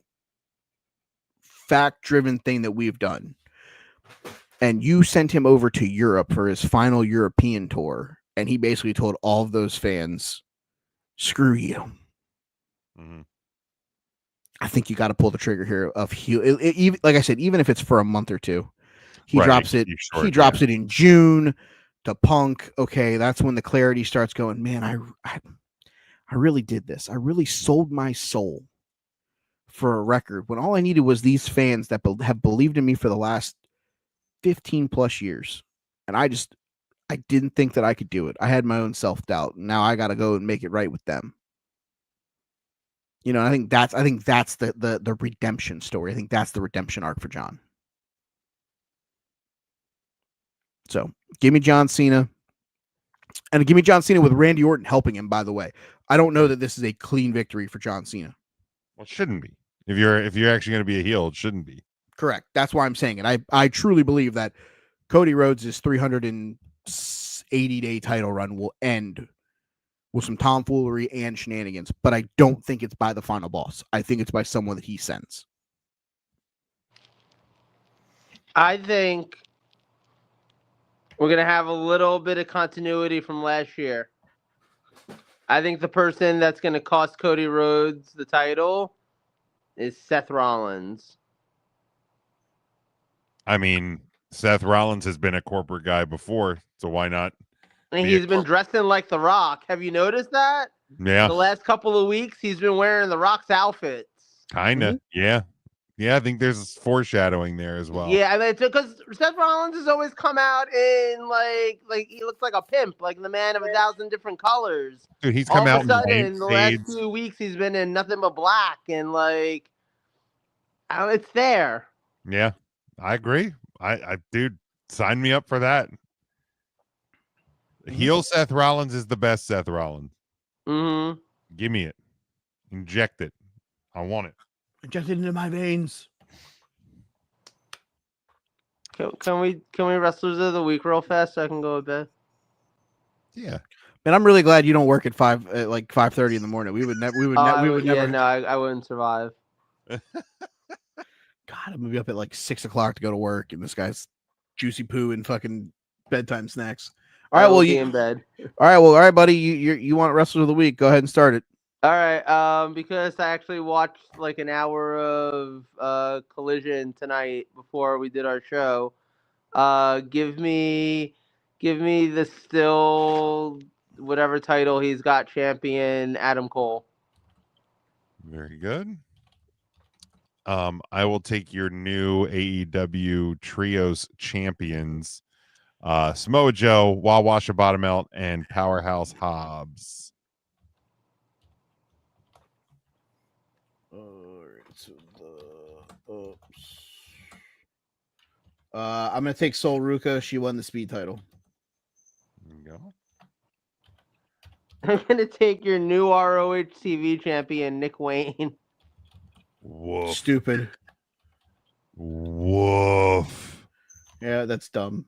fact-driven thing that we've done. And you sent him over to Europe for his final European tour. And he basically told all of those fans, screw you. Mm-hmm. I think you got to pull the trigger here of heel. Even, like I said, even if it's for a month or two, he drops it. He drops it in June to Punk. Okay, that's when the clarity starts going. Man, I really did this. I really sold my soul for a record when all I needed was these fans that have believed in me for the last 15 plus years. And I didn't think that I could do it. I had my own self-doubt. Now I got to go and make it right with them. I think that's the redemption story. I think that's the redemption arc for John. So give me John Cena. And give me John Cena with Randy Orton helping him, by the way. I don't know that this is a clean victory for John Cena. Well, it shouldn't be. If you're actually going to be a heel, it shouldn't be. Correct. That's why I'm saying it. I truly believe that Cody Rhodes' 380-day title run will end with some tomfoolery and shenanigans, but I don't think it's by the final boss. I think it's by someone that he sends. I think we're going to have a little bit of continuity from last year. I think the person that's going to cost Cody Rhodes the title is Seth Rollins. I mean, Seth Rollins has been a corporate guy before, so why not? And he's been dressing like The Rock. Have you noticed that? Yeah. The last couple of weeks, he's been wearing The Rock's outfits. Kinda. Mm-hmm. Yeah. Yeah, I think there's foreshadowing there as well. Yeah, I mean, because Seth Rollins has always come out in like he looks like a pimp, like the man of 1,000 different colors. Dude, he's come out in the last few weeks, he's been in nothing but black, and it's there. Yeah, I agree. I dude, sign me up for that. Heel Seth Rollins is the best Seth Rollins. Mm-hmm. Give me it. Inject it. I want it. Inject it into my veins. Can we Wrestlers of the Week real fast so I can go to bed? Yeah. Man, I'm really glad you don't work at 5:30 in the morning. We would never. Yeah, no, I wouldn't survive. God, I'm gonna be up at like 6 o'clock to go to work, and this guy's juicy poo and fucking bedtime snacks. All right, well, you in bed. All right, buddy. You want Wrestlers of the Week? Go ahead and start it. All right, because I actually watched like an hour of Collision tonight before we did our show. Give me the still whatever title he's got champion Adam Cole. Very good. I will take your new AEW Trios champions, Samoa Joe, Wawa Bottomelt, and Powerhouse Hobbs. All right, so I'm gonna take Sol Ruka. She won the speed title. There you go. I'm gonna take your new ROH TV champion Nick Wayne. Whoa. Stupid. Woof. Yeah, that's dumb.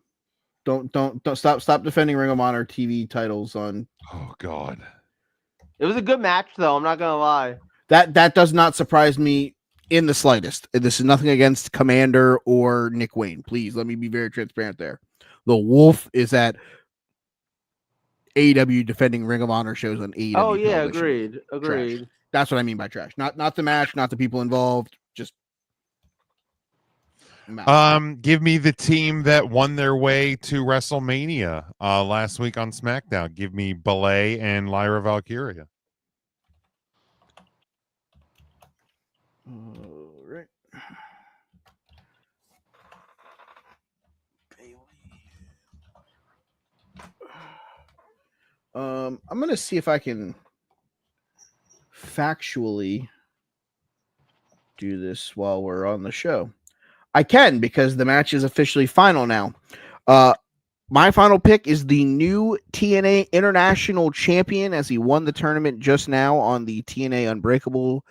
Don't stop defending Ring of Honor TV titles on Oh God. It was a good match, though. I'm not gonna lie. that does not surprise me in the slightest. This is nothing against Commander or Nick Wayne. Please let me be very transparent there. The Wolf is at AEW defending Ring of Honor shows on AEW. Oh yeah, television. agreed. That's what I mean by trash. Not the match, not the people involved. Just give me the team that won their way to WrestleMania last week on SmackDown. Give me Ballet and Lyra Valkyria. All right. I'm gonna see if I can factually do this while we're on the show. I can, because the match is officially final now. My final pick is the new TNA International Champion, as he won the tournament just now on the TNA Unbreakable.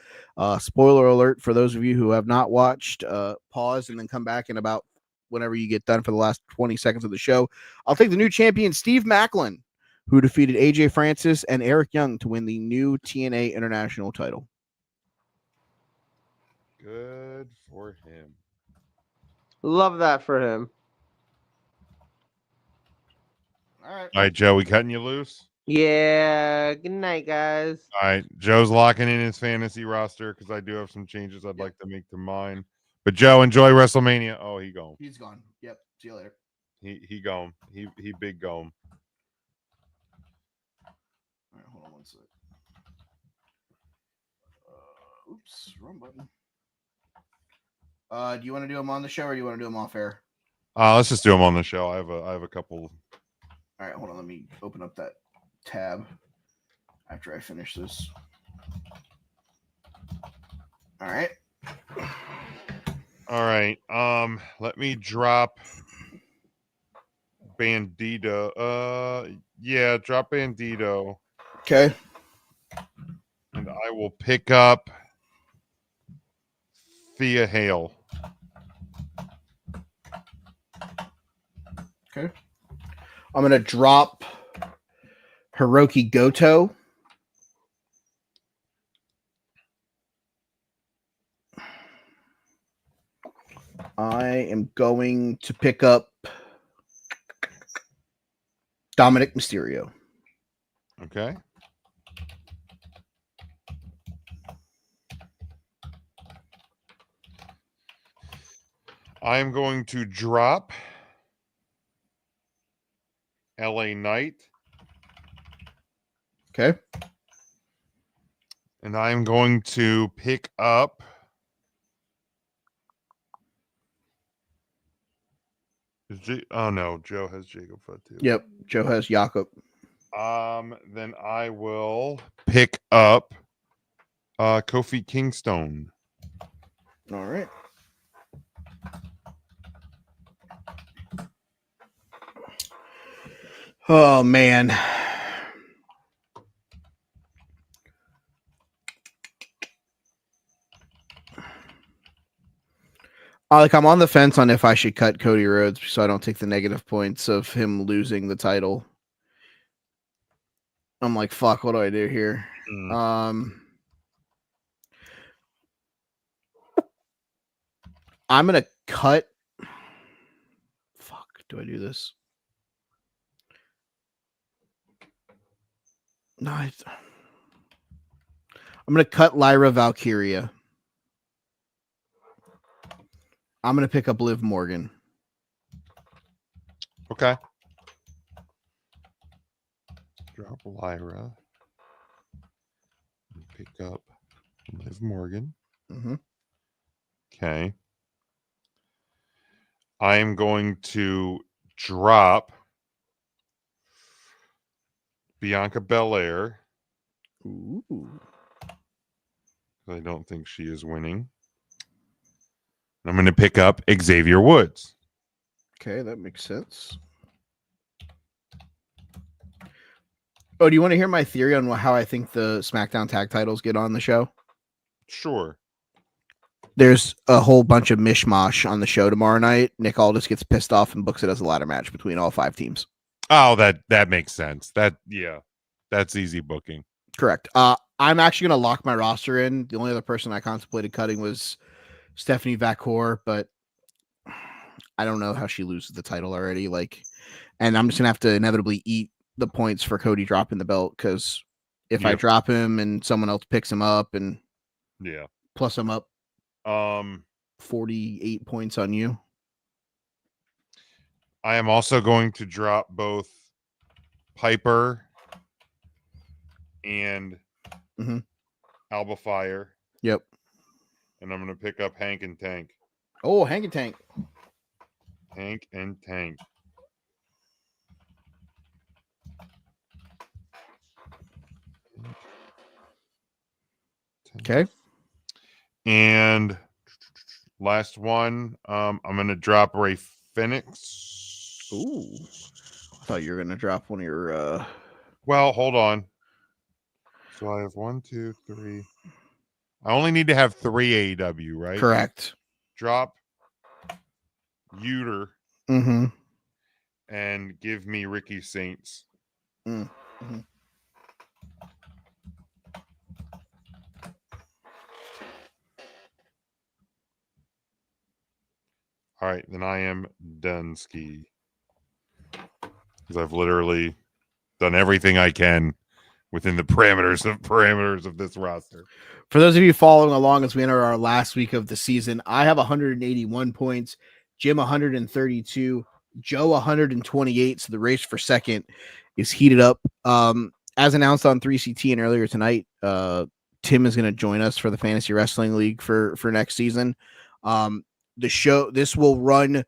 Spoiler alert for those of you who have not watched. Pause and then come back in about whenever you get done for the last 20 seconds of the show. I'll take the new champion, Steve Macklin, who defeated AJ Francis and Eric Young to win the new TNA International title. Good for him. Love that for him. All right, Joe, we cutting you loose? Yeah. Good night, guys. All right, Joe's locking in his fantasy roster because I do have some changes I'd like to make to mine. But Joe, enjoy WrestleMania. Oh, he gone. He's gone. Yep. See you later. He gone. He big gone. All right, hold on one sec. Oops, wrong button. Do you want to do them on the show or do you want to do them off air? Let's just do them on the show. I have a couple. All right, hold on. Let me open up that tab after I finish this. All right. All right. Let me drop Bandito. Yeah, drop Bandito. Okay. And I will pick up Thea Hale. Okay. I'm going to drop Hiroki Goto. I am going to pick up Dominic Mysterio. Okay. I'm going to drop LA Knight. Okay. And I'm going to pick up oh no, Joe has Jacob Fatu. Yep, Joe has Jakob. Then I will pick up Kofi Kingston. All right. Oh man. I'm on the fence on if I should cut Cody Rhodes so I don't take the negative points of him losing the title. I'm like, fuck, what do I do here? I'm gonna cut. Fuck, do I do this? No, I'm gonna cut Lyra Valkyria. I'm gonna pick up Liv Morgan. Okay. Drop Lyra. Pick up Liv Morgan. Mm-hmm. Okay. I am going to drop Bianca Belair. Ooh. I don't think she is winning. I'm going to pick up Xavier Woods. Okay, that makes sense. Oh, do you want to hear my theory on how I think the SmackDown tag titles get on the show? Sure. there's a whole bunch of mishmash on the show tomorrow night. Nick Aldis gets pissed off and books it as a ladder match between all 5 teams. Oh, that makes sense. That's easy booking. Correct. I'm actually going to lock my roster in. The only other person I contemplated cutting was Stephanie Vacour, but I don't know how she loses the title already. And I'm just going to have to inevitably eat the points for Cody dropping the belt, because if I drop him and someone else picks him up, and plus I'm up 48 points on you. I am also going to drop both Piper and Alba Fire. Yep. And I'm going to pick up Hank and Tank. Oh, Hank and Tank. Hank and Tank. Okay. And last one, I'm going to drop Ray Phoenix. Ooh. I thought you were going to drop one of your... Well, hold on. So I have 1, 2, 3. I only need to have 3 AEW, right? Correct. Drop Uter and give me Ricky Saints. Mm-hmm. All right, then I am done ski. Because I've literally done everything I can within the parameters of this roster. For those of you following along as we enter our last week of the season, I have 181 points, Jim 132, Joe 128. So the race for second is heated up. As announced on 3CT and earlier tonight, Tim is going to join us for the Fantasy Wrestling League for next season. This will run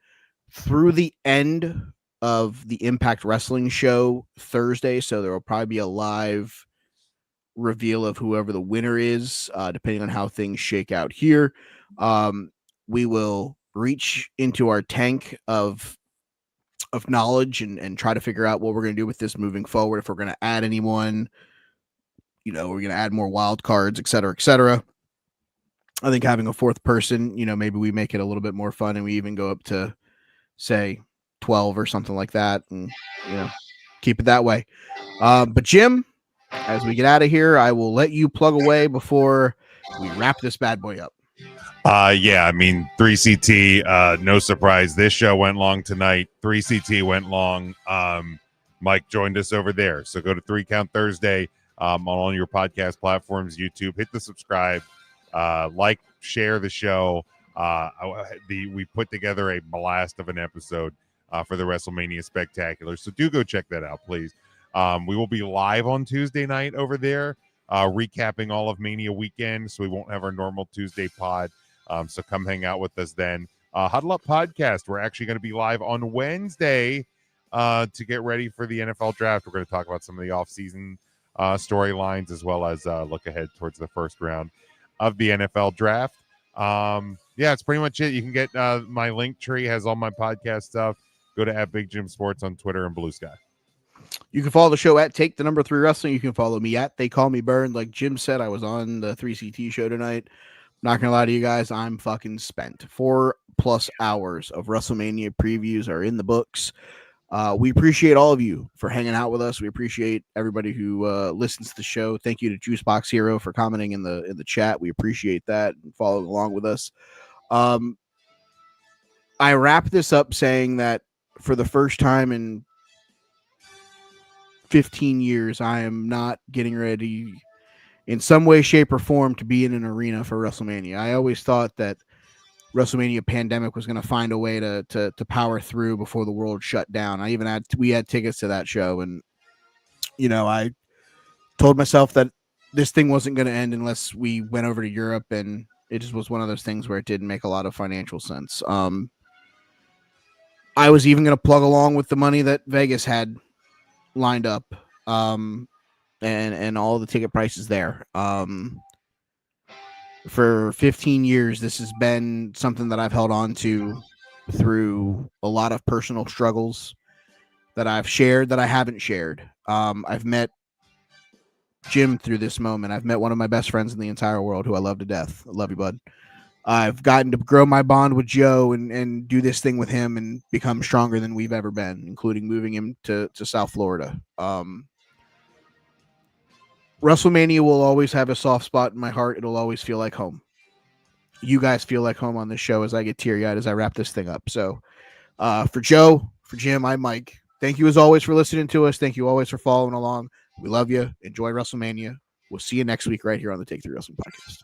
through the end of the Impact Wrestling show Thursday, so there will probably be a live reveal of whoever the winner is, depending on how things shake out here. We will reach into our tank of knowledge and try to figure out what we're going to do with this moving forward. If we're going to add anyone, we're going to add more wild cards, et cetera, et cetera. I think having a fourth person, maybe we make it a little bit more fun, and we even go up to, say, 12 or something like that, and keep it that way. But Jim, as we get out of here, I will let you plug away before we wrap this bad boy up. 3CT, no surprise. This show went long tonight. 3CT went long. Mike joined us over there. So go to 3 Count Thursday on all your podcast platforms, YouTube. Hit the subscribe, like, share the show. We put together a blast of an episode for the WrestleMania Spectacular. So do go check that out, please. We will be live on Tuesday night over there, recapping all of Mania weekend. So we won't have our normal Tuesday pod. So come hang out with us then. Huddle Up Podcast. We're actually going to be live on Wednesday to get ready for the NFL draft. We're going to talk about some of the offseason storylines, as well as look ahead towards the first round of the NFL draft. It's pretty much it. You can get my link tree, has all my podcast stuff. Go to @BigJimSports on Twitter and Blue Sky. You can follow the show at Take the Number 3 Wrestling. You can follow me at They Call Me Burned. Like Jim said, I was on the 3CT show tonight. Not gonna lie to you guys, I'm fucking spent. 4+ hours of WrestleMania previews are in the books. We appreciate all of you for hanging out with us. We appreciate everybody who listens to the show. Thank you to Juicebox Hero for commenting in the chat. We appreciate that and following along with us. I wrap this up saying that for the first time in 15 years, I am not getting ready in some way, shape, or form to be in an arena for WrestleMania. I always thought that WrestleMania pandemic was going to find a way to power through before the world shut down. We had tickets to that show, and I told myself that this thing wasn't going to end unless we went over to Europe, and it just was one of those things where it didn't make a lot of financial sense. I was even going to plug along with the money that Vegas had lined up, and all the ticket prices there. For 15 years, this has been something that I've held on to through a lot of personal struggles that I've shared that I haven't shared. I've met Jim through this moment. I've met one of my best friends in the entire world who I love to death. I love you, bud. I've gotten to grow my bond with Joe and do this thing with him and become stronger than we've ever been, including moving him to South Florida. WrestleMania will always have a soft spot in my heart. It'll always feel like home. You guys feel like home on this show as I get teary-eyed as I wrap this thing up. So for Joe, for Jim, I'm Mike. Thank you as always for listening to us. Thank you always for following along. We love you. Enjoy WrestleMania. We'll see you next week right here on the Take 3 Wrestling Podcast.